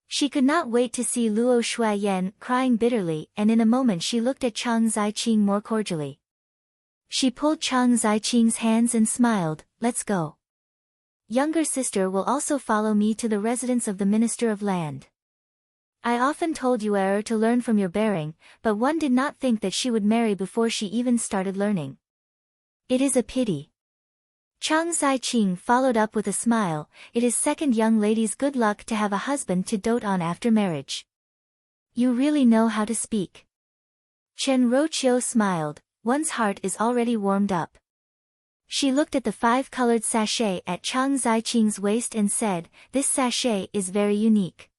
She could not wait to see Luo Shuiyan crying bitterly, and in a moment she looked at Chang Zai-Qing more cordially. She pulled Chang Zai-Qing's hands and smiled, "Let's go. Younger sister will also follow me to the residence of the Minister of Land. I often told you to learn from your bearing, but one did not think that she would marry before she even started learning. It is a pity." Chang Zai-Qing followed up with a smile, "It is second young lady's good luck to have a husband to dote on after marriage. You really know how to speak." Chen Roqiu smiled, one's heart is already warmed up. She looked at the 5-colored sachet at Chang Zai-Qing's waist and said, "This sachet is very unique."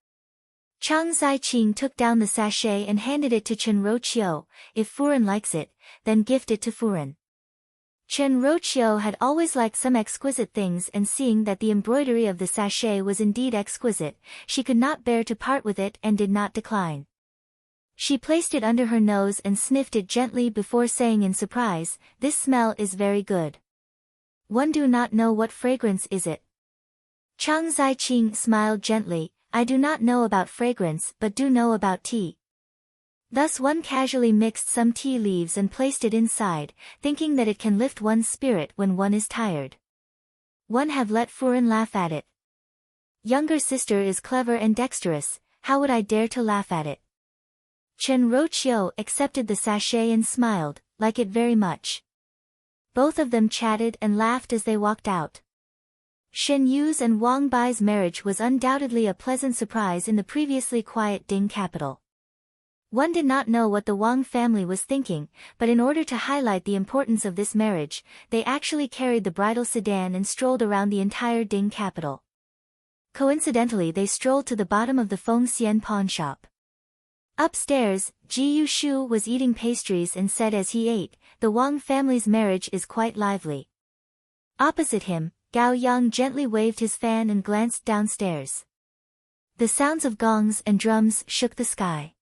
Chang Zai-Qing took down the sachet and handed it to Chen Roqiu. "If Furen likes it, then gift it to Furen." Chen Roqiu had always liked some exquisite things, and seeing that the embroidery of the sachet was indeed exquisite, she could not bear to part with it and did not decline. She placed it under her nose and sniffed it gently before saying in surprise, "This smell is very good. One do not know what fragrance is it." Chang Zai-Qing smiled gently, "I do not know about fragrance but do know about tea." Thus one casually mixed some tea leaves and placed it inside, thinking that it can lift one's spirit when one is tired. One have let Furen laugh at it. Younger sister is clever and dexterous, how would I dare to laugh at it? Chen Roqiu accepted the sachet and smiled, like it very much. Both of them chatted and laughed as they walked out. Shen Yu's and Wang Bai's marriage was undoubtedly a pleasant surprise in the previously quiet Ding capital. One did not know what the Wang family was thinking, but in order to highlight the importance of this marriage, they actually carried the bridal sedan and strolled around the entire Ding capital. Coincidentally, they strolled to the bottom of the Feng Xian pawn shop. Upstairs, Ji Yushu was eating pastries and said as he ate, "The Wang family's marriage is quite lively." Opposite him, Gao Yang gently waved his fan and glanced downstairs. The sounds of gongs and drums shook the sky.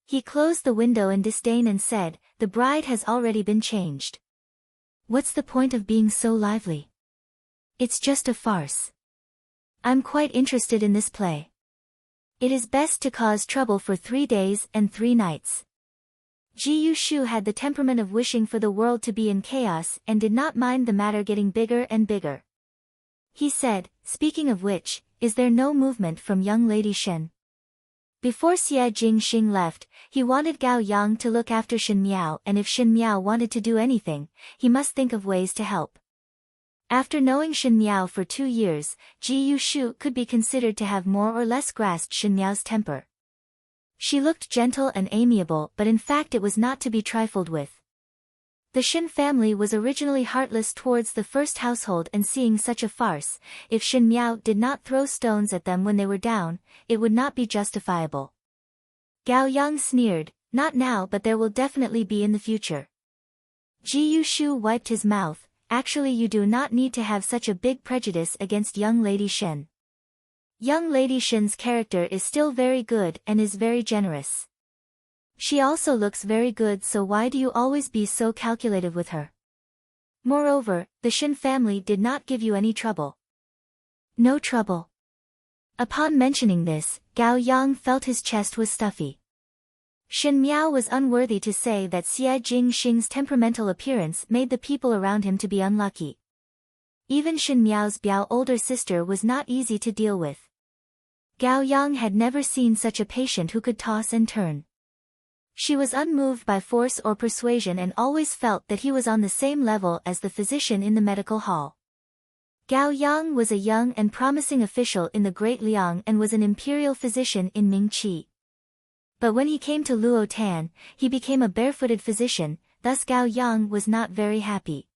He closed the window in disdain and said, "The bride has already been changed. What's the point of being so lively? It's just a farce. I'm quite interested in this play. It is best to cause trouble for 3 days and 3 nights." Ji Yushu had the temperament of wishing for the world to be in chaos and did not mind the matter getting bigger and bigger. He said, "Speaking of which, is there no movement from young lady Shen?" Before Xie Jingxing left, he wanted Gao Yang to look after Shen Miao, and if Shen Miao wanted to do anything, he must think of ways to help. After knowing Shen Miao for 2 years, Ji Yushu could be considered to have more or less grasped Shen Miao's temper. She looked gentle and amiable, but in fact it was not to be trifled with. The Shin family was originally heartless towards the first household, and seeing such a farce, if Shin Miao did not throw stones at them when they were down, it would not be justifiable. Gao Yang sneered, "Not now, but there will definitely be in the future." Ji Yushu wiped his mouth. "Actually, you do not need to have such a big prejudice against young Lady Shin. Young Lady Shin's character is still very good and is very generous. She also looks very good, so why do you always be so calculative with her? Moreover, the Shin family did not give you any trouble." "No trouble." Upon mentioning this, Gao Yang felt his chest was stuffy. Shin Miao was unworthy to say that Xie Jingxing's temperamental appearance made the people around him to be unlucky. Even Shin Miao's Biao older sister was not easy to deal with. Gao Yang had never seen such a patient who could toss and turn. She was unmoved by force or persuasion and always felt that he was on the same level as the physician in the medical hall. Gao Yang was a young and promising official in the Great Liang and was an imperial physician in Mingqi. But when he came to Luo Tan, he became a barefooted physician, thus Gao Yang was not very happy.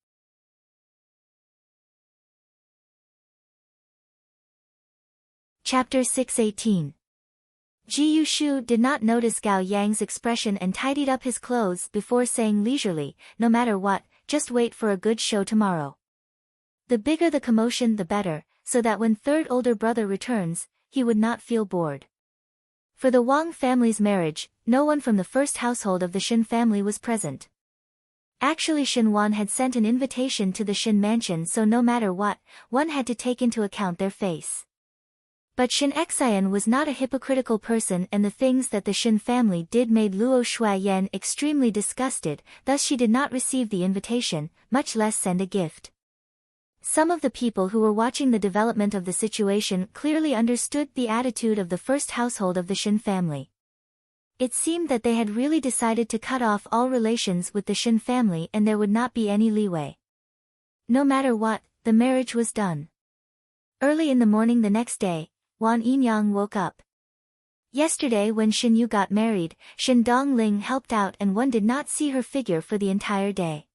Chapter 618. Ji Yushu did not notice Gao Yang's expression and tidied up his clothes before saying leisurely, "No matter what, just wait for a good show tomorrow. The bigger the commotion the better, so that when third older brother returns, he would not feel bored." For the Wang family's marriage, no one from the first household of the Shin family was present. Actually, Shin Wan had sent an invitation to the Shin mansion, so no matter what, one had to take into account their face. But Shin Xian was not a hypocritical person, and the things that the Shin family did made Luo Shuayan extremely disgusted, thus she did not receive the invitation, much less send a gift. Some of the people who were watching the development of the situation clearly understood the attitude of the first household of the Shin family. It seemed that they had really decided to cut off all relations with the Shin family, and there would not be any leeway. No matter what, the marriage was done. Early in the morning the next day, Wan Yinyang woke up. Yesterday when Shin Yu got married, Shin Dongling helped out and one did not see her figure for the entire day.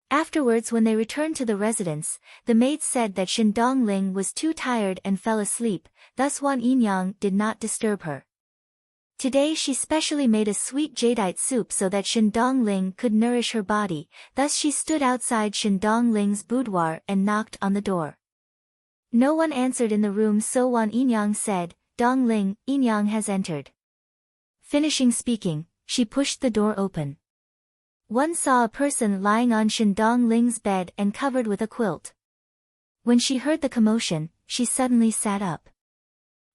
Afterwards, when they returned to the residence, the maids said that Shin Dongling was too tired and fell asleep, thus Wan Yinyang did not disturb her. Today she specially made a sweet jadeite soup so that Shin Dongling could nourish her body, thus she stood outside Shin Dongling's boudoir and knocked on the door. No one answered in the room, so Wan Yinyang said, "Dongling, Yinyang has entered." Finishing speaking, she pushed the door open. One saw a person lying on Shin Dongling's bed and covered with a quilt. When she heard the commotion, she suddenly sat up.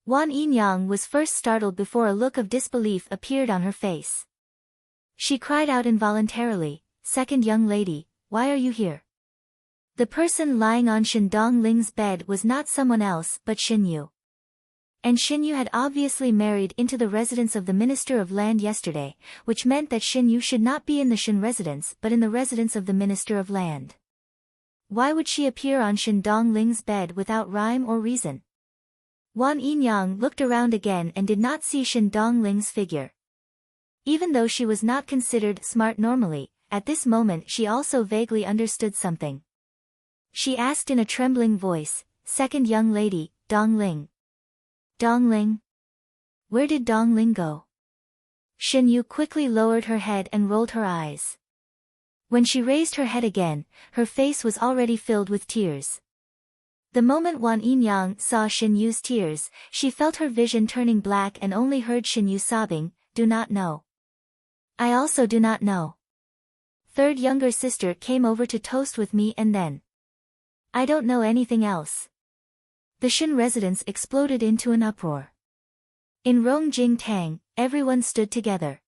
Wan Yinyang was first startled before a look of disbelief appeared on her face. She cried out involuntarily, "Second young lady, why are you here?" The person lying on Shin Dongling's bed was not someone else but Shin Yu. And Shin Yu had obviously married into the residence of the Minister of Land yesterday, which meant that Shin Yu should not be in the Shin residence but in the residence of the Minister of Land. Why would she appear on Shin Dongling's bed without rhyme or reason? Wan Yinyang looked around again and did not see Shin Dongling's figure. Even though she was not considered smart normally, at this moment she also vaguely understood something. She asked in a trembling voice, "Second young lady, Dongling." "Dongling? Where did Dongling go?" Shin Yu quickly lowered her head and rolled her eyes. When she raised her head again, her face was already filled with tears. The moment Wan Yinyang saw Shin Yu's tears, she felt her vision turning black and only heard Shin Yu sobbing, "Do not know. I also do not know. Third younger sister came over to toast with me and then. I don't know anything else." The Shin residence exploded into an uproar. In Rongjing Tang, everyone stood together.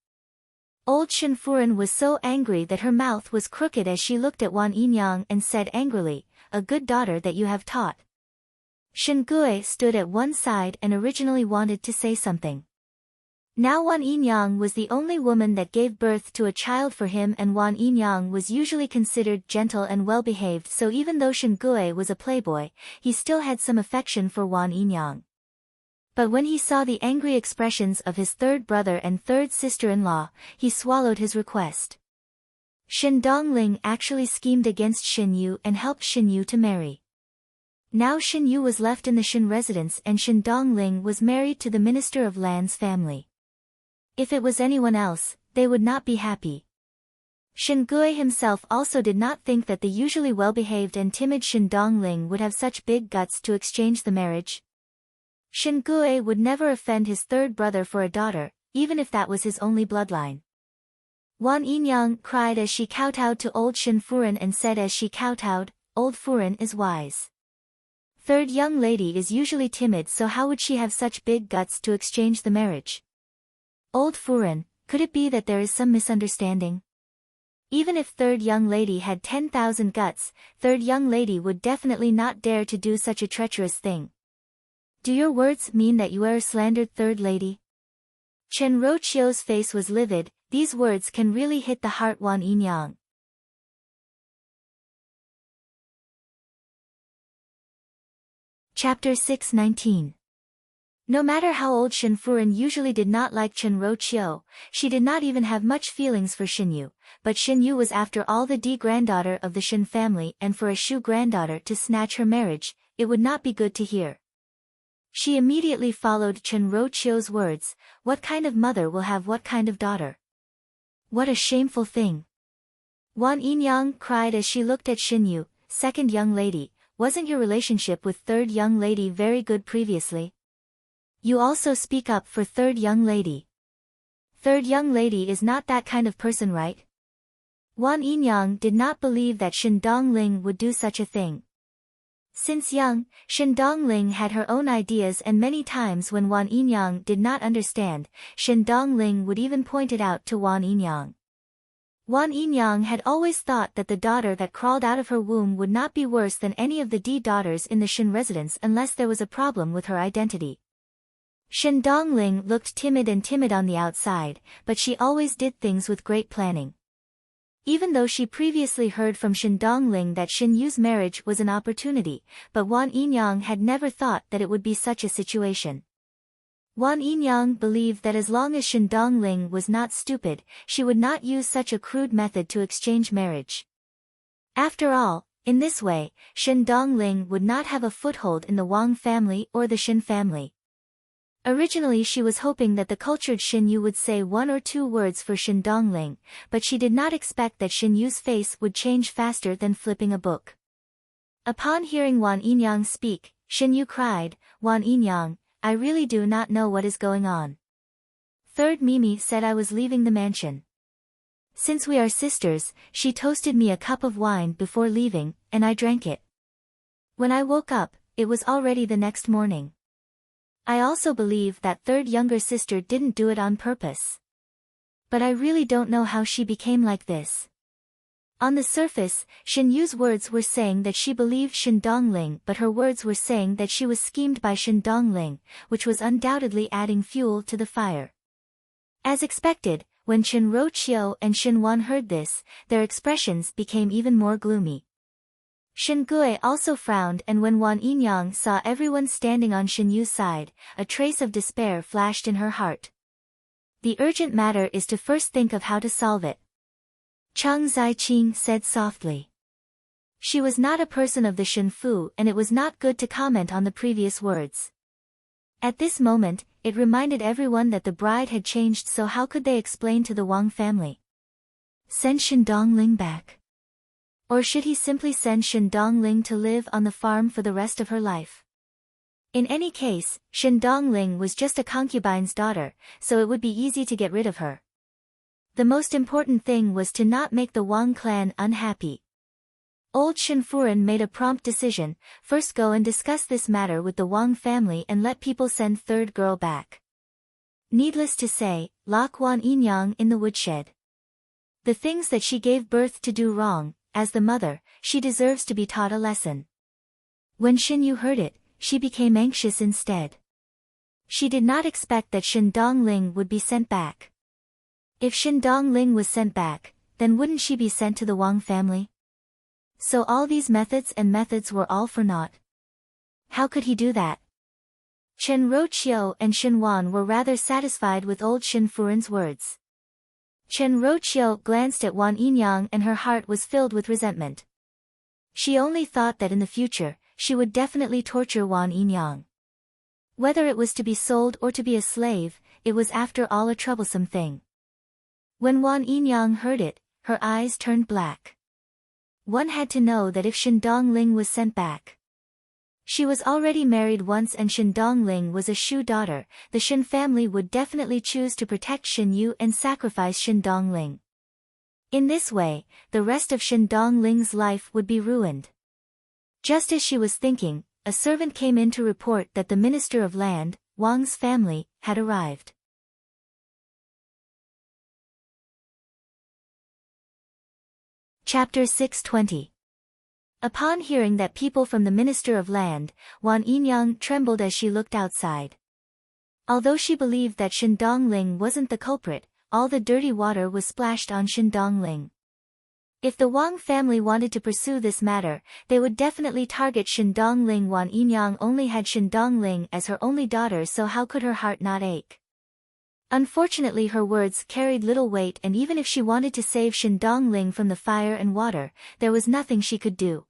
Old Shin Furen was so angry that her mouth was crooked as she looked at Wan Yinyang and said angrily, "A good daughter that you have taught." Shin Gui stood at one side and originally wanted to say something. Now Wan Yinyang was the only woman that gave birth to a child for him, and Wan Yinyang was usually considered gentle and well-behaved, so even though Shin Gui was a playboy, he still had some affection for Wan Yinyang. But when he saw the angry expressions of his third brother and third sister-in-law, he swallowed his request. Shin Dongling actually schemed against Shin Yu and helped Shin Yu to marry. Now Shin Yu was left in the Shin residence and Shin Dongling was married to the Minister of Land's family. If it was anyone else, they would not be happy. Shin Gui himself also did not think that the usually well-behaved and timid Shin Dongling would have such big guts to exchange the marriage. Shin Gui would never offend his third brother for a daughter, even if that was his only bloodline. Wan Yinyang cried as she kowtowed to old Shin Furen and said as she kowtowed, "Old Furen is wise. Third young lady is usually timid, so how would she have such big guts to exchange the marriage? Old Furen, could it be that there is some misunderstanding? Even if third young lady had 10,000 guts, third young lady would definitely not dare to do such a treacherous thing. Do your words mean that you are slandered third lady?" Chen Rochio's face was livid. These words can really hit the heart. Wan Yinyang. Chapter 619. No matter how old Shin Furen usually did not like Chen Rochio, she did not even have much feelings for Shin Yu, but Shin Yu was after all the granddaughter of the Shin family, and for a Shu granddaughter to snatch her marriage, it would not be good to hear. She immediately followed Chen Rochio's words, "What kind of mother will have what kind of daughter? What a shameful thing." Wan Yinyang cried as she looked at Shin Yu, "Second young lady, wasn't your relationship with third young lady very good previously? You also speak up for third young lady. Third young lady is not that kind of person, right?" Wan Yinyang did not believe that Shin Dongling would do such a thing. Since young, Shin Dongling had her own ideas, and many times when Wan Yinyang did not understand, Shin Dongling would even point it out to Wan Yinyang. Wan Yinyang had always thought that the daughter that crawled out of her womb would not be worse than any of the daughters in the Shin residence unless there was a problem with her identity. Shin Dongling looked timid on the outside, but she always did things with great planning. Even though she previously heard from Shin Dongling that Shin Yu's marriage was an opportunity, but Wan Yinyang had never thought that it would be such a situation. Wan Yinyang believed that as long as Shin Dongling was not stupid, she would not use such a crude method to exchange marriage. After all, in this way, Shin Dongling would not have a foothold in the Wang family or the Shin family. Originally she was hoping that the cultured Shin Yu would say one or two words for Shin Dongling, but she did not expect that Shin Yu's face would change faster than flipping a book. Upon hearing Wan Yinyang speak, Shin Yu cried, "Wan Yinyang, I really do not know what is going on. Third Mimi said I was leaving the mansion. Since we are sisters, she toasted me a cup of wine before leaving, and I drank it. When I woke up, it was already the next morning. I also believe that third younger sister didn't do it on purpose. But I really don't know how she became like this." On the surface, Shin Yu's words were saying that she believed Shin Dongling, but her words were saying that she was schemed by Shin Dongling, which was undoubtedly adding fuel to the fire. As expected, when Chen Rochio and Shin Wan heard this, their expressions became even more gloomy. Shin Gui also frowned, and when Wan Yinyang saw everyone standing on Shin Yu's side, a trace of despair flashed in her heart. The urgent matter is to first think of how to solve it. Chang Ziqing said softly. She was not a person of the Shin Fu, and it was not good to comment on the previous words. At this moment, it reminded everyone that the bride had changed, so how could they explain to the Wang family? Send Shin Dongling back. Or should he simply send Shin Dongling to live on the farm for the rest of her life? In any case, Shin Dongling was just a concubine's daughter, so it would be easy to get rid of her. The most important thing was to not make the Wang clan unhappy. Old Shin Furen made a prompt decision: first go and discuss this matter with the Wang family and let people send third girl back. Needless to say, lock Wan Yinyang in the woodshed. The things that she gave birth to do wrong, as the mother, she deserves to be taught a lesson. When Shin Yu heard it, she became anxious instead. She did not expect that Shin Dongling would be sent back. If Shin Dongling was sent back, then wouldn't she be sent to the Wang family? So all these methods were all for naught. How could he do that? Chen Roqiu and Shen Wan were rather satisfied with old Shen Furen's words. Chen Roqiu glanced at Wan Yinyang and her heart was filled with resentment. She only thought that in the future, she would definitely torture Wan Yinyang. Whether it was to be sold or to be a slave, it was after all a troublesome thing. When Wan Yinyang heard it, her eyes turned black. One had to know that if Shen Dongling was sent back. She was already married once and Shen Dongling was a Shu daughter, the Shen family would definitely choose to protect Shen Yu and sacrifice Shen Dongling. In this way, the rest of Shen Dongling's life would be ruined. Just as she was thinking, a servant came in to report that the Minister of Land, Wang's family, had arrived. Chapter 620. Upon hearing that people from the Minister of Land, Wan Yinyang trembled as she looked outside. Although she believed that Shen Dongling wasn't the culprit, all the dirty water was splashed on Shen Dongling. If the Wang family wanted to pursue this matter, they would definitely target Shen Dongling. Wan Yinyang only had Shen Dongling as her only daughter, so how could her heart not ache? Unfortunately, her words carried little weight, and even if she wanted to save Shen Dongling from the fire and water, there was nothing she could do.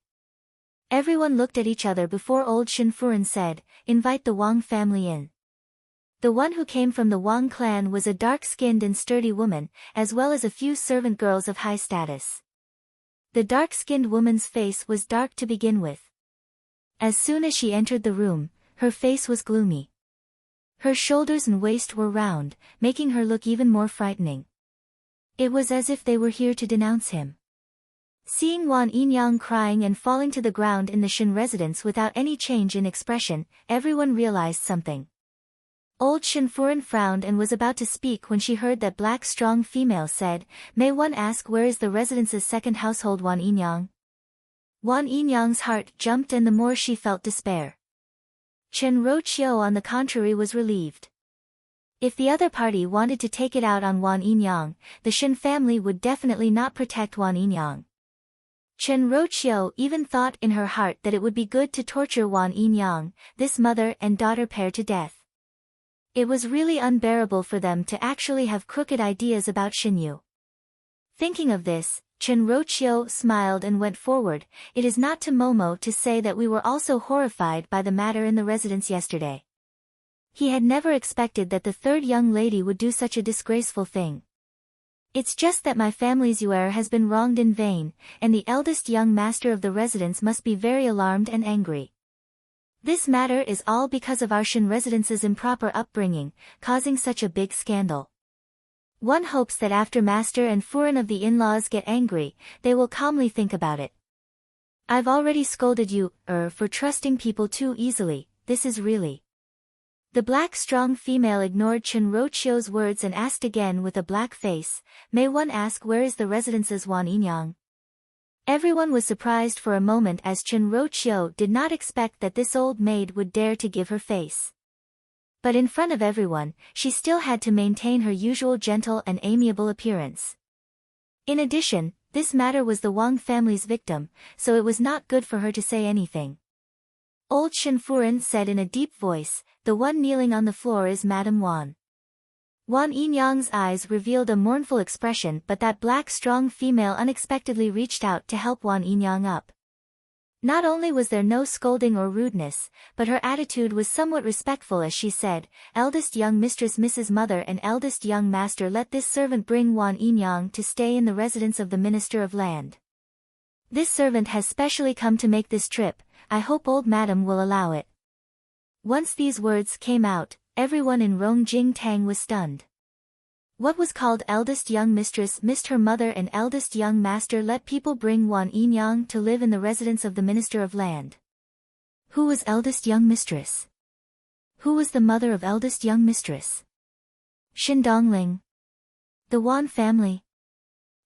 Everyone looked at each other before old Shen Furen said, "Invite the Wang family in." The one who came from the Wang clan was a dark-skinned and sturdy woman, as well as a few servant girls of high status. The dark-skinned woman's face was dark to begin with. As soon as she entered the room, her face was gloomy. Her shoulders and waist were round, making her look even more frightening. It was as if they were here to denounce him. Seeing Wan Yinyang crying and falling to the ground in the Shen residence without any change in expression, everyone realized something. Old Shen Furen frowned and was about to speak when she heard that black strong female said, "May one ask where is the residence's second household Wan Yinyang?" Wan Yinyang's heart jumped and the more she felt despair. Chen Roqiu on the contrary was relieved. If the other party wanted to take it out on Wan Yinyang, the Shen family would definitely not protect Wan Yinyang. Chen Roqiu even thought in her heart that it would be good to torture Wan Yinyang, this mother and daughter pair, to death. It was really unbearable for them to actually have crooked ideas about Shen Yu. Thinking of this, Chen Roqiu smiled and went forward. "It is not to Momo to say that we were also horrified by the matter in the residence yesterday." He had never expected that the third young lady would do such a disgraceful thing. "It's just that my family's heir has been wronged in vain, and the eldest young master of the residence must be very alarmed and angry. This matter is all because of our Shen residence's improper upbringing, causing such a big scandal. One hopes that after Master and Furen of the in-laws get angry, they will calmly think about it. I've already scolded you, for trusting people too easily. This is really..." The black strong female ignored Chen Roqiu's words and asked again with a black face, "May one ask where is the residence's Wan Yinyang?" Everyone was surprised for a moment, as Chen Roqiu did not expect that this old maid would dare to give her face. But in front of everyone, she still had to maintain her usual gentle and amiable appearance. In addition, this matter was the Wang family's victim, so it was not good for her to say anything. Old Shen Furen said in a deep voice, "The one kneeling on the floor is Madame Wan." Wan Yinyang's eyes revealed a mournful expression, but that black strong female unexpectedly reached out to help Wan Yinyang up. Not only was there no scolding or rudeness, but her attitude was somewhat respectful as she said, "Eldest young mistress Mrs. Mother and eldest young master, let this servant bring Wan Yinyang to stay in the residence of the Minister of Land. This servant has specially come to make this trip. I hope old madam will allow it." Once these words came out, everyone in Rongjing Tang was stunned. What was called eldest young mistress missed her mother and eldest young master let people bring Wan Yinyang to live in the residence of the Minister of Land. Who was eldest young mistress? Who was the mother of eldest young mistress? Shen Dongling. The Wan family.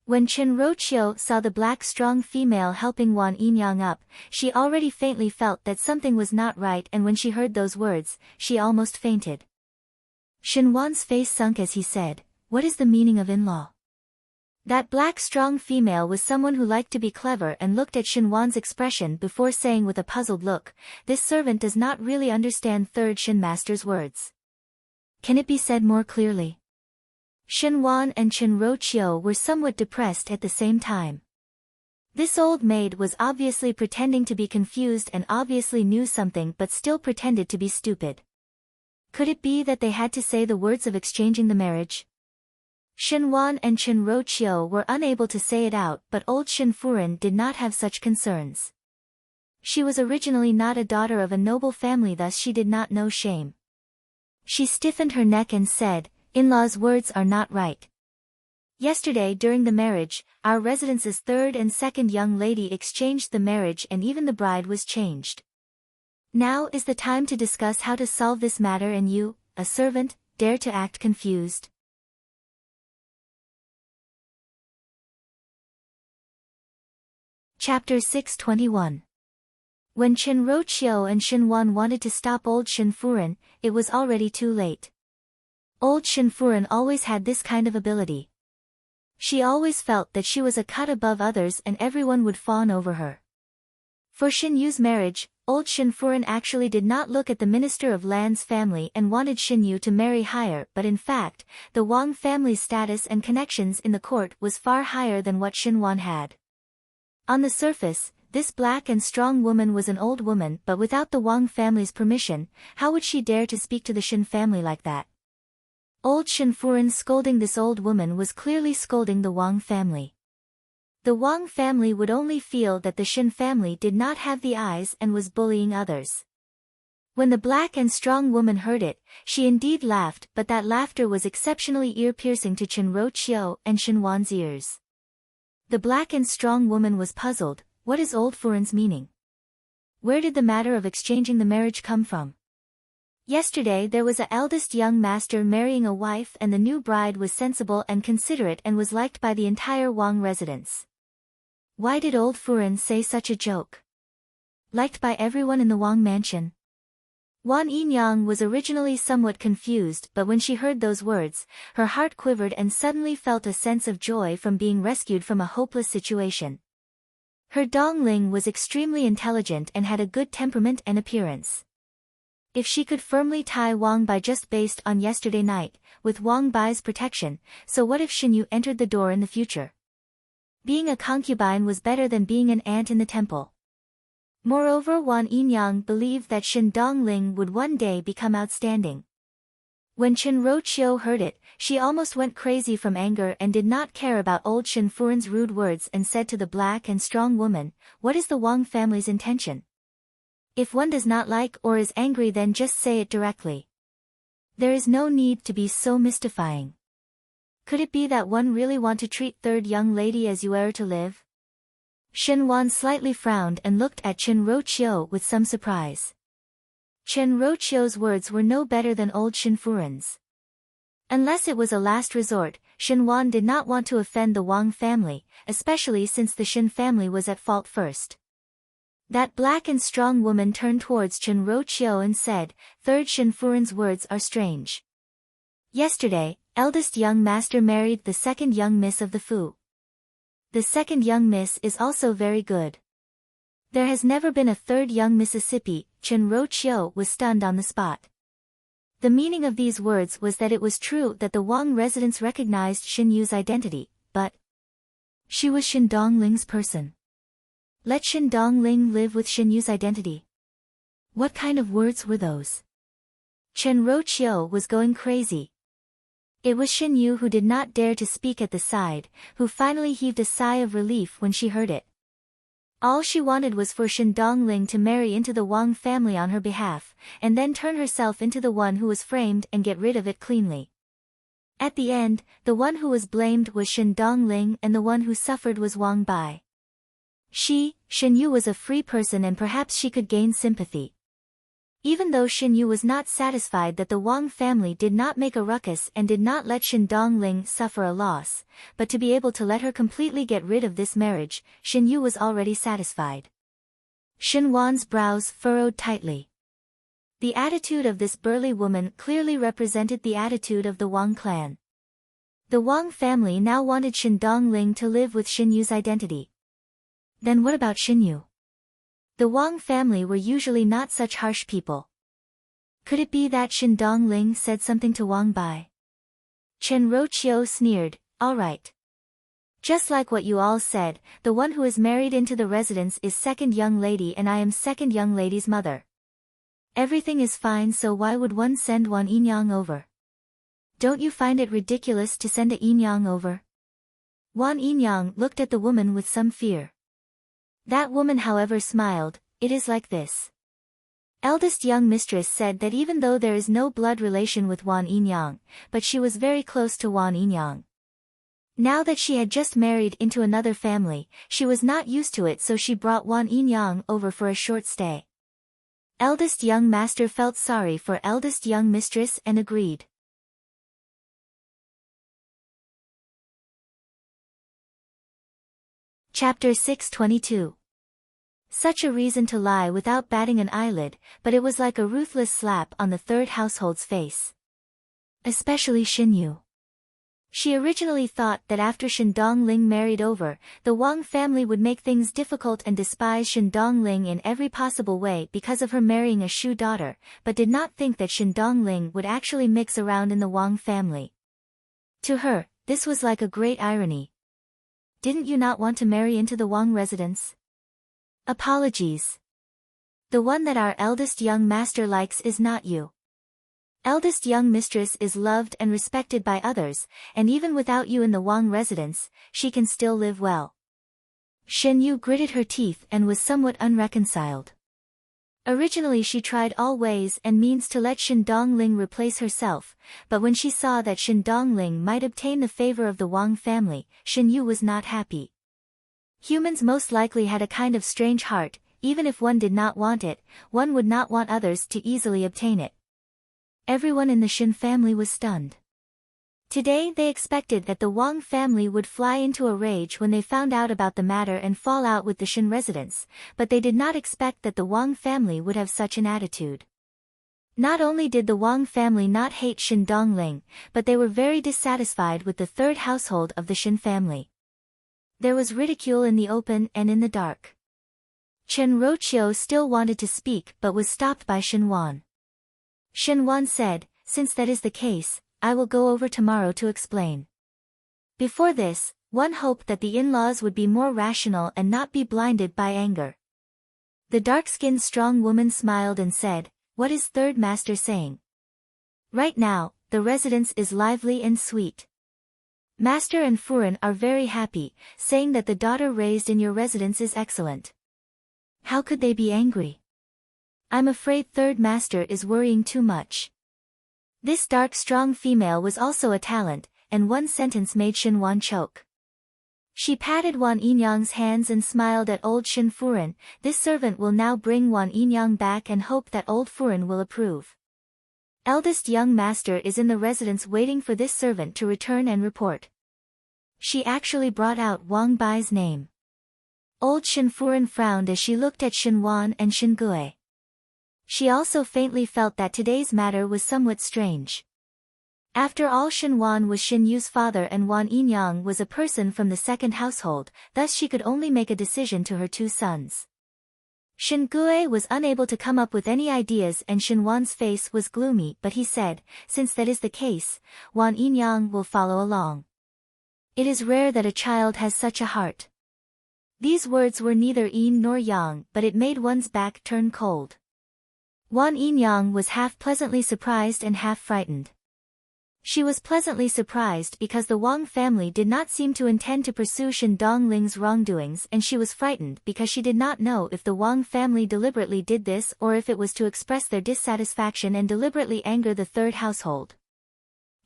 When Chen Roqiu saw the black strong female helping Wan Yinyang up, she already faintly felt that something was not right, and when she heard those words, she almost fainted. Shen Wan's face sunk as he said, "What is the meaning of in-law?" That black strong female was someone who liked to be clever and looked at Shen Wan's expression before saying with a puzzled look, "This servant does not really understand third Shen Master's words. Can it be said more clearly?" Shen Wan and Chen Roqiu were somewhat depressed at the same time. This old maid was obviously pretending to be confused and obviously knew something but still pretended to be stupid. Could it be that they had to say the words of exchanging the marriage? Shen Wan and Chen Roqiu were unable to say it out, but old Shen Furen did not have such concerns. She was originally not a daughter of a noble family, thus she did not know shame. She stiffened her neck and said, "In-laws' words are not right. Yesterday during the marriage, our residence's third and second young lady exchanged the marriage and even the bride was changed. Now is the time to discuss how to solve this matter, and you, a servant, dare to act confused." Chapter 621. When Chen Roqiu and Shen Wan wanted to stop old Shen Furen, it was already too late. Old Shen Furen always had this kind of ability. She always felt that she was a cut above others and everyone would fawn over her. For Shen Yu's marriage, old Shen Furen actually did not look at the Minister of Land's family and wanted Shen Yu to marry higher, but in fact, the Wang family's status and connections in the court was far higher than what Shen Wan had. On the surface, this black and strong woman was an old woman, but without the Wang family's permission, how would she dare to speak to the Shen family like that? Old Shen Furen scolding this old woman was clearly scolding the Wang family. The Wang family would only feel that the Shen family did not have the eyes and was bullying others. When the black and strong woman heard it, she indeed laughed, but that laughter was exceptionally ear-piercing to Chen Roqiu and Shen Wan's ears. The black and strong woman was puzzled. What is old Furen's meaning? Where did the matter of exchanging the marriage come from? Yesterday there was a eldest young master marrying a wife, and the new bride was sensible and considerate and was liked by the entire Wang residence. Why did old Furen say such a joke? Liked by everyone in the Wang mansion? Wan Yinyang was originally somewhat confused, but when she heard those words, her heart quivered and suddenly felt a sense of joy from being rescued from a hopeless situation. Her Dongling was extremely intelligent and had a good temperament and appearance. If she could firmly tie Wang Bai just based on yesterday night, with Wang Bai's protection, so what if Shen Yu entered the door in the future? Being a concubine was better than being an ant in the temple. Moreover, Wan Yinyang believed that Shen Dongling would one day become outstanding. When Chen Roqiu heard it, she almost went crazy from anger and did not care about old Shen Furen's rude words and said to the black and strong woman, "What is the Wang family's intention? If one does not like or is angry, then just say it directly. There is no need to be so mystifying. Could it be that one really want to treat third young lady as you are to live?" Shen Wan slightly frowned and looked at Chen Roqiu with some surprise. Chen Roqiu's words were no better than old Shen Furen's. Unless it was a last resort, Shen Wan did not want to offend the Wang family, especially since the Shen family was at fault first. That black and strong woman turned towards Chen Roqiu and said, "Third Shen Furen's words are strange. Yesterday, eldest young master married the second young miss of the Fu. The second young miss is also very good. There has never been a third young Mississippi." Chen Roqiu was stunned on the spot. The meaning of these words was that it was true that the Wang residents recognized Shen Yu's identity, but she was Shen Dongling's person. Let Shen Dongling live with Shen Yu's identity. What kind of words were those? Chen Roqiu was going crazy. It was Shen Yu who did not dare to speak at the side, who finally heaved a sigh of relief when she heard it. All she wanted was for Shen Dongling to marry into the Wang family on her behalf, and then turn herself into the one who was framed and get rid of it cleanly. At the end, the one who was blamed was Shen Dongling and the one who suffered was Wang Bai. Shen Yu was a free person and perhaps she could gain sympathy. Even though Shen Yu was not satisfied that the Wang family did not make a ruckus and did not let Shen Dongling suffer a loss, but to be able to let her completely get rid of this marriage, Shen Yu was already satisfied. Shen Wan's brows furrowed tightly. The attitude of this burly woman clearly represented the attitude of the Wang clan. The Wang family now wanted Shin Dongling to live with Shin Yu's identity. Then what about Shin Yu? The Wang family were usually not such harsh people. Could it be that Shin Dongling said something to Wang Bai? Chen Roqiu sneered, all right. Just like what you all said, the one who is married into the residence is second young lady and I am second young lady's mother. Everything is fine, so why would one send Wan Yinyang over? Don't you find it ridiculous to send a Yinyang over? Wan Yinyang looked at the woman with some fear. That woman however smiled, it is like this. Eldest young mistress said that even though there is no blood relation with Wan Yinyang, but she was very close to Wan Yinyang. Now that she had just married into another family, she was not used to it, so she brought Wan Yinyang over for a short stay. Eldest young master felt sorry for eldest young mistress and agreed. Chapter 622. Such a reason to lie without batting an eyelid, but it was like a ruthless slap on the third household's face. Especially Shin Yu. She originally thought that after Shin Dongling married over, the Wang family would make things difficult and despise Shin Dongling in every possible way because of her marrying a Shu daughter, but did not think that Shin Dongling would actually mix around in the Wang family. To her, this was like a great irony. Didn't you not want to marry into the Wang residence? Apologies. The one that our eldest young master likes is not you. Eldest young mistress is loved and respected by others, and even without you in the Wang residence, she can still live well. Shin Yu gritted her teeth and was somewhat unreconciled. Originally she tried all ways and means to let Shin Dongling replace herself, but when she saw that Shin Dongling might obtain the favor of the Wang family, Shin Yu was not happy. Humans most likely had a kind of strange heart, even if one did not want it, one would not want others to easily obtain it. Everyone in the Shin family was stunned. Today they expected that the Wang family would fly into a rage when they found out about the matter and fall out with the Shin residents, but they did not expect that the Wang family would have such an attitude. Not only did the Wang family not hate Shin Dongling, but they were very dissatisfied with the third household of the Shin family. There was ridicule in the open and in the dark. Chen Roqiu still wanted to speak but was stopped by Shin Wan. Shin Wan said, since that is the case, I will go over tomorrow to explain. Before this, one hoped that the in-laws would be more rational and not be blinded by anger. The dark-skinned strong woman smiled and said, what is third master saying? Right now, the residence is lively and sweet. Master and Furen are very happy, saying that the daughter raised in your residence is excellent. How could they be angry? I'm afraid third master is worrying too much. This dark strong female was also a talent, and one sentence made Shin Wan choke. She patted Wan Yinyang's hands and smiled at old Shin Furen. This servant will now bring Wan Yinyang back and hope that old Furen will approve. Eldest young master is in the residence waiting for this servant to return and report. She actually brought out Wang Bai's name. Old Shin Furen frowned as she looked at Shin Wan and Shin Gue. She also faintly felt that today's matter was somewhat strange. After all, Shin Wan was Shin Yu's father and Wan Yinyang was a person from the second household, thus she could only make a decision to her two sons. Shin Gue was unable to come up with any ideas and Shin Wan's face was gloomy, but he said, since that is the case, Wan Yinyang will follow along. It is rare that a child has such a heart. These words were neither yin nor yang, but it made one's back turn cold. Wan Yinyang was half pleasantly surprised and half frightened. She was pleasantly surprised because the Wang family did not seem to intend to pursue Shin Dongling's wrongdoings, and she was frightened because she did not know if the Wang family deliberately did this or if it was to express their dissatisfaction and deliberately anger the third household.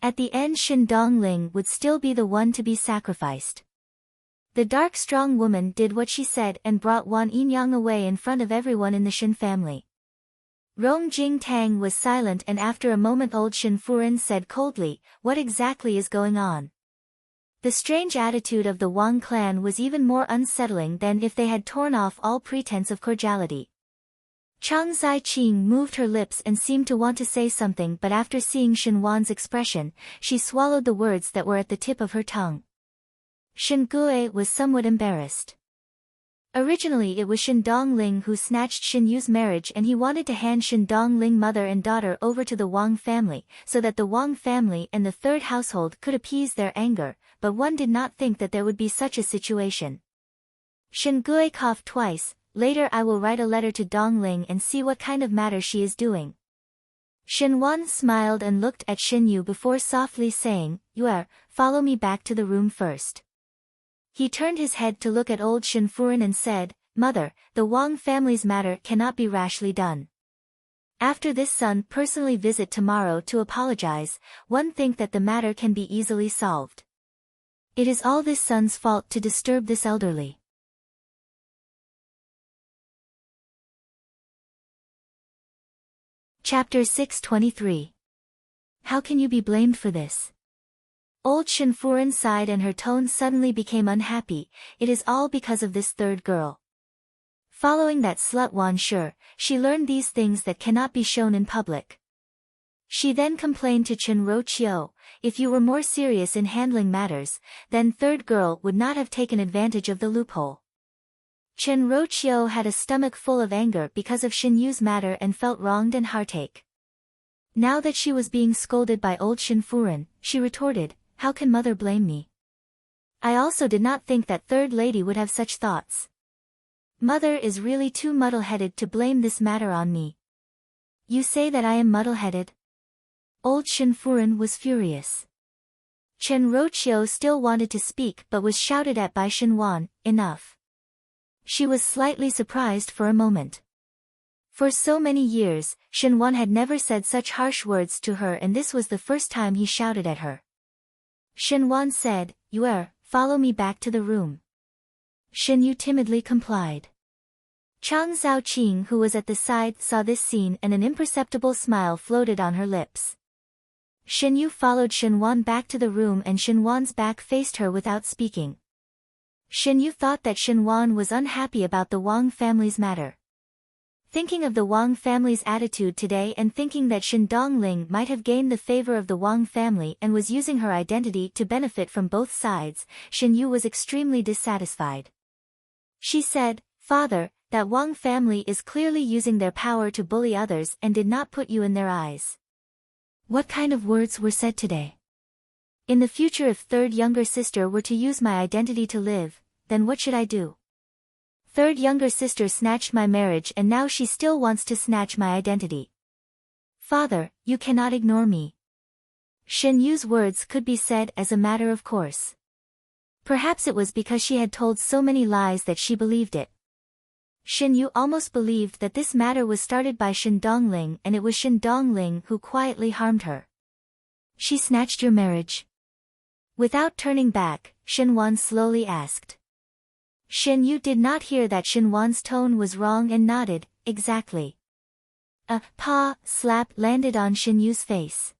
At the end, Shin Dongling would still be the one to be sacrificed. The dark strong woman did what she said and brought Wan Yinyang away in front of everyone in the Shin family. Rong Jing Tang was silent, and after a moment old Shin Furen said coldly, what exactly is going on? The strange attitude of the Wang clan was even more unsettling than if they had torn off all pretense of cordiality. Chang Zai-Ching moved her lips and seemed to want to say something, but after seeing Shen Wan's expression, she swallowed the words that were at the tip of her tongue. Shen Gue was somewhat embarrassed. Originally it was Shen Dongling who snatched Shen Yu's marriage, and he wanted to hand Shen Dongling mother and daughter over to the Wang family, so that the Wang family and the third household could appease their anger, but one did not think that there would be such a situation. Shen Gue coughed twice. Later I will write a letter to Dongling and see what kind of matter she is doing. Shen Wan smiled and looked at Shen Yu before softly saying, follow me back to the room first. He turned his head to look at old Shen Furen and said, Mother, the Wang family's matter cannot be rashly done. After this son personally visit tomorrow to apologize, one think that the matter can be easily solved. It is all this son's fault to disturb this elderly. Chapter 623. How can you be blamed for this? Old Shen Furen sighed and her tone suddenly became unhappy. It is all because of this third girl. Following that slut Wan Shi, she learned these things that cannot be shown in public. She then complained to Chen Roqiu, if you were more serious in handling matters, then third girl would not have taken advantage of the loophole. Chen Roqiu had a stomach full of anger because of Shen Yu's matter and felt wronged and heartache. Now that she was being scolded by old Shen Furen, she retorted, how can mother blame me? I also did not think that third lady would have such thoughts. Mother is really too muddle-headed to blame this matter on me. You say that I am muddle-headed? Old Shen Furen was furious. Chen Roqiu still wanted to speak but was shouted at by Shen Wan, enough. She was slightly surprised for a moment. For so many years, Shen Wan had never said such harsh words to her, and this was the first time he shouted at her. Shen Wan said, follow me back to the room. Shen Yu timidly complied. Chang Zao-Ching, who was at the side, saw this scene and an imperceptible smile floated on her lips. Shen Yu followed Shen Wan back to the room and Shen Wan's back faced her without speaking. Shen Yu thought that Shen Wan was unhappy about the Wang family's matter. Thinking of the Wang family's attitude today and thinking that Shen Dongling might have gained the favor of the Wang family and was using her identity to benefit from both sides, Shen Yu was extremely dissatisfied. She said, Father, that Wang family is clearly using their power to bully others and did not put you in their eyes. What kind of words were said today? In the future, if third younger sister were to use my identity to live, then what should I do? Third younger sister snatched my marriage and now she still wants to snatch my identity. Father, you cannot ignore me. Shen Yu's words could be said as a matter of course. Perhaps it was because she had told so many lies that she believed it. Shen Yu almost believed that this matter was started by Shen Dongling and it was Shen Dongling who quietly harmed her. She snatched your marriage? Without turning back, Shen Wan slowly asked. Shen Yu did not hear that Shen Wan's tone was wrong and nodded, exactly. A slap landed on Shen Yu's face.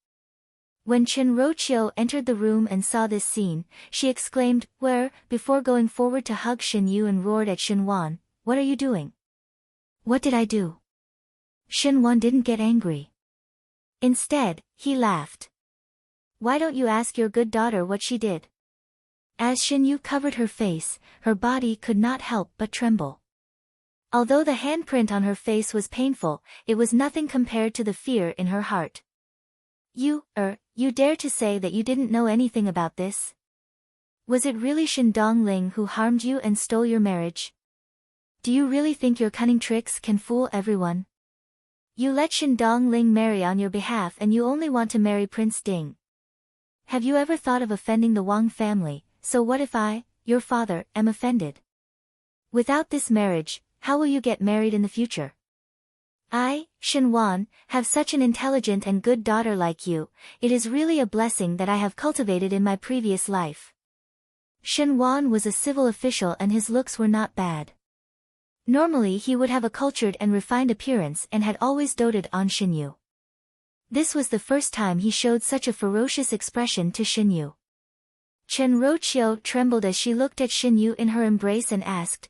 When Chen Roqiu entered the room and saw this scene, she exclaimed, before going forward to hug Shen Yu and roared at Shen Wan, what are you doing? What did I do? Shen Wan didn't get angry. Instead, he laughed. Why don't you ask your good daughter what she did? As Shen Yu covered her face, her body could not help but tremble. Although the handprint on her face was painful, it was nothing compared to the fear in her heart. You dare to say that you didn't know anything about this? Was it really Shen Dongling who harmed you and stole your marriage? Do you really think your cunning tricks can fool everyone? You let Shen Dongling marry on your behalf and you only want to marry Prince Ding. Have you ever thought of offending the Wang family? So what if I, your father, am offended? Without this marriage, how will you get married in the future? I, Shen Wan, have such an intelligent and good daughter like you. It is really a blessing that I have cultivated in my previous life. Shen Wan was a civil official and his looks were not bad. Normally he would have a cultured and refined appearance and had always doted on Shen Yu. This was the first time he showed such a ferocious expression to Shen Yu. Chen Roqiu trembled as she looked at Shen Yu in her embrace and asked,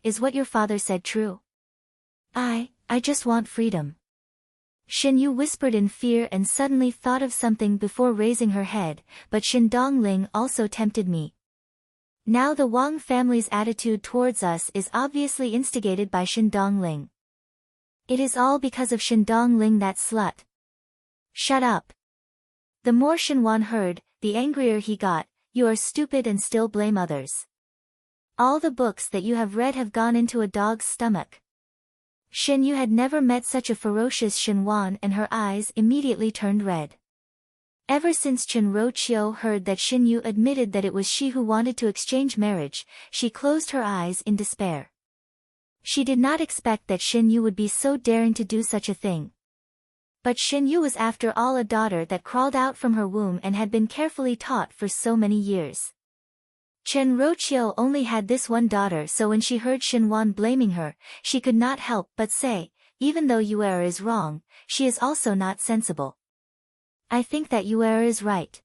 is what your father said true? I, I just want freedom. Shin Yu whispered in fear and suddenly thought of something before raising her head, but Shin Dongling also tempted me. Now the Wang family's attitude towards us is obviously instigated by Shin Dongling. It is all because of Shin Dongling, that slut. Shut up. The more Shinwan heard, the angrier he got. You are stupid and still blame others. All the books that you have read have gone into a dog's stomach. Shin Yu had never met such a ferocious Shinwan, and her eyes immediately turned red. Ever since Chen Rochio heard that Shin Yu admitted that it was she who wanted to exchange marriage, she closed her eyes in despair. She did not expect that Shin Yu would be so daring to do such a thing. But Shin Yu was after all a daughter that crawled out from her womb and had been carefully taught for so many years. Chen Rochio only had this one daughter, so when she heard Shinwan blaming her, she could not help but say, even though Yu'er is wrong, she is also not sensible. I think that Yu'er is right.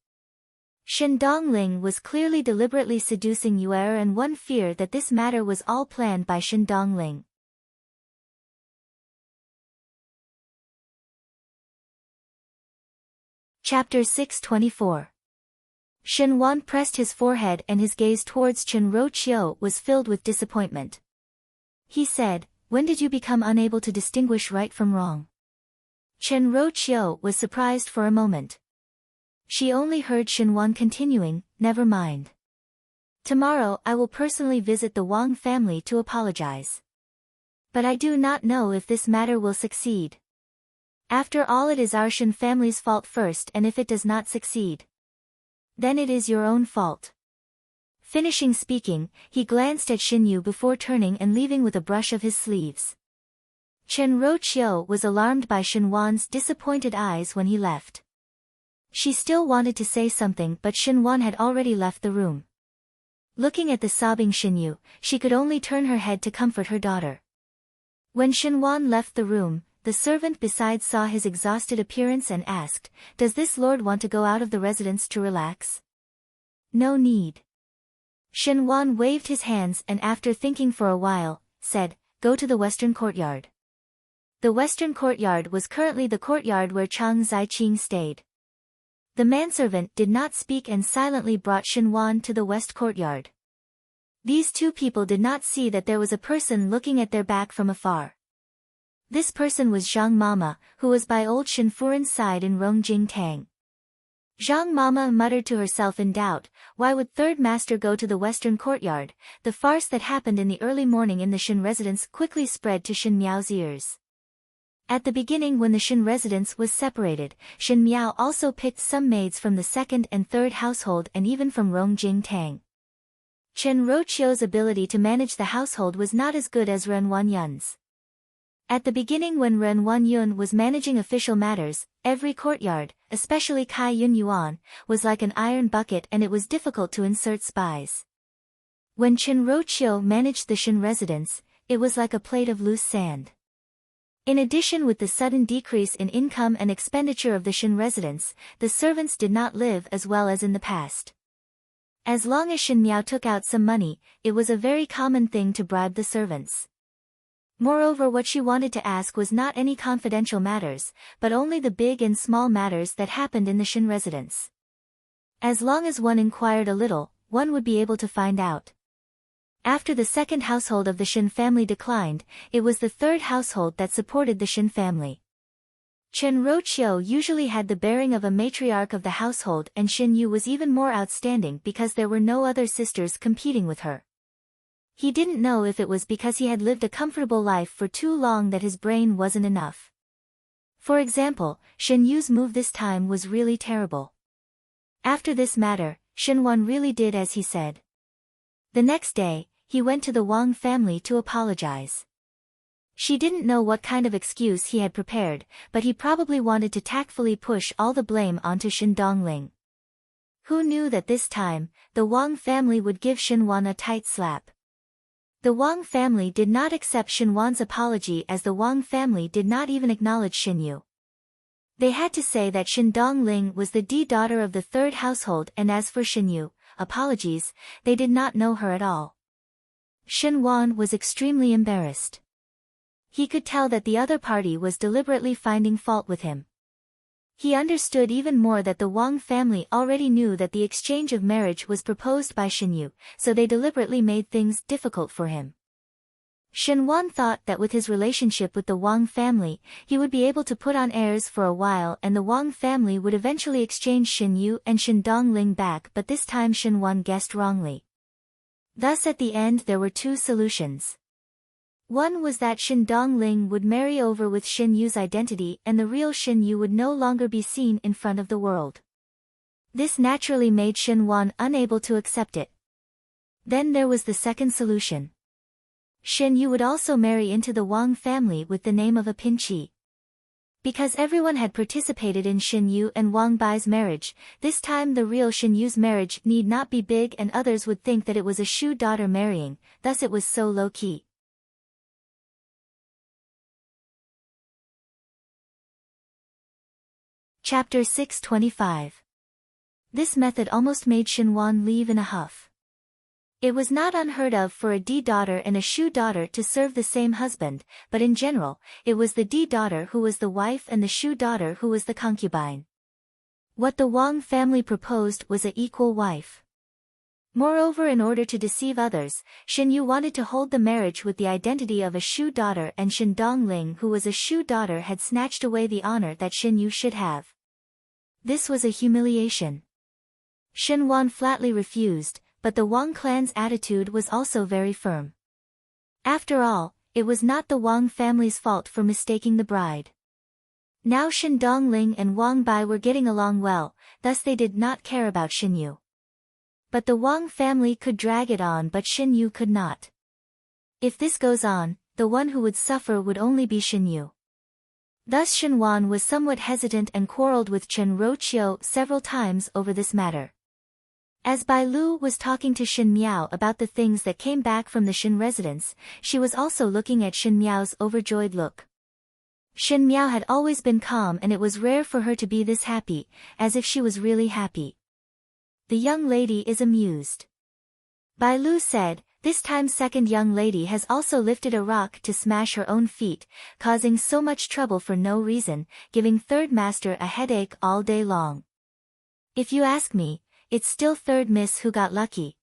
Shin Dongling was clearly deliberately seducing Yu'er, and one feared that this matter was all planned by Shin Dongling. Chapter 624. Shinwan pressed his forehead and his gaze towards Chen Rochio was filled with disappointment. He said, when did you become unable to distinguish right from wrong? Chen Rochio was surprised for a moment. She only heard Shinwan continuing, never mind. Tomorrow I will personally visit the Wang family to apologize. But I do not know if this matter will succeed. After all, it is our Shin family's fault first, and if it does not succeed, then it is your own fault. Finishing speaking, he glanced at Shin Yu before turning and leaving with a brush of his sleeves. Chen Rochio was alarmed by Shinwan's disappointed eyes when he left. She still wanted to say something, but Shinwan had already left the room. Looking at the sobbing Shin Yu, she could only turn her head to comfort her daughter. When Shinwan left the room, the servant beside saw his exhausted appearance and asked, does this lord want to go out of the residence to relax? No need. Shinwan waved his hands and after thinking for a while, said, go to the western courtyard. The western courtyard was currently the courtyard where Chang Ziqing stayed. The manservant did not speak and silently brought Shinwan to the west courtyard. These two people did not see that there was a person looking at their back from afar. This person was Zhang Mama, who was by old Shinfuren's side in Rongjing Tang. Zhang Mama muttered to herself in doubt, why would third master go to the western courtyard? The farce that happened in the early morning in the Shin residence quickly spread to Shin Miao's ears. At the beginning, when the Shin residence was separated, Shin Miao also picked some maids from the second and third household and even from Rongjing Tang. Chen Rochio's ability to manage the household was not as good as Ren Wanyun's. At the beginning, when Ren Wanyun was managing official matters, every courtyard, especially Kai Yun Yuan, was like an iron bucket and it was difficult to insert spies. When Chen Rochio managed the Shin residence, it was like a plate of loose sand. In addition, with the sudden decrease in income and expenditure of the Shin residence, the servants did not live as well as in the past. As long as Shin Miao took out some money, it was a very common thing to bribe the servants. Moreover, what she wanted to ask was not any confidential matters, but only the big and small matters that happened in the Shin residence. As long as one inquired a little, one would be able to find out. After the second household of the Shin family declined, it was the third household that supported the Shin family. Chen Rochio usually had the bearing of a matriarch of the household, and Shin Yu was even more outstanding because there were no other sisters competing with her. He didn't know if it was because he had lived a comfortable life for too long that his brain wasn't enough. For example, Shin Yu's move this time was really terrible. After this matter, Shinwan really did as he said. The next day, he went to the Wang family to apologize. She didn't know what kind of excuse he had prepared, but he probably wanted to tactfully push all the blame onto Shin Dongling. Who knew that this time, the Wang family would give Shinwan a tight slap? The Wang family did not accept Shinwan's apology, as the Wang family did not even acknowledge Shin Yu. They had to say that Shin Dongling was the daughter of the third household, and as for Shin Yu, apologies, they did not know her at all. Shinwan was extremely embarrassed. He could tell that the other party was deliberately finding fault with him. He understood even more that the Wang family already knew that the exchange of marriage was proposed by Xinyu, so they deliberately made things difficult for him. Shenwan thought that with his relationship with the Wang family, he would be able to put on airs for a while and the Wang family would eventually exchange Xinyu and Dongling back, but this time Shenwan guessed wrongly. Thus at the end there were two solutions. One was that Dongling would marry over with Xinyu's identity and the real Xinyu would no longer be seen in front of the world. This naturally made Shenwan unable to accept it. Then there was the second solution. Xinyu would also marry into the Wang family with the name of a Pinchi. Because everyone had participated in Xinyu and Wang Bai's marriage, this time the real Xinyu's marriage need not be big and others would think that it was a Shu daughter marrying, thus it was so low-key. Chapter 625. This method almost made Shenwan leave in a huff. It was not unheard of for a D daughter and a Shu daughter to serve the same husband, but in general, it was the D daughter who was the wife and the Shu daughter who was the concubine. What the Wang family proposed was an equal wife. Moreover, in order to deceive others, Xinyu wanted to hold the marriage with the identity of a Shu daughter and Dongling who was a Shu daughter had snatched away the honor that Xinyu should have. This was a humiliation. Shenwan flatly refused, but the Wang clan's attitude was also very firm. After all, it was not the Wang family's fault for mistaking the bride. Now Dongling and Wang Bai were getting along well, thus they did not care about Xinyu. But the Wang family could drag it on but Xinyu could not. If this goes on, the one who would suffer would only be Xinyu. Thus Shenwan was somewhat hesitant and quarreled with Chen Roqiu several times over this matter. As Bai Lu was talking to Shen Miao about the things that came back from the Shen residence, she was also looking at Shen Miao's overjoyed look. Shen Miao had always been calm and it was rare for her to be this happy, as if she was really happy. The young lady is amused. Bai Lu said, this time second young lady has also lifted a rock to smash her own feet, causing so much trouble for no reason, giving third master a headache all day long. If you ask me, it's still third miss who got lucky.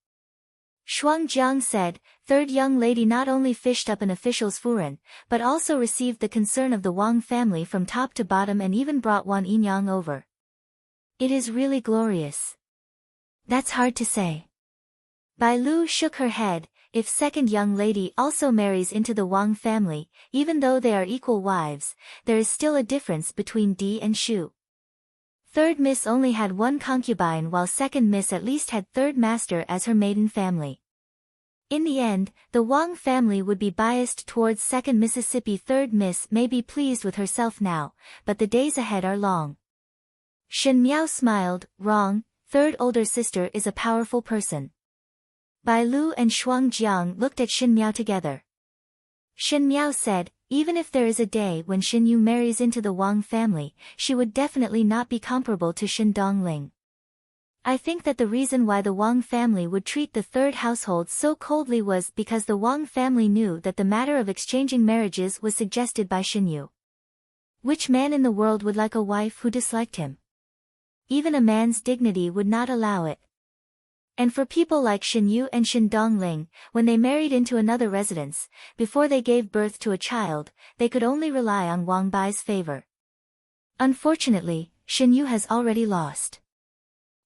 Shuang Jiang said, third young lady not only fished up an official's furen, but also received the concern of the Wang family from top to bottom and even brought Wan Yinyang over. It is really glorious. That's hard to say. Bai Lu shook her head, if second young lady also marries into the Wang family, even though they are equal wives, there is still a difference between D and Shu. Third miss only had one concubine while second miss at least had third master as her maiden family. In the end, the Wang family would be biased towards second Mississippi. Third miss may be pleased with herself now, but the days ahead are long. Shen Miao smiled, wrong, third older sister is a powerful person. Bai Lu and Shuang Jiang looked at Shen Miao together. Shen Miao said, even if there is a day when Xinyu marries into the Wang family, she would definitely not be comparable to Dongling. I think that the reason why the Wang family would treat the third household so coldly was because the Wang family knew that the matter of exchanging marriages was suggested by Xinyu. Which man in the world would like a wife who disliked him? Even a man's dignity would not allow it. And for people like Xinyu and Dongling, when they married into another residence, before they gave birth to a child, they could only rely on Wang Bai's favor. Unfortunately, Xinyu has already lost.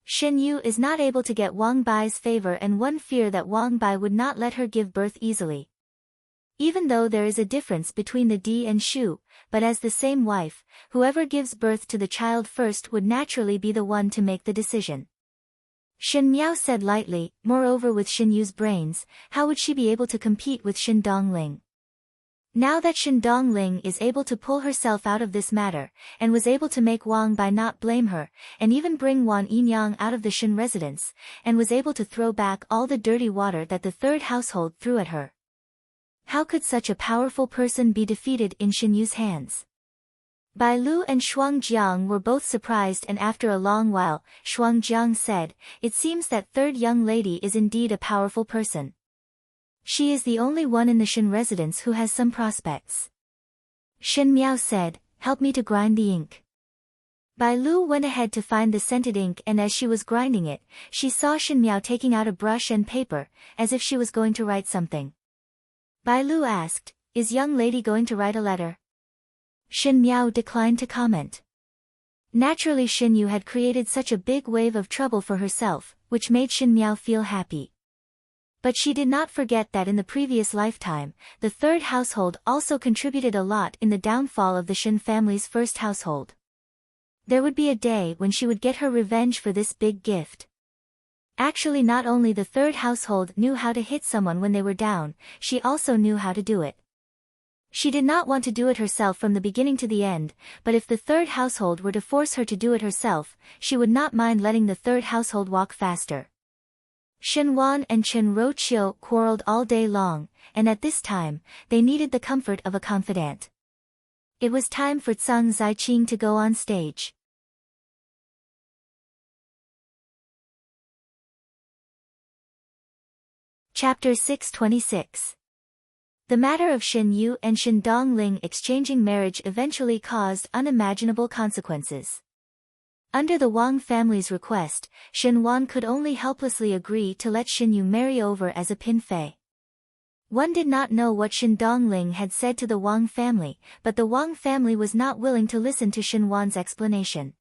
Xinyu is not able to get Wang Bai's favor and one fear that Wang Bai would not let her give birth easily. Even though there is a difference between the D and Shu, but as the same wife, whoever gives birth to the child first would naturally be the one to make the decision. Shen Miao said lightly, moreover with Xinyu's brains, how would she be able to compete with Dongling? Now that Dongling is able to pull herself out of this matter, and was able to make Wang Bai not blame her, and even bring Wan Yinyang out of the Shen residence, and was able to throw back all the dirty water that the third household threw at her. How could such a powerful person be defeated in Xinyu's hands? Bai Lu and Shuang Jiang were both surprised and after a long while, Shuang Jiang said, it seems that third young lady is indeed a powerful person. She is the only one in the Shen residence who has some prospects. Shin Miao said, help me to grind the ink. Bai Lu went ahead to find the scented ink, and as she was grinding it, she saw Shin Miao taking out a brush and paper, as if she was going to write something. Bai Lu asked, is young lady going to write a letter? Shin Miao declined to comment. Naturally, Shin Yu had created such a big wave of trouble for herself, which made Shin Miao feel happy. But she did not forget that in the previous lifetime, the third household also contributed a lot in the downfall of the Shin family's first household. There would be a day when she would get her revenge for this big gift. Actually, not only the third household knew how to hit someone when they were down, she also knew how to do it. She did not want to do it herself from the beginning to the end, but if the third household were to force her to do it herself, she would not mind letting the third household walk faster. Shen Wan and Chen Roqiu quarreled all day long, and at this time, they needed the comfort of a confidant. It was time for Zhang Ziqing to go on stage. Chapter 626. The matter of Shen Yu and Shen Dongling exchanging marriage eventually caused unimaginable consequences. Under the Wang family's request, Shen Wan could only helplessly agree to let Shen Yu marry over as a pin fei. One did not know what Shen Dongling had said to the Wang family, but the Wang family was not willing to listen to Shen Wan's explanation.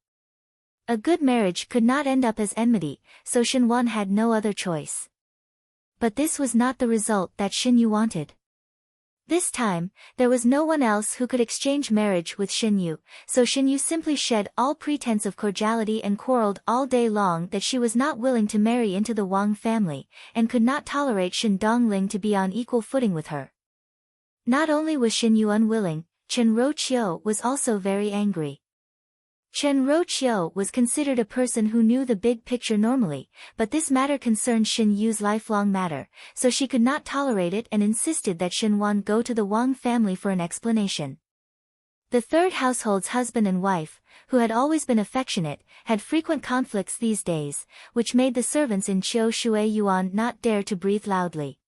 A good marriage could not end up as enmity, so Shen Wan had no other choice. But this was not the result that Shen Yu wanted. This time, there was no one else who could exchange marriage with Shen Yu, so Shen Yu simply shed all pretense of cordiality and quarreled all day long that she was not willing to marry into the Wang family, and could not tolerate Shen Dongling to be on equal footing with her. Not only was Shen Yu unwilling, Chen Roqiu was also very angry. Chen Roqiu was considered a person who knew the big picture normally, but this matter concerned Shen Yu's lifelong matter, so she could not tolerate it and insisted that Shen Wan go to the Wang family for an explanation. The third household's husband and wife, who had always been affectionate, had frequent conflicts these days, which made the servants in Qiu Shui Yuan not dare to breathe loudly.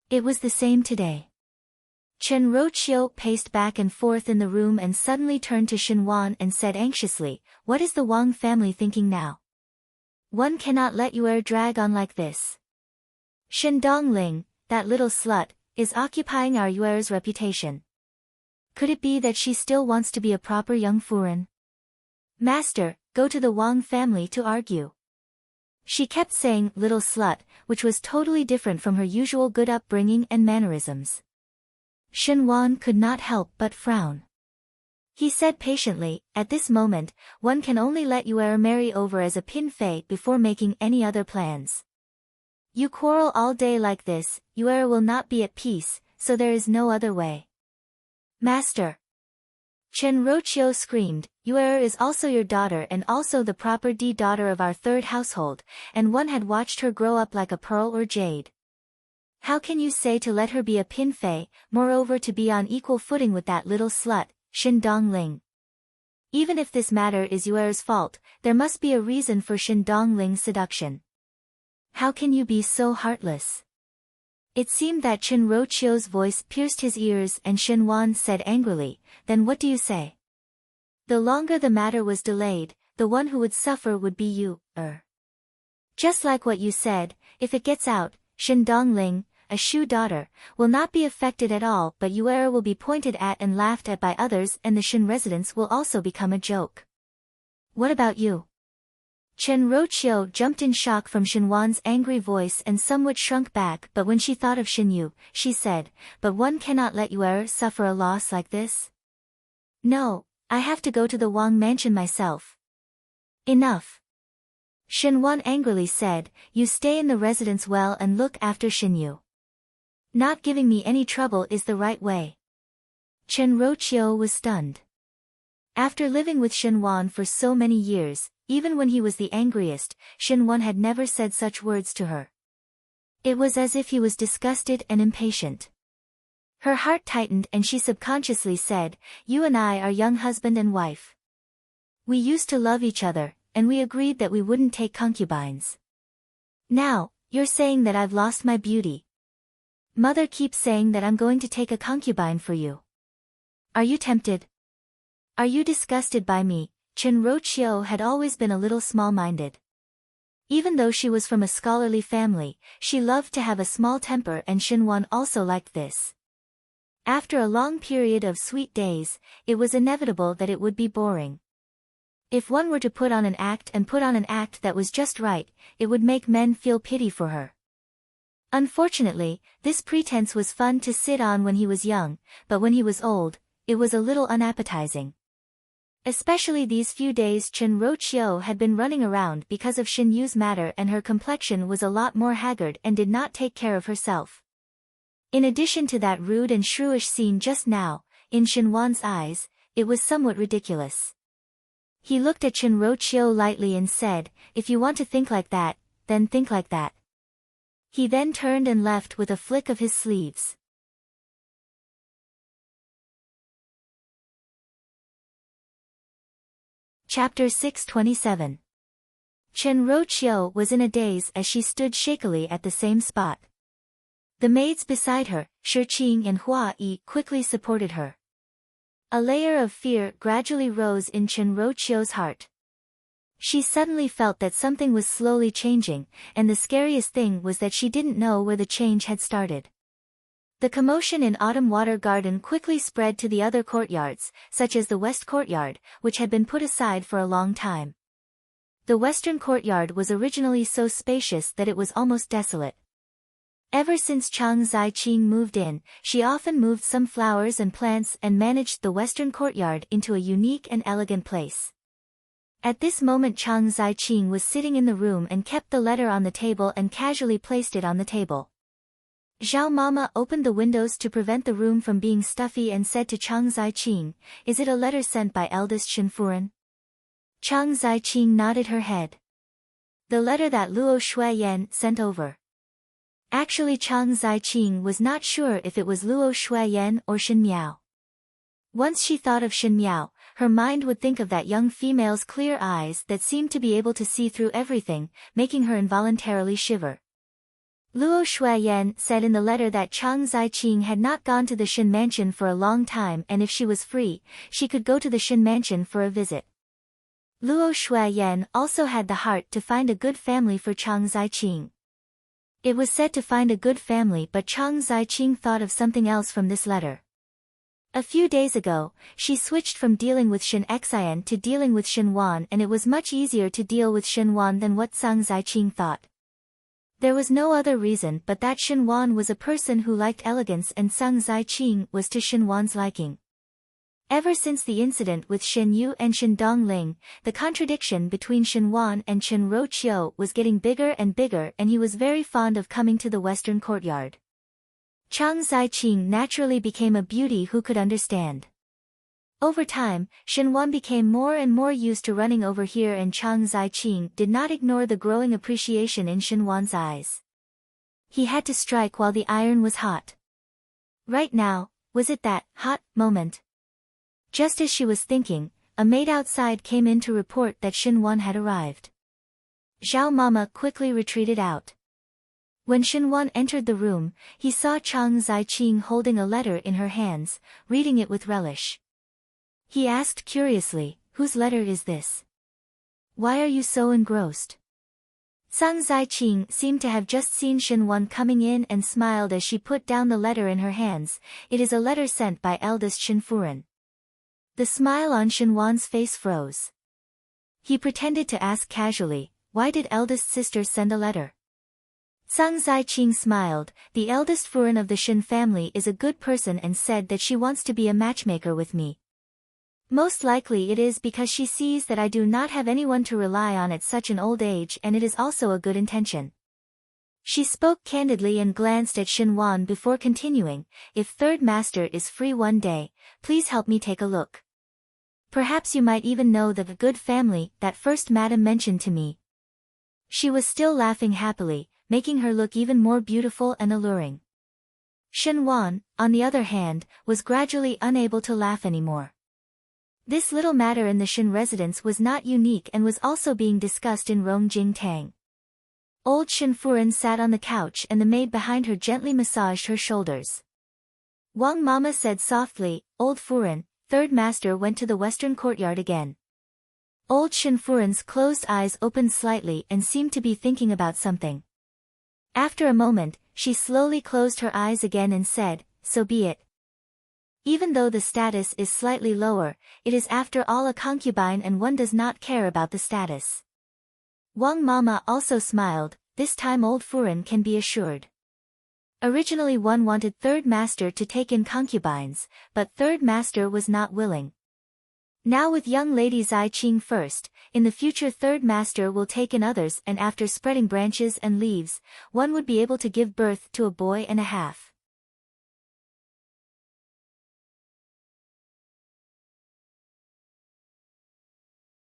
It was the same today. Chen Roqiu paced back and forth in the room and suddenly turned to Shen Wan and said anxiously, "What is the Wang family thinking now? One cannot let Yu'er drag on like this. Shen Dongling, that little slut, is occupying our Yu'er's reputation. Could it be that she still wants to be a proper young furen? Master, go to the Wang family to argue." She kept saying little slut, which was totally different from her usual good upbringing and mannerisms. Shen Wan could not help but frown. He said patiently, "At this moment, one can only let Yu'er marry over as a pin fei before making any other plans. You quarrel all day like this, Yu'er will not be at peace, so there is no other way." "Master!" Chen Roqiu screamed, "Yu'er is also your daughter and also the proper daughter of our third household, and one had watched her grow up like a pearl or jade. How can you say to let her be a pin fei, moreover to be on equal footing with that little slut, Shen Dongling? Even if this matter is Yu'er's fault, there must be a reason for Shen Dongling's seduction. How can you be so heartless?" It seemed that Chen Roqiu's voice pierced his ears and Shen Wan said angrily, "Then what do you say? The longer the matter was delayed, the one who would suffer would be you, Just like what you said, if it gets out, Shen Dongling, a Shu daughter, will not be affected at all, but Yu'er will be pointed at and laughed at by others and the Shen residents will also become a joke. What about you?" Chen Roqiu jumped in shock from Shen Wan's angry voice and somewhat shrunk back, but when she thought of Shen Yu, she said, "But one cannot let Yu'er suffer a loss like this. No, I have to go to the Wang mansion myself." "Enough!" Shen Wan angrily said, "You stay in the residence well and look after Shen Yu. Not giving me any trouble is the right way." Chen Roqiu was stunned. After living with Shen Wan for so many years, even when he was the angriest, Shen Wan had never said such words to her. It was as if he was disgusted and impatient. Her heart tightened and she subconsciously said, "You and I are young husband and wife. We used to love each other, and we agreed that we wouldn't take concubines. Now, you're saying that I've lost my beauty. Mother keeps saying that I'm going to take a concubine for you. Are you tempted? Are you disgusted by me? Chen Roqiu had always been a little small-minded. Even though she was from a scholarly family, she loved to have a small temper, and Xinhuan also liked this. After a long period of sweet days, it was inevitable that it would be boring. If one were to put on an act that was just right, it would make men feel pity for her. Unfortunately, this pretense was fun to sit on when he was young, but when he was old, it was a little unappetizing. Especially these few days Chen Roqiu had been running around because of Xin Yu's matter, and her complexion was a lot more haggard and did not take care of herself. In addition to that rude and shrewish scene just now, in Xinhuan's eyes, it was somewhat ridiculous. He looked at Chen Roqiu lightly and said, "If you want to think like that, then think like that." He then turned and left with a flick of his sleeves. Chapter 627. Chen Roqiu was in a daze as she stood shakily at the same spot. The maids beside her, Shiqing and Hua Yi, quickly supported her. A layer of fear gradually rose in Chen Roqiu's heart. She suddenly felt that something was slowly changing, and the scariest thing was that she didn't know where the change had started. The commotion in Autumn Water Garden quickly spread to the other courtyards, such as the West Courtyard, which had been put aside for a long time. The Western Courtyard was originally so spacious that it was almost desolate. Ever since Chang Ziqing moved in, she often moved some flowers and plants and managed the Western Courtyard into a unique and elegant place. At this moment Chang Ziqing was sitting in the room and kept the letter on the table and casually placed it on the table. Zhao Mama opened the windows to prevent the room from being stuffy and said to Chang Ziqing, "Is it a letter sent by eldest Shenfuren?" Chang Ziqing nodded her head. "The letter that Luo Shuiyan sent over." Actually Chang Ziqing was not sure if it was Luo Shuiyan or Shen Miao. Once she thought of Shen Miao, her mind would think of that young female's clear eyes that seemed to be able to see through everything, making her involuntarily shiver. Luo Shuiyan said in the letter that Chang Ziqing had not gone to the Shen mansion for a long time, and if she was free, she could go to the Shen mansion for a visit. Luo Shuiyan also had the heart to find a good family for Chang Ziqing. It was said to find a good family, but Chang Ziqing thought of something else from this letter. A few days ago, she switched from dealing with Shen Xian to dealing with Xinhuan, and it was much easier to deal with Xinhuan than what Chang Ziqing thought. There was no other reason but that Xinhuan was a person who liked elegance and Chang Ziqing was to Xinhuan's liking. Ever since the incident with Shen Yu and Shen Dongling, the contradiction between Xinhuan and Chen Roqiu was getting bigger and bigger, and he was very fond of coming to the Western Courtyard. Chang Ziqing naturally became a beauty who could understand. Over time, Xinhuan became more and more used to running over here, and Chang Ziqing did not ignore the growing appreciation in Xinhuan's eyes. He had to strike while the iron was hot. Right now, was it that hot moment? Just as she was thinking, a maid outside came in to report that Xinhuan had arrived. Zhao Mama quickly retreated out. When Xinhuan entered the room, he saw Chang Ziqing holding a letter in her hands, reading it with relish. He asked curiously, "Whose letter is this? Why are you so engrossed?" Chang Ziqing seemed to have just seen Xinhuan coming in and smiled as she put down the letter in her hands. "It is a letter sent by eldest Shenfuren." The smile on Xinhuan's face froze. He pretended to ask casually, "Why did eldest sister send a letter?" Chang Ziqing smiled. "The eldest Furen of the Shen family is a good person and said that she wants to be a matchmaker with me. Most likely it is because she sees that I do not have anyone to rely on at such an old age, and it is also a good intention." She spoke candidly and glanced at Xinhuan before continuing, "If third master is free one day, please help me take a look. Perhaps you might even know the good family that first madam mentioned to me." She was still laughing happily, making her look even more beautiful and alluring. Xinhuan, on the other hand, was gradually unable to laugh anymore. This little matter in the Shen residence was not unique and was also being discussed in Rongjing Tang. Old Shenfuren sat on the couch and the maid behind her gently massaged her shoulders. Wang Mama said softly. Old Furen, third master went to the western courtyard again. Old Shin Furen's closed eyes opened slightly and seemed to be thinking about something. After a moment, she slowly closed her eyes again and said, so be it. Even though the status is slightly lower, it is after all a concubine and one does not care about the status. Wang Mama also smiled. This time old Furen can be assured. Originally one wanted third master to take in concubines, but third master was not willing. Now with young lady Zai Qing first, in the future third master will take in others, and after spreading branches and leaves, one would be able to give birth to a boy and a half.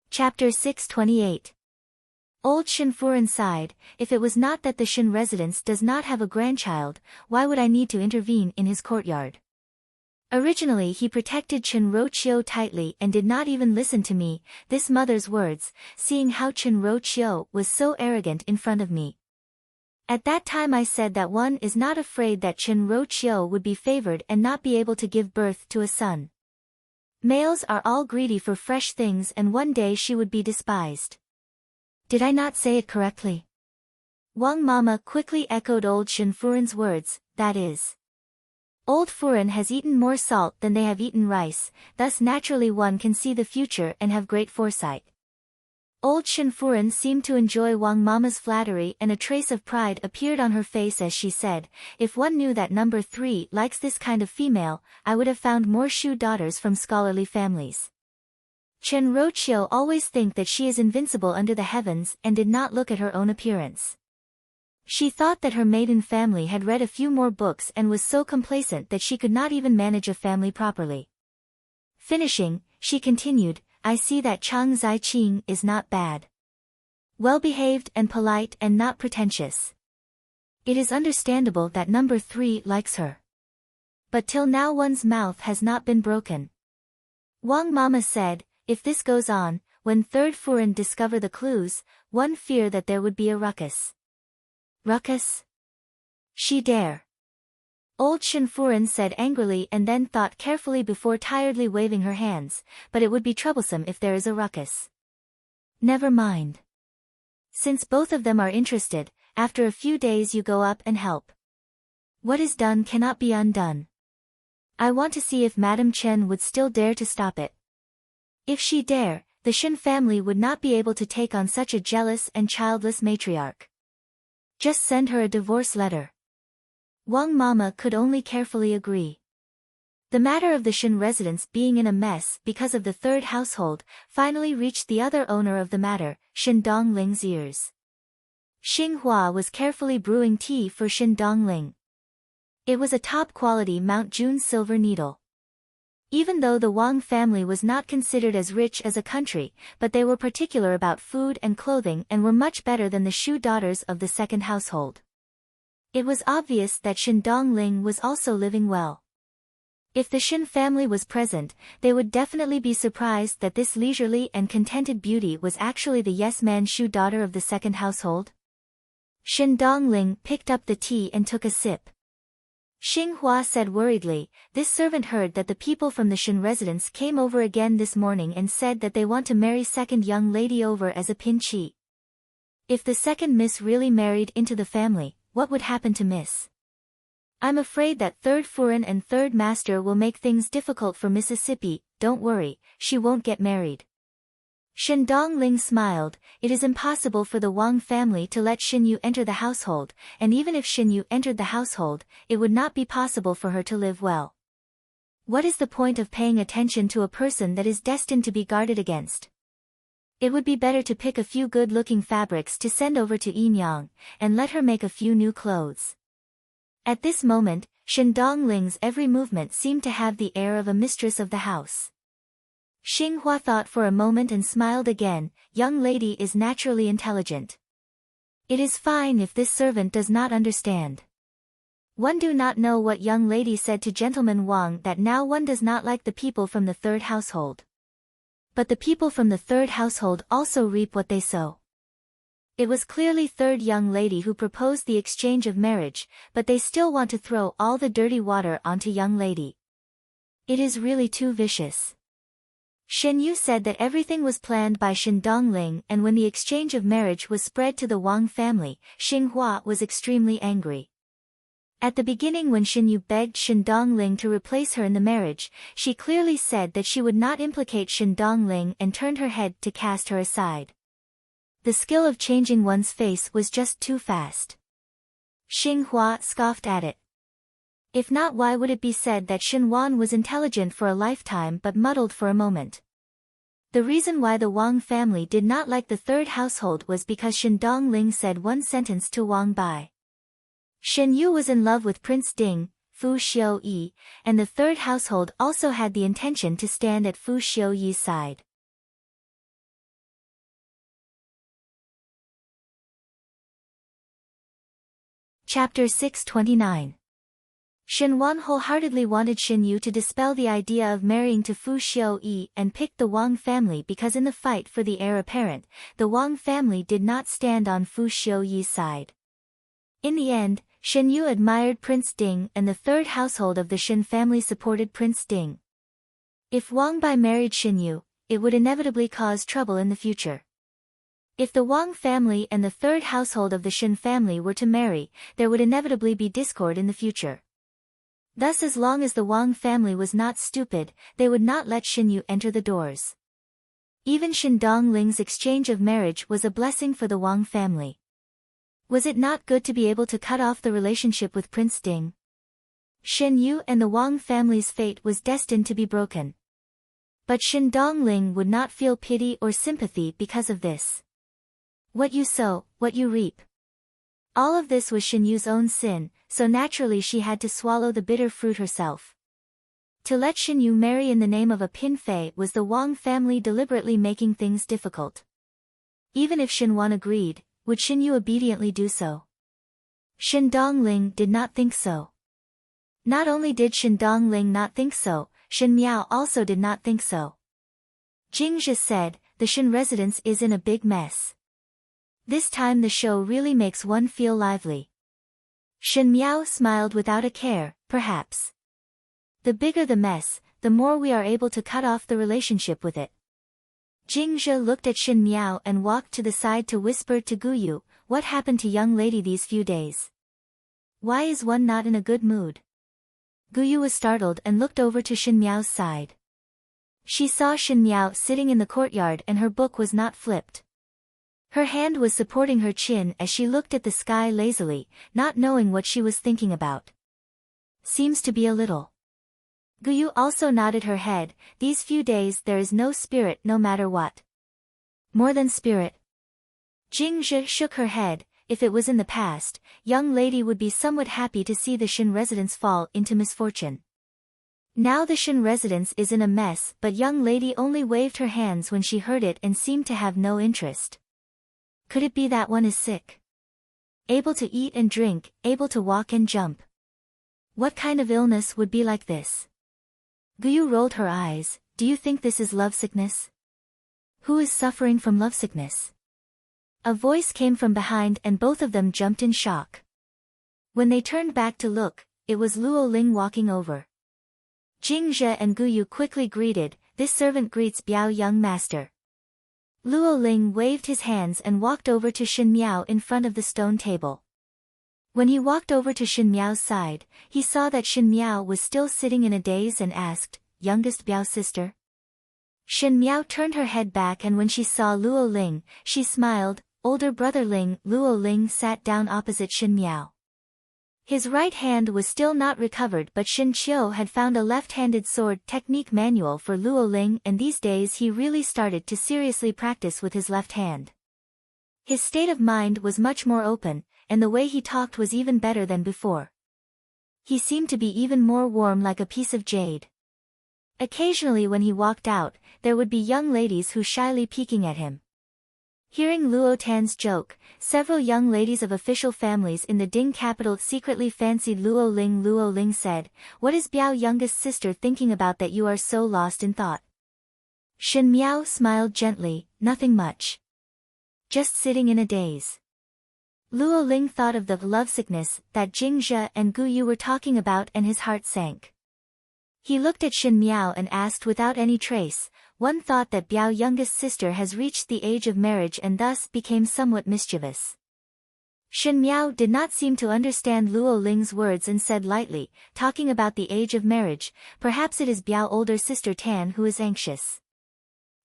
Chapter 628. Old Shin Furen sighed. If it was not that the Shin residence does not have a grandchild, why would I need to intervene in his courtyard? Originally he protected Chen Rochio tightly and did not even listen to me, this mother's words, seeing how Chen Rochio was so arrogant in front of me. At that time I said that one is not afraid that Chen Rochio would be favored and not be able to give birth to a son. Males are all greedy for fresh things and one day she would be despised. Did I not say it correctly? Wang Mama quickly echoed old Shin Furen's words, that is. Old Furen has eaten more salt than they have eaten rice, thus naturally one can see the future and have great foresight. Old Shin Furen seemed to enjoy Wang Mama's flattery and a trace of pride appeared on her face as she said, if one knew that number 3 likes this kind of female, I would have found more Shu daughters from scholarly families. Chen Rochio always think that she is invincible under the heavens and did not look at her own appearance. She thought that her maiden family had read a few more books and was so complacent that she could not even manage a family properly. Finishing, she continued, I see that Chang Zai Qing is not bad. Well-behaved and polite and not pretentious. It is understandable that number 3 likes her. But till now one's mouth has not been broken. Wang Mama said, if this goes on, when third Furen discover the clues, one fear that there would be a ruckus. Ruckus? She dare. Old Shin Furen said angrily and then thought carefully before tiredly waving her hands, but it would be troublesome if there is a ruckus. Never mind. Since both of them are interested, after a few days you go up and help. What is done cannot be undone. I want to see if Madame Chen would still dare to stop it. If she dare, the Shin family would not be able to take on such a jealous and childless matriarch. Just send her a divorce letter. Wang Mama could only carefully agree. The matter of the Shin residence being in a mess because of the third household finally reached the other owner of the matter, Shin Dongling's ears. Xinghua was carefully brewing tea for Shin Dongling. It was a top-quality Mount June silver needle. Even though the Wang family was not considered as rich as a country, but they were particular about food and clothing and were much better than the Shu daughters of the second household. It was obvious that Shin Dongling was also living well. If the Shin family was present, they would definitely be surprised that this leisurely and contented beauty was actually the yes-man Shu daughter of the second household. Shin Dongling picked up the tea and took a sip. Xinghua said worriedly, this servant heard that the people from the Shin residence came over again this morning and said that they want to marry second young lady over as a pinchi. If the second miss really married into the family, what would happen to miss? I'm afraid that third Furen and third master will make things difficult for Mississippi. Don't worry, she won't get married. Shin Dongling smiled. It is impossible for the Wang family to let Shin Yu enter the household, and even if Shin Yu entered the household, it would not be possible for her to live well. What is the point of paying attention to a person that is destined to be guarded against? It would be better to pick a few good-looking fabrics to send over to Yinyang, and let her make a few new clothes. At this moment, Shin Dongling's every movement seemed to have the air of a mistress of the house. Xinghua thought for a moment and smiled again, young lady is naturally intelligent. It is fine if this servant does not understand. One do not know what young lady said to gentleman Wang that now one does not like the people from the third household. But the people from the third household also reap what they sow. It was clearly third young lady who proposed the exchange of marriage, but they still want to throw all the dirty water onto young lady. It is really too vicious. Shen Yu said that everything was planned by Shen Dongling, and when the exchange of marriage was spread to the Wang family, Xinghua was extremely angry. At the beginning when Shen Yu begged Shen Dongling to replace her in the marriage, she clearly said that she would not implicate Shen Dongling and turned her head to cast her aside. The skill of changing one's face was just too fast. Xinghua scoffed at it. If not, why would it be said that Shen Wan was intelligent for a lifetime but muddled for a moment? The reason why the Wang family did not like the third household was because Shen Dongling said one sentence to Wang Bai. Shen Yu was in love with Prince Ding, Fu Xiuyi, and the third household also had the intention to stand at Fu Xiuyi's side. Chapter 629. Shen Wan wholeheartedly wanted Shen Yu to dispel the idea of marrying to Fu Xiuyi and picked the Wang family because in the fight for the heir apparent, the Wang family did not stand on Fu Xiuyi's side. In the end, Shen Yu admired Prince Ding and the third household of the Shen family supported Prince Ding. If Wang Bai married Shen Yu, it would inevitably cause trouble in the future. If the Wang family and the third household of the Shen family were to marry, there would inevitably be discord in the future. Thus, as long as the Wang family was not stupid, they would not let Shen Yu enter the doors. Even Shen Dongling's exchange of marriage was a blessing for the Wang family. Was it not good to be able to cut off the relationship with Prince Ding? Shen Yu and the Wang family's fate was destined to be broken. But Shen Dongling would not feel pity or sympathy because of this. What you sow, what you reap. All of this was Shen Yu's own sin, so naturally she had to swallow the bitter fruit herself. To let Shen Yu marry in the name of a Pin Fei was the Wang family deliberately making things difficult. Even if Shen Wan agreed, would Shen Yu obediently do so? Shen Dongling did not think so. Not only did Shen Dongling not think so, Shen Miao also did not think so. Jingzhe said, the Shen residence is in a big mess. This time the show really makes one feel lively. Shen Miao smiled without a care, perhaps. The bigger the mess, the more we are able to cut off the relationship with it. Jingzhe looked at Shen Miao and walked to the side to whisper to Guyu, what happened to young lady these few days? Why is one not in a good mood? Guyu was startled and looked over to Shen Miao's side. She saw Shen Miao sitting in the courtyard and her book was not flipped. Her hand was supporting her chin as she looked at the sky lazily, not knowing what she was thinking about. Seems to be a little. Guyu also nodded her head, these few days there is no spirit no matter what. More than spirit. Jingzhe shook her head, if it was in the past, young lady would be somewhat happy to see the Shen residence fall into misfortune. Now the Shen residence is in a mess, but young lady only waved her hands when she heard it and seemed to have no interest. Could it be that one is sick? Able to eat and drink, able to walk and jump. What kind of illness would be like this? Guyu rolled her eyes, do you think this is lovesickness? Who is suffering from lovesickness? A voice came from behind and both of them jumped in shock. When they turned back to look, it was Luo Ling walking over. Jingzhe and Guyu quickly greeted, this servant greets Biao young master. Luo Ling waved his hands and walked over to Shen Miao in front of the stone table. When he walked over to Shen Miao's side, he saw that Shen Miao was still sitting in a daze and asked, youngest Biao sister? Shen Miao turned her head back and when she saw Luo Ling, she smiled, older brother Ling. Luo Ling sat down opposite Shen Miao. His right hand was still not recovered but Shen Qiu had found a left-handed sword technique manual for Luo Ling and these days he really started to seriously practice with his left hand. His state of mind was much more open, and the way he talked was even better than before. He seemed to be even more warm like a piece of jade. Occasionally when he walked out, there would be young ladies who shyly peeking at him. Hearing Luo Tan's joke, several young ladies of official families in the Ding capital secretly fancied Luo Ling. Luo Ling said, what is Biao youngest sister thinking about that you are so lost in thought? Shen Miao smiled gently, nothing much. just sitting in a daze. Luo Ling thought of the lovesickness that Jingzhe and Gu Yu were talking about and his heart sank. He looked at Shin Miao and asked without any trace, one thought that Biao youngest sister has reached the age of marriage and thus became somewhat mischievous. Shin Miao did not seem to understand Luo Ling's words and said lightly, talking about the age of marriage, perhaps it is Biao older sister Tan who is anxious.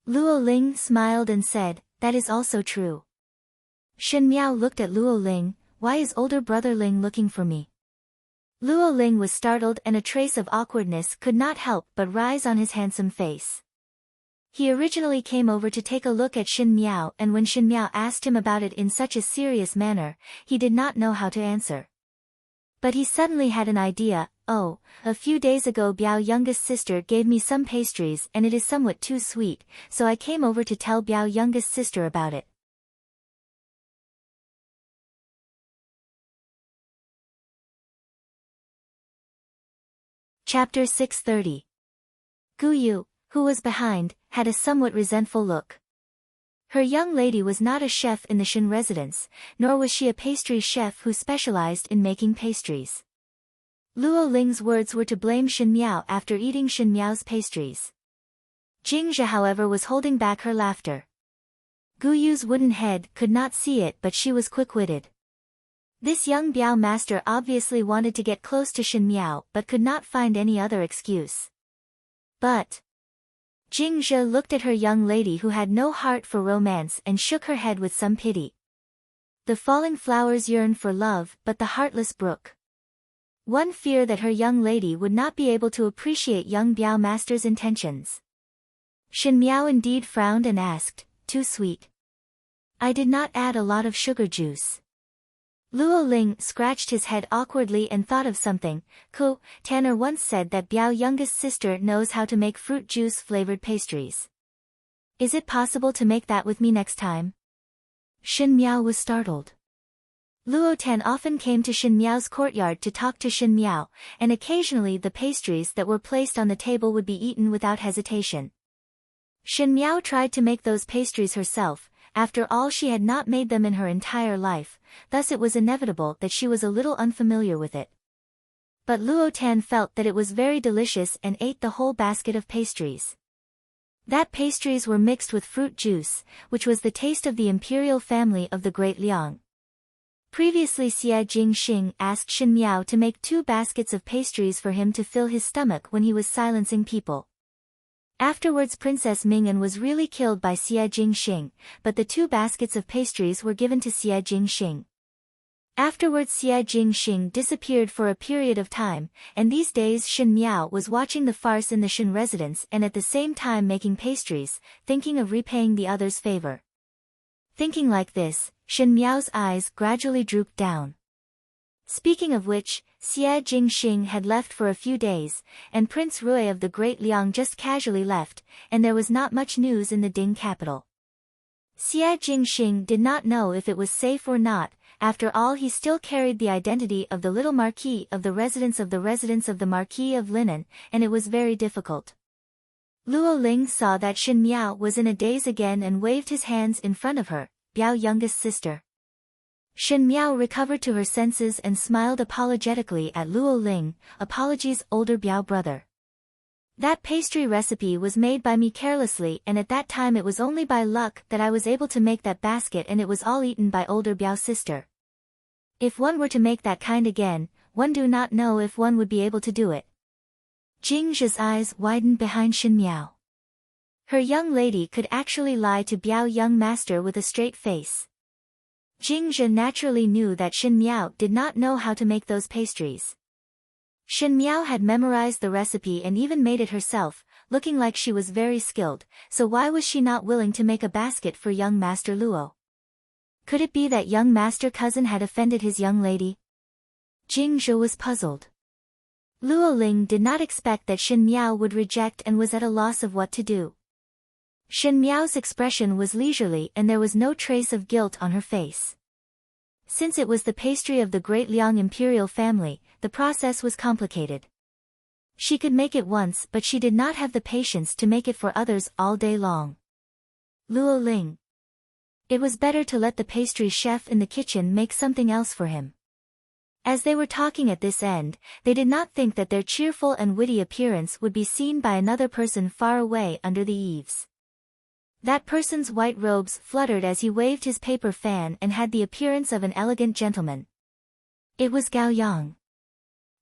Luo Ling smiled and said, that is also true. Shin Miao looked at Luo Ling, why is older brother Ling looking for me? Luo Ling was startled and a trace of awkwardness could not help but rise on his handsome face. He originally came over to take a look at Shin Miao, and when Shin Miao asked him about it in such a serious manner, he did not know how to answer. But he suddenly had an idea. Oh, a few days ago Biao youngest sister gave me some pastries and it is somewhat too sweet, so I came over to tell Biao youngest sister about it. Chapter 630. Gu Yu, who was behind, had a somewhat resentful look. Her young lady was not a chef in the Shin residence, nor was she a pastry chef who specialized in making pastries. Luo Ling's words were to blame Shin Miao after eating Shin Miao's pastries. Jingzhe however was holding back her laughter. Gu Yu's wooden head could not see it but she was quick-witted. This young Biao master obviously wanted to get close to Shin Miao but could not find any other excuse. But Jingzhe looked at her young lady who had no heart for romance and shook her head with some pity. The falling flowers yearn for love but the heartless brook. One fear that her young lady would not be able to appreciate young Biao master's intentions. Shin Miao indeed frowned and asked, too sweet. I did not add a lot of sugar juice. Luo Ling scratched his head awkwardly and thought of something. Tanner once said that Biao youngest sister knows how to make fruit juice flavored pastries. Is it possible to make that with me next time? Shin Miao was startled. Luo Tan often came to Shin Miao's courtyard to talk to Shin Miao, and occasionally the pastries that were placed on the table would be eaten without hesitation. Shin Miao tried to make those pastries herself. After all, she had not made them in her entire life, thus it was inevitable that she was a little unfamiliar with it. But Luo Tan felt that it was very delicious and ate the whole basket of pastries. That pastries were mixed with fruit juice, which was the taste of the imperial family of the Great Liang. Previously Xie Jingxing asked Shin Miao to make 2 baskets of pastries for him to fill his stomach when he was silencing people. Afterwards Princess Ming'an was really killed by Xie Jingxing, but the 2 baskets of pastries were given to Xie Jingxing. Afterwards Xie Jingxing disappeared for a period of time, and these days Shin Miao was watching the farce in the Shin residence and at the same time making pastries, thinking of repaying the other's favor. Thinking like this, Shin Miao's eyes gradually drooped down. Speaking of which, Xie Jingxing had left for a few days, and Prince Rui of the Great Liang just casually left, and there was not much news in the Ding capital. Xie Jingxing did not know if it was safe or not. After all, he still carried the identity of the little Marquis of the residence of the Marquis of Linan, and it was very difficult. Luo Ling saw that Shin Miao was in a daze again and waved his hands in front of her, Biao youngest sister. Shin Miao recovered to her senses and smiled apologetically at Luo Ling, apologies older Biao brother. That pastry recipe was made by me carelessly and at that time it was only by luck that I was able to make that basket and it was all eaten by older Biao sister. If one were to make that kind again, one do not know if one would be able to do it. Jingzhe's eyes widened behind Shin Miao. Her young lady could actually lie to Biao young master with a straight face. Jingzhe naturally knew that Shin Miao did not know how to make those pastries. Shin Miao had memorized the recipe and even made it herself, looking like she was very skilled, so why was she not willing to make a basket for young Master Luo? Could it be that young Master Cousin had offended his young lady? Jingzhe was puzzled. Luo Ling did not expect that Shin Miao would reject and was at a loss of what to do. Shin Miao's expression was leisurely and there was no trace of guilt on her face. Since it was the pastry of the Great Liang imperial family, the process was complicated. She could make it once but she did not have the patience to make it for others all day long. Luo Ling. It was better to let the pastry chef in the kitchen make something else for him. As they were talking at this end, they did not think that their cheerful and witty appearance would be seen by another person far away under the eaves. That person's white robes fluttered as he waved his paper fan and had the appearance of an elegant gentleman. It was Gao Yang.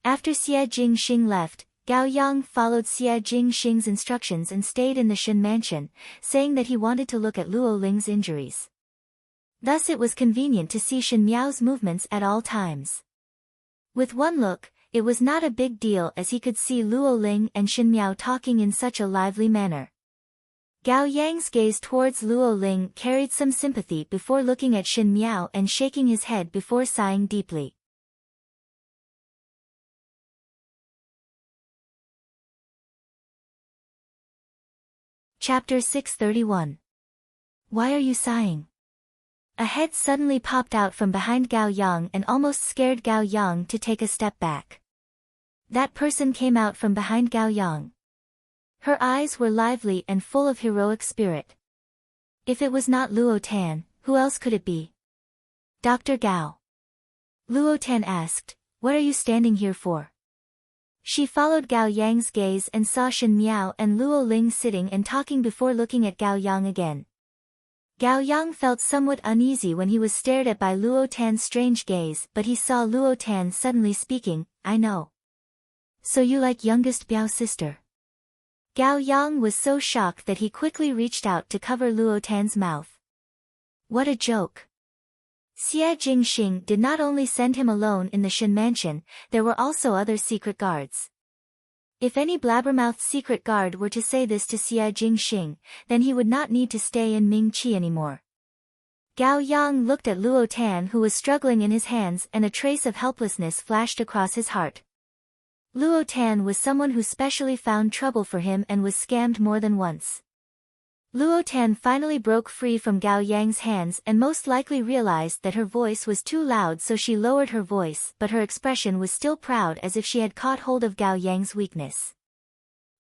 After Xie Jingxing left, Gao Yang followed Xie Jingxing's instructions and stayed in the Shen mansion, saying that he wanted to look at Luo Ling's injuries. Thus it was convenient to see Shen Miao's movements at all times. With one look, it was not a big deal as he could see Luo Ling and Shen Miao talking in such a lively manner. Gao Yang's gaze towards Luo Ling carried some sympathy before looking at Shen Miao and shaking his head before sighing deeply. Chapter 631. Why are you sighing? A head suddenly popped out from behind Gao Yang and almost scared Gao Yang to take a step back. That person came out from behind Gao Yang. Her eyes were lively and full of heroic spirit. If it was not Luo Tan, who else could it be? Dr. Gao. Luo Tan asked, "What are you standing here for?" She followed Gao Yang's gaze and saw Shen Miao and Luo Ling sitting and talking before looking at Gao Yang again. Gao Yang felt somewhat uneasy when he was stared at by Luo Tan's strange gaze, but he saw Luo Tan suddenly speaking, "I know. So you like youngest Biao's sister?" Gao Yang was so shocked that he quickly reached out to cover Luo Tan's mouth. What a joke. Xie Jingxing did not only send him alone in the Shen mansion, there were also other secret guards. If any blabbermouthed secret guard were to say this to Xie Jingxing, then he would not need to stay in Mingqi anymore. Gao Yang looked at Luo Tan who was struggling in his hands and a trace of helplessness flashed across his heart. Luo Tan was someone who specially found trouble for him and was scammed more than once. Luo Tan finally broke free from Gao Yang's hands and most likely realized that her voice was too loud, so she lowered her voice, but her expression was still proud as if she had caught hold of Gao Yang's weakness.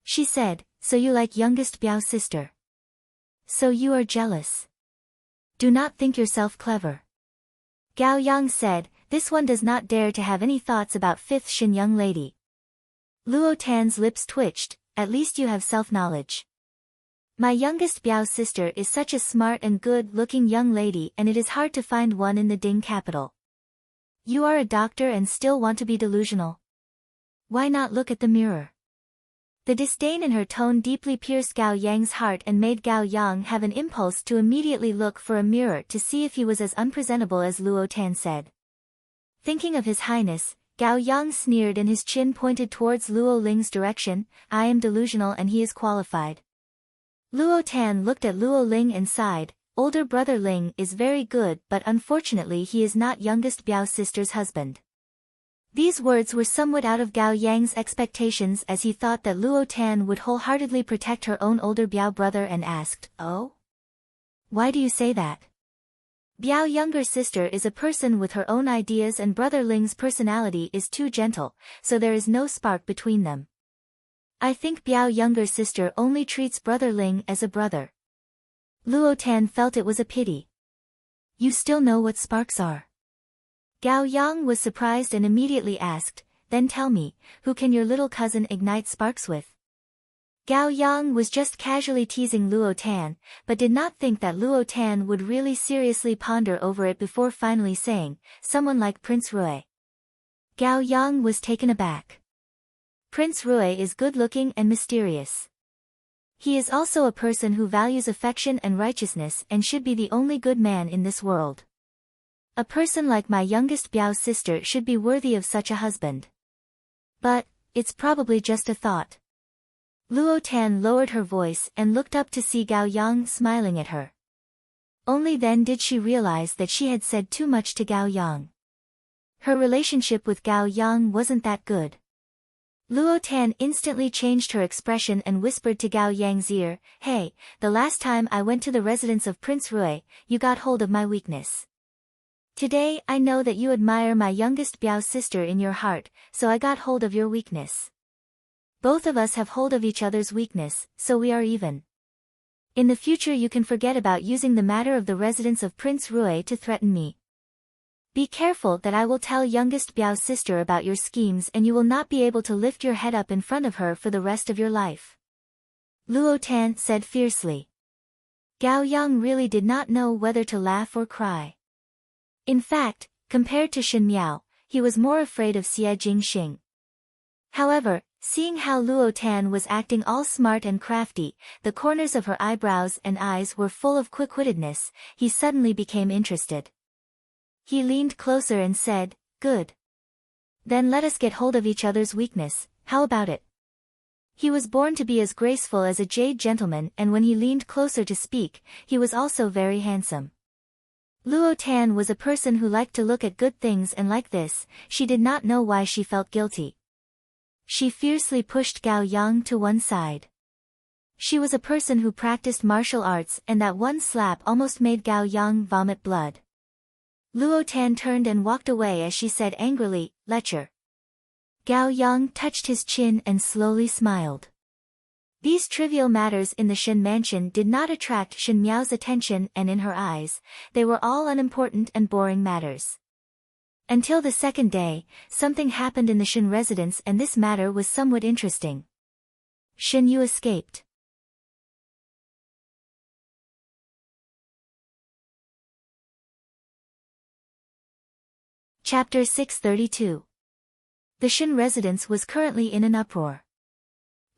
She said, "So you like youngest Biao's sister? So you are jealous. Do not think yourself clever." Gao Yang said, "This one does not dare to have any thoughts about fifth Shen young lady." Luo Tan's lips twitched, "At least you have self-knowledge. My youngest Biao's sister is such a smart and good-looking young lady and it is hard to find one in the Ding capital. You are a doctor and still want to be delusional. Why not look at the mirror?" The disdain in her tone deeply pierced Gao Yang's heart and made Gao Yang have an impulse to immediately look for a mirror to see if he was as unpresentable as Luo Tan said. Thinking of His Highness, Gao Yang sneered and his chin pointed towards Luo Ling's direction, "I am delusional and he is qualified." Luo Tan looked at Luo Ling and sighed, "Older brother Ling is very good but unfortunately he is not youngest Biao's sister's husband." These words were somewhat out of Gao Yang's expectations as he thought that Luo Tan would wholeheartedly protect her own older Biao brother and asked, "Oh? Why do you say that?" Biao younger sister is a person with her own ideas and brother Ling's personality is too gentle, so there is no spark between them. I think Biao younger sister only treats brother Ling as a brother. Luo Tan felt it was a pity. You still know what sparks are? Gao Yang was surprised and immediately asked, "Then tell me, who can your little cousin ignite sparks with?" Gao Yang was just casually teasing Luo Tan, but did not think that Luo Tan would really seriously ponder over it before finally saying, "Someone like Prince Rui." Gao Yang was taken aback. Prince Rui is good-looking and mysterious. He is also a person who values affection and righteousness and should be the only good man in this world. A person like my youngest Biao's sister should be worthy of such a husband. But, it's probably just a thought. Luo Tan lowered her voice and looked up to see Gao Yang smiling at her. Only then did she realize that she had said too much to Gao Yang. Her relationship with Gao Yang wasn't that good. Luo Tan instantly changed her expression and whispered to Gao Yang's ear, "Hey, the last time I went to the residence of Prince Rui, you got hold of my weakness. Today I know that you admire my youngest Biao's sister in your heart, so I got hold of your weakness. Both of us have hold of each other's weakness, so we are even. In the future you can forget about using the matter of the residence of Prince Rui to threaten me. Be careful that I will tell youngest Biao's sister about your schemes and you will not be able to lift your head up in front of her for the rest of your life. Luo Tan said fiercely. Gao Yang really did not know whether to laugh or cry. In fact, compared to Shen Miao, he was more afraid of Xie Jingxing. However, seeing how Luo Tan was acting all smart and crafty, the corners of her eyebrows and eyes were full of quick-wittedness, he suddenly became interested. He leaned closer and said, "Good. Then let us get hold of each other's weakness, how about it?" He was born to be as graceful as a jade gentleman, and when he leaned closer to speak, he was also very handsome. Luo Tan was a person who liked to look at good things, and like this, she did not know why she felt guilty. She fiercely pushed Gao Yang to one side. She was a person who practiced martial arts, and that one slap almost made Gao Yang vomit blood. Luo Tan turned and walked away as she said angrily, "Lecher." Gao Yang touched his chin and slowly smiled. These trivial matters in the Shen mansion did not attract Shen Miao's attention, and in her eyes, they were all unimportant and boring matters. Until the second day, something happened in the Shen residence, and this matter was somewhat interesting. Shen Yu escaped. Chapter 632. The Shen residence was currently in an uproar.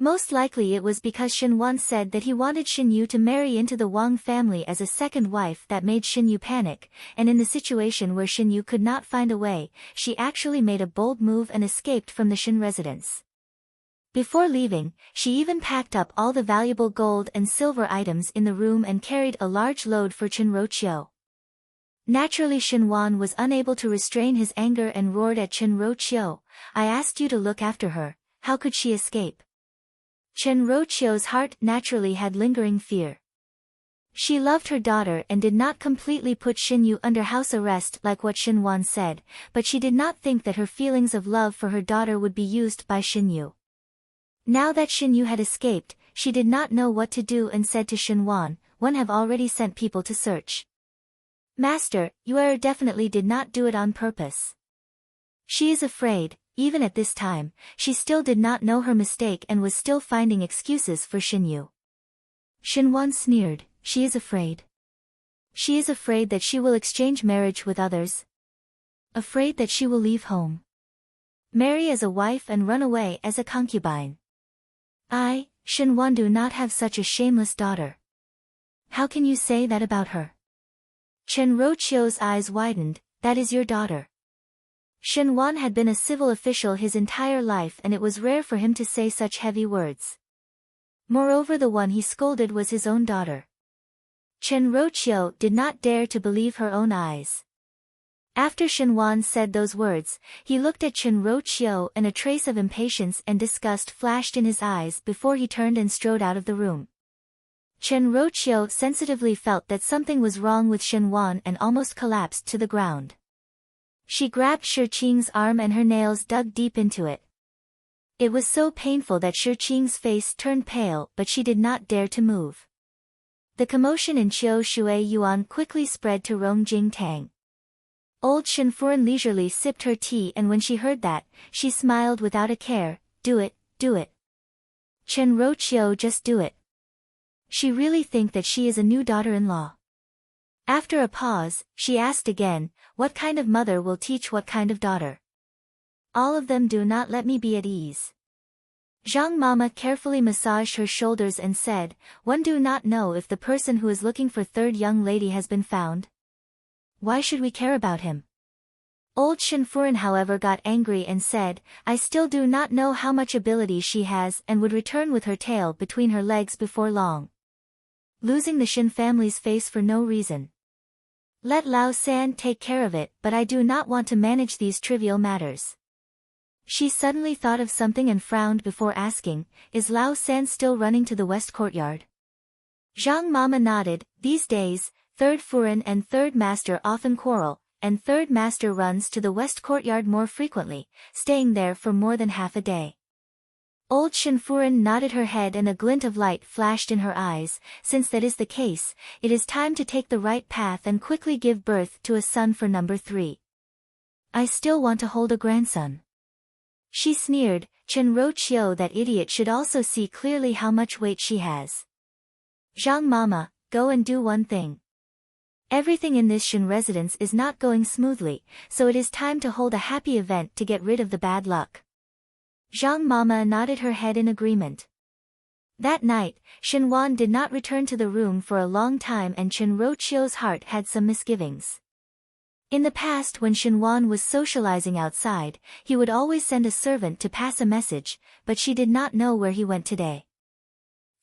Most likely it was because Shen Wan said that he wanted Shen Yu to marry into the Wang family as a second wife that made Shen Yu panic, and in the situation where Shen Yu could not find a way, she actually made a bold move and escaped from the Shen residence. Before leaving, she even packed up all the valuable gold and silver items in the room and carried a large load for Chen Roqiu. Naturally Shen Wan was unable to restrain his anger and roared at Chen Roqiu, "I asked you to look after her, how could she escape?" Chen Roqiu's heart naturally had lingering fear. She loved her daughter and did not completely put Shen Yu under house arrest like what Shen Wan said, but she did not think that her feelings of love for her daughter would be used by Shen Yu. Now that Shen Yu had escaped, she did not know what to do and said to Shen Wan, "One have already sent people to search. Master, you definitely did not do it on purpose." She is afraid. Even at this time, she still did not know her mistake and was still finding excuses for Shen Yu. Shen Wan sneered, "She is afraid. She is afraid that she will exchange marriage with others. Afraid that she will leave home. Marry as a wife and run away as a concubine. I, Shen Wan, do not have such a shameless daughter. How can you say that about her?" Chen Roqiu's eyes widened, "That is your daughter." Shen Wan had been a civil official his entire life and it was rare for him to say such heavy words. Moreover, the one he scolded was his own daughter. Chen Roqiu did not dare to believe her own eyes. After Shen Wan said those words, he looked at Chen Roqiu and a trace of impatience and disgust flashed in his eyes before he turned and strode out of the room. Chen Roqiu sensitively felt that something was wrong with Shen Wan and almost collapsed to the ground. She grabbed Shi Qing's arm and her nails dug deep into it. It was so painful that Shi Qing's face turned pale, but she did not dare to move. The commotion in Qiu Shui Yuan quickly spread to Rongjing Tang. Old Shen Furen leisurely sipped her tea, and when she heard that, she smiled without a care. "Do it, do it. Chen Roqiu, just do it. She really think that she is a new daughter-in-law." After a pause, she asked again, "What kind of mother will teach what kind of daughter? All of them do not let me be at ease." Zhang Mama carefully massaged her shoulders and said, "One do not know if the person who is looking for third young lady has been found. Why should we care about him?" Old Shen Furen however got angry and said, "I still do not know how much ability she has and would return with her tail between her legs before long. Losing the Shen family's face for no reason. Let Lao San take care of it, but I do not want to manage these trivial matters." She suddenly thought of something and frowned before asking, "Is Lao San still running to the west courtyard?" Zhang Mama nodded. "These days, third Furen and third master often quarrel, and third master runs to the west courtyard more frequently, staying there for more than half a day." Old Shinfuren nodded her head and a glint of light flashed in her eyes. Since that is the case, it is time to take the right path and quickly give birth to a son for number 3. I still want to hold a grandson. She sneered. Chenro Chio, that idiot, should also see clearly how much weight she has. Zhang Mama, go and do one thing. Everything in this Shin residence is not going smoothly, so it is time to hold a happy event to get rid of the bad luck. Zhang Mama nodded her head in agreement. That night, Shinwan did not return to the room for a long time and Chenro Chio's heart had some misgivings. In the past, when Shinwan was socializing outside, he would always send a servant to pass a message, but she did not know where he went today.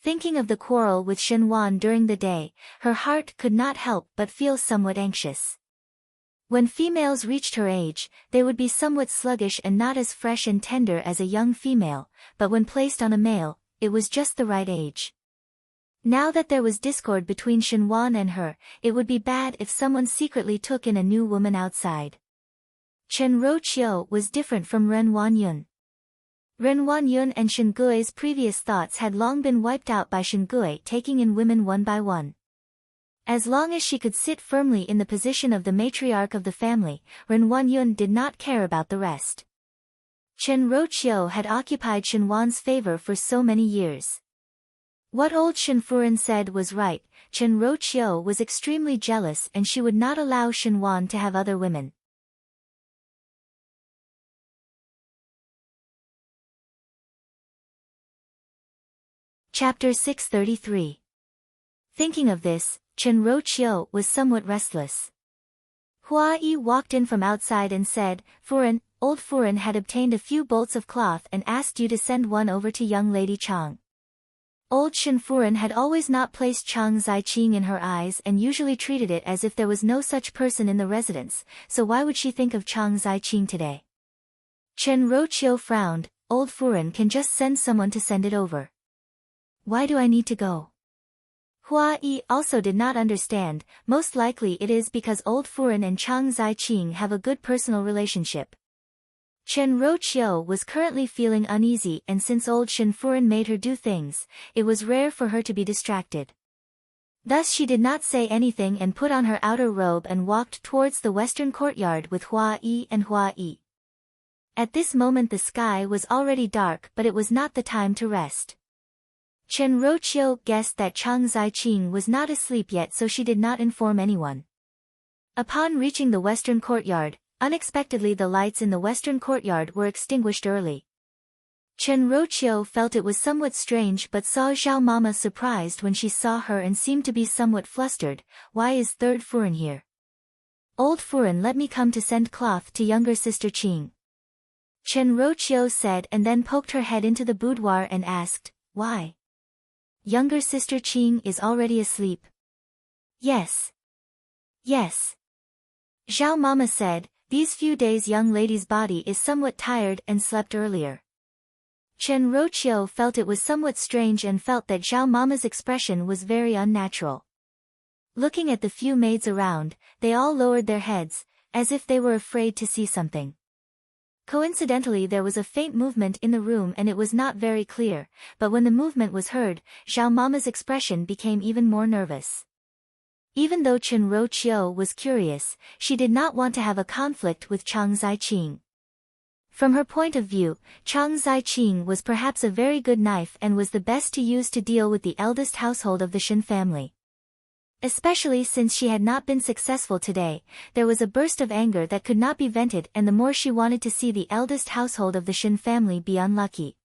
Thinking of the quarrel with Shinwan during the day, her heart could not help but feel somewhat anxious. When females reached her age, they would be somewhat sluggish and not as fresh and tender as a young female, but when placed on a male, it was just the right age. Now that there was discord between Shinwan and her, it would be bad if someone secretly took in a new woman outside. Chenro Chio was different from Ren Wanyun. Ren Wanyun and Shingui's previous thoughts had long been wiped out by Shingui taking in women one by one. As long as she could sit firmly in the position of the matriarch of the family, Ren Wanyun did not care about the rest. Chenro Chio had occupied Shinwan's favor for so many years. What old Shinfuren said was right. Chenro Chio was extremely jealous and she would not allow Shinwan to have other women. Chapter 633. Thinking of this, Chenro Chio was somewhat restless. Hua Yi walked in from outside and said, Furen, old Furen had obtained a few bolts of cloth and asked you to send one over to young lady Chang. Old Shinfuren had always not placed Chang Zaiqing in her eyes and usually treated it as if there was no such person in the residence, so why would she think of Chang Zaiqing today? Chenro Chio frowned. Old Furen can just send someone to send it over. Why do I need to go? Hua Yi also did not understand. Most likely it is because old Furen and Chang Zaiqing have a good personal relationship. Chenro Chio was currently feeling uneasy and since old Shinfuren made her do things, it was rare for her to be distracted. Thus she did not say anything and put on her outer robe and walked towards the western courtyard with Hua Yi and Hua Yi. At this moment the sky was already dark but it was not the time to rest. Chenro Chio guessed that Chang Zaiqing was not asleep yet so she did not inform anyone. Upon reaching the western courtyard, unexpectedly the lights in the western courtyard were extinguished early. Chenro Chio felt it was somewhat strange but saw Zhao Mama surprised when she saw her and seemed to be somewhat flustered. Why is third Furen here? Old Furen let me come to send cloth to younger sister Qing. Chenro Chio said and then poked her head into the boudoir and asked, why? Younger sister Qing is already asleep. Yes. Yes. Zhao Mama said, these few days young lady's body is somewhat tired and slept earlier. Chenro Chio felt it was somewhat strange and felt that Zhao Mama's expression was very unnatural. Looking at the few maids around, they all lowered their heads, as if they were afraid to see something. Coincidentally there was a faint movement in the room and it was not very clear, but when the movement was heard, Zhao Mama's expression became even more nervous. Even though Chenro Chio was curious, she did not want to have a conflict with Chang Zaiqing. From her point of view, Chang Zaiqing was perhaps a very good knife and was the best to use to deal with the eldest household of the Shin family. Especially since she had not been successful today, there was a burst of anger that could not be vented and the more she wanted to see the eldest household of the Shin family be unlucky.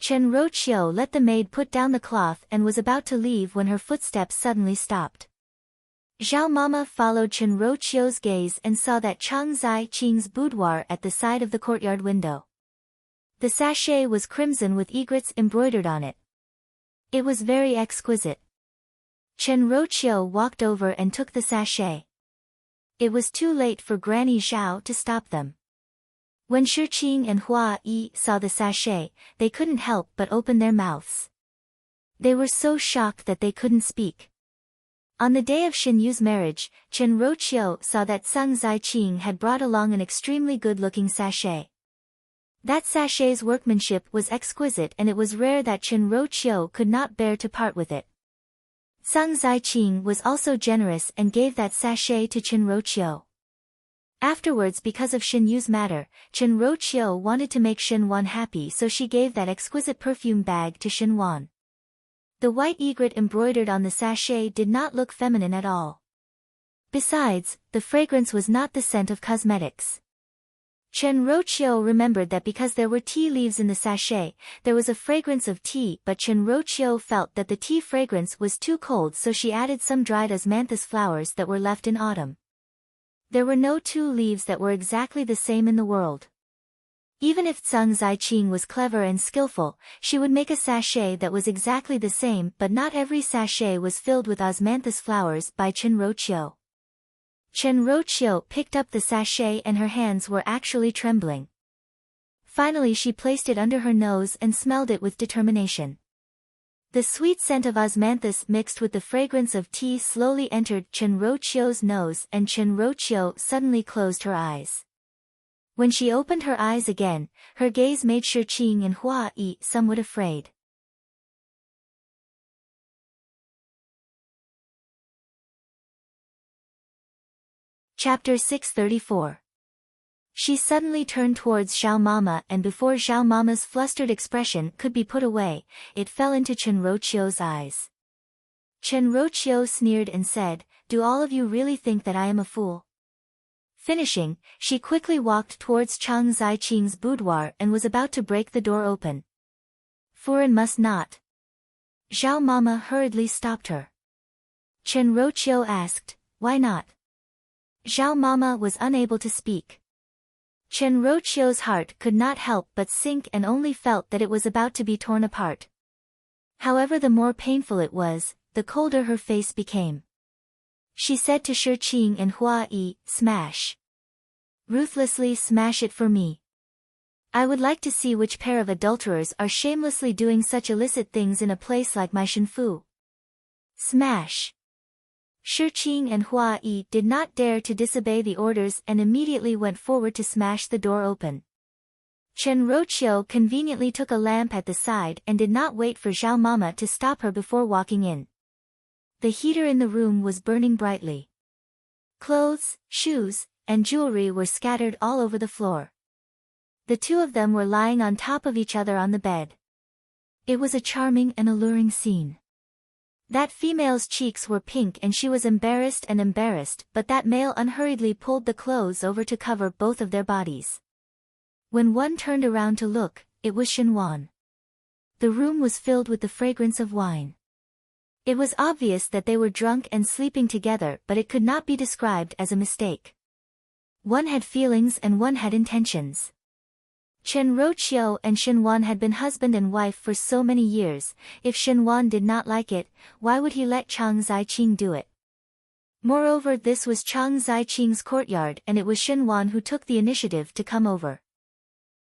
Chenro Chio let the maid put down the cloth and was about to leave when her footsteps suddenly stopped. Zhao Mama followed Chenro Chio's gaze and saw that Chang Zaiqing's boudoir at the side of the courtyard window. The sachet was crimson with egrets embroidered on it. It was very exquisite. Chenro Chio walked over and took the sachet. It was too late for Granny Zhao to stop them. When Shi Qing and Hua Yi saw the sachet, they couldn't help but open their mouths. They were so shocked that they couldn't speak. On the day of Xin Yu's marriage, Chenro Chio saw that Sang Zaiqing had brought along an extremely good-looking sachet. That sachet's workmanship was exquisite, and it was rare that Chen Roqiu could not bear to part with it. Zhang Ziqing was also generous and gave that sachet to Chen Roqiu. Afterwards, because of Shen Yu's matter, Chen Roqiu wanted to make Shen Wan happy, so she gave that exquisite perfume bag to Shen Wan. The white egret embroidered on the sachet did not look feminine at all. Besides, the fragrance was not the scent of cosmetics. Chen Roqiu remembered that because there were tea leaves in the sachet, there was a fragrance of tea, but Chen Roqiu felt that the tea fragrance was too cold, so she added some dried osmanthus flowers that were left in autumn. There were no two leaves that were exactly the same in the world. Even if Zhang Ziqing was clever and skillful, she would make a sachet that was exactly the same, but not every sachet was filled with osmanthus flowers by Chen Roqiu. Chen Roqiu picked up the sachet and her hands were actually trembling. Finally she placed it under her nose and smelled it with determination. The sweet scent of osmanthus mixed with the fragrance of tea slowly entered Chen Roqiu's nose, and Chen Roqiu suddenly closed her eyes. When she opened her eyes again, her gaze made Shi Qing and Hua Yi somewhat afraid. Chapter 634. She suddenly turned towards Xiao Mama, and before Xiao Mama's flustered expression could be put away, it fell into Chen Roqiu's eyes. Chen Roqiu sneered and said, "Do all of you really think that I am a fool?" Finishing, she quickly walked towards Zhang Ziqing's boudoir and was about to break the door open. Furen must not. Xiao Mama hurriedly stopped her. Chen Roqiu asked, "Why not?" Xiao Mama was unable to speak. Chen Roqiu's heart could not help but sink and only felt that it was about to be torn apart. However, the more painful it was, the colder her face became. She said to Shi Qing and Hua Yi, "Smash. Ruthlessly smash it for me. I would like to see which pair of adulterers are shamelessly doing such illicit things in a place like my Shenfu." Smash. Shi Qing and Hua Yi did not dare to disobey the orders and immediately went forward to smash the door open. Chen Roqiu conveniently took a lamp at the side and did not wait for Xiao Mama to stop her before walking in. The heater in the room was burning brightly. Clothes, shoes, and jewelry were scattered all over the floor. The two of them were lying on top of each other on the bed. It was a charming and alluring scene. That female's cheeks were pink and she was embarrassed, but that male unhurriedly pulled the clothes over to cover both of their bodies. When one turned around to look, it was Shen Wan. The room was filled with the fragrance of wine. It was obvious that they were drunk and sleeping together, but it could not be described as a mistake. One had feelings and one had intentions. Chen Roqiu and Shen Wan had been husband and wife for so many years. If Shen Wan did not like it, why would he let Zhang Ziqing do it? Moreover, this was Zhang Ziqing's courtyard and it was Shen Wan who took the initiative to come over.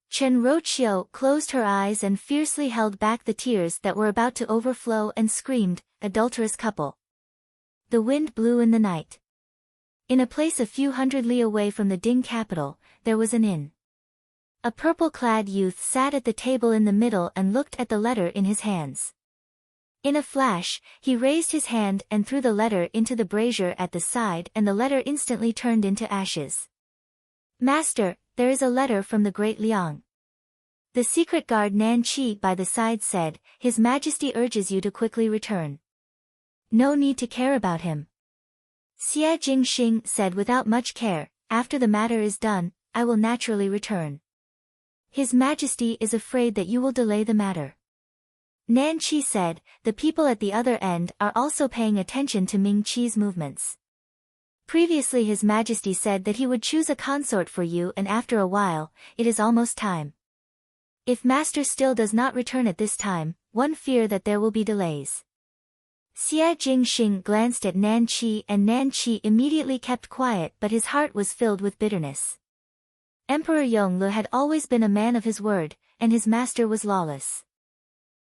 Chen Roqiu closed her eyes and fiercely held back the tears that were about to overflow and screamed, "Adulterous couple." The wind blew in the night. In a place a few hundred li away from the Ding capital, there was an inn. A purple-clad youth sat at the table in the middle and looked at the letter in his hands. In a flash, he raised his hand and threw the letter into the brazier at the side, and the letter instantly turned into ashes. "Master, there is a letter from the great Liang." The secret guard Nan Qi by the side said, "His Majesty urges you to quickly return." "No need to care about him." Xie Jingxing said without much care, "After the matter is done, I will naturally return. His Majesty is afraid that you will delay the matter." Nan Qi said, "The people at the other end are also paying attention to Ming Qi's movements. Previously His Majesty said that he would choose a consort for you, and after a while, it is almost time. If Master still does not return at this time, one fear that there will be delays." Xie Jingxing glanced at Nan Qi and Nan Qi immediately kept quiet, but his heart was filled with bitterness. Emperor Yongle had always been a man of his word, and his master was lawless.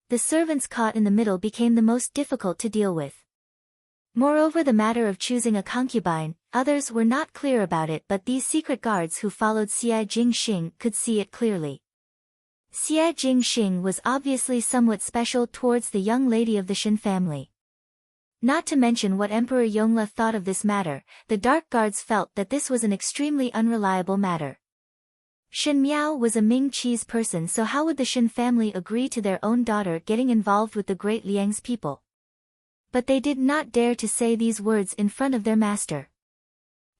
The servants caught in the middle became the most difficult to deal with. Moreover, the matter of choosing a concubine, others were not clear about it, but these secret guards who followed Xie Jingxing could see it clearly. Xie Jingxing was obviously somewhat special towards the young lady of the Shen family. Not to mention what Emperor Yongle thought of this matter, the Dark Guards felt that this was an extremely unreliable matter. Shen Miao was a Ming Qi's person, so how would the Shen family agree to their own daughter getting involved with the great Liang's people? But they did not dare to say these words in front of their master.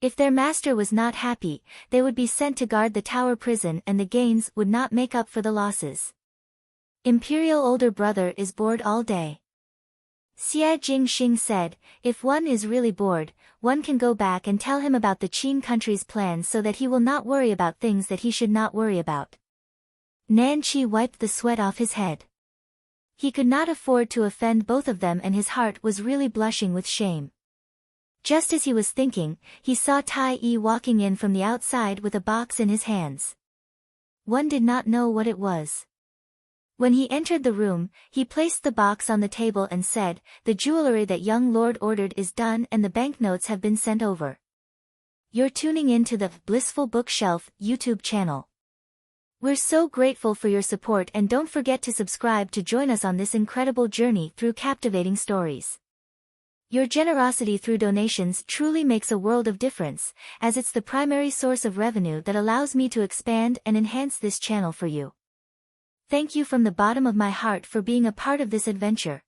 If their master was not happy, they would be sent to guard the tower prison and the gains would not make up for the losses. Imperial older brother is bored all day. Xie Jingxing said, if one is really bored, one can go back and tell him about the Qin country's plans so that he will not worry about things that he should not worry about. Nan Qi wiped the sweat off his head. He could not afford to offend both of them and his heart was really blushing with shame. Just as he was thinking, he saw Tai Yi walking in from the outside with a box in his hands. One did not know what it was. When he entered the room, he placed the box on the table and said, the jewelry that young lord ordered is done and the banknotes have been sent over. You're tuning in to the Blissful Bookshelf YouTube channel. We're so grateful for your support and don't forget to subscribe to join us on this incredible journey through captivating stories. Your generosity through donations truly makes a world of difference, as it's the primary source of revenue that allows me to expand and enhance this channel for you. Thank you from the bottom of my heart for being a part of this adventure.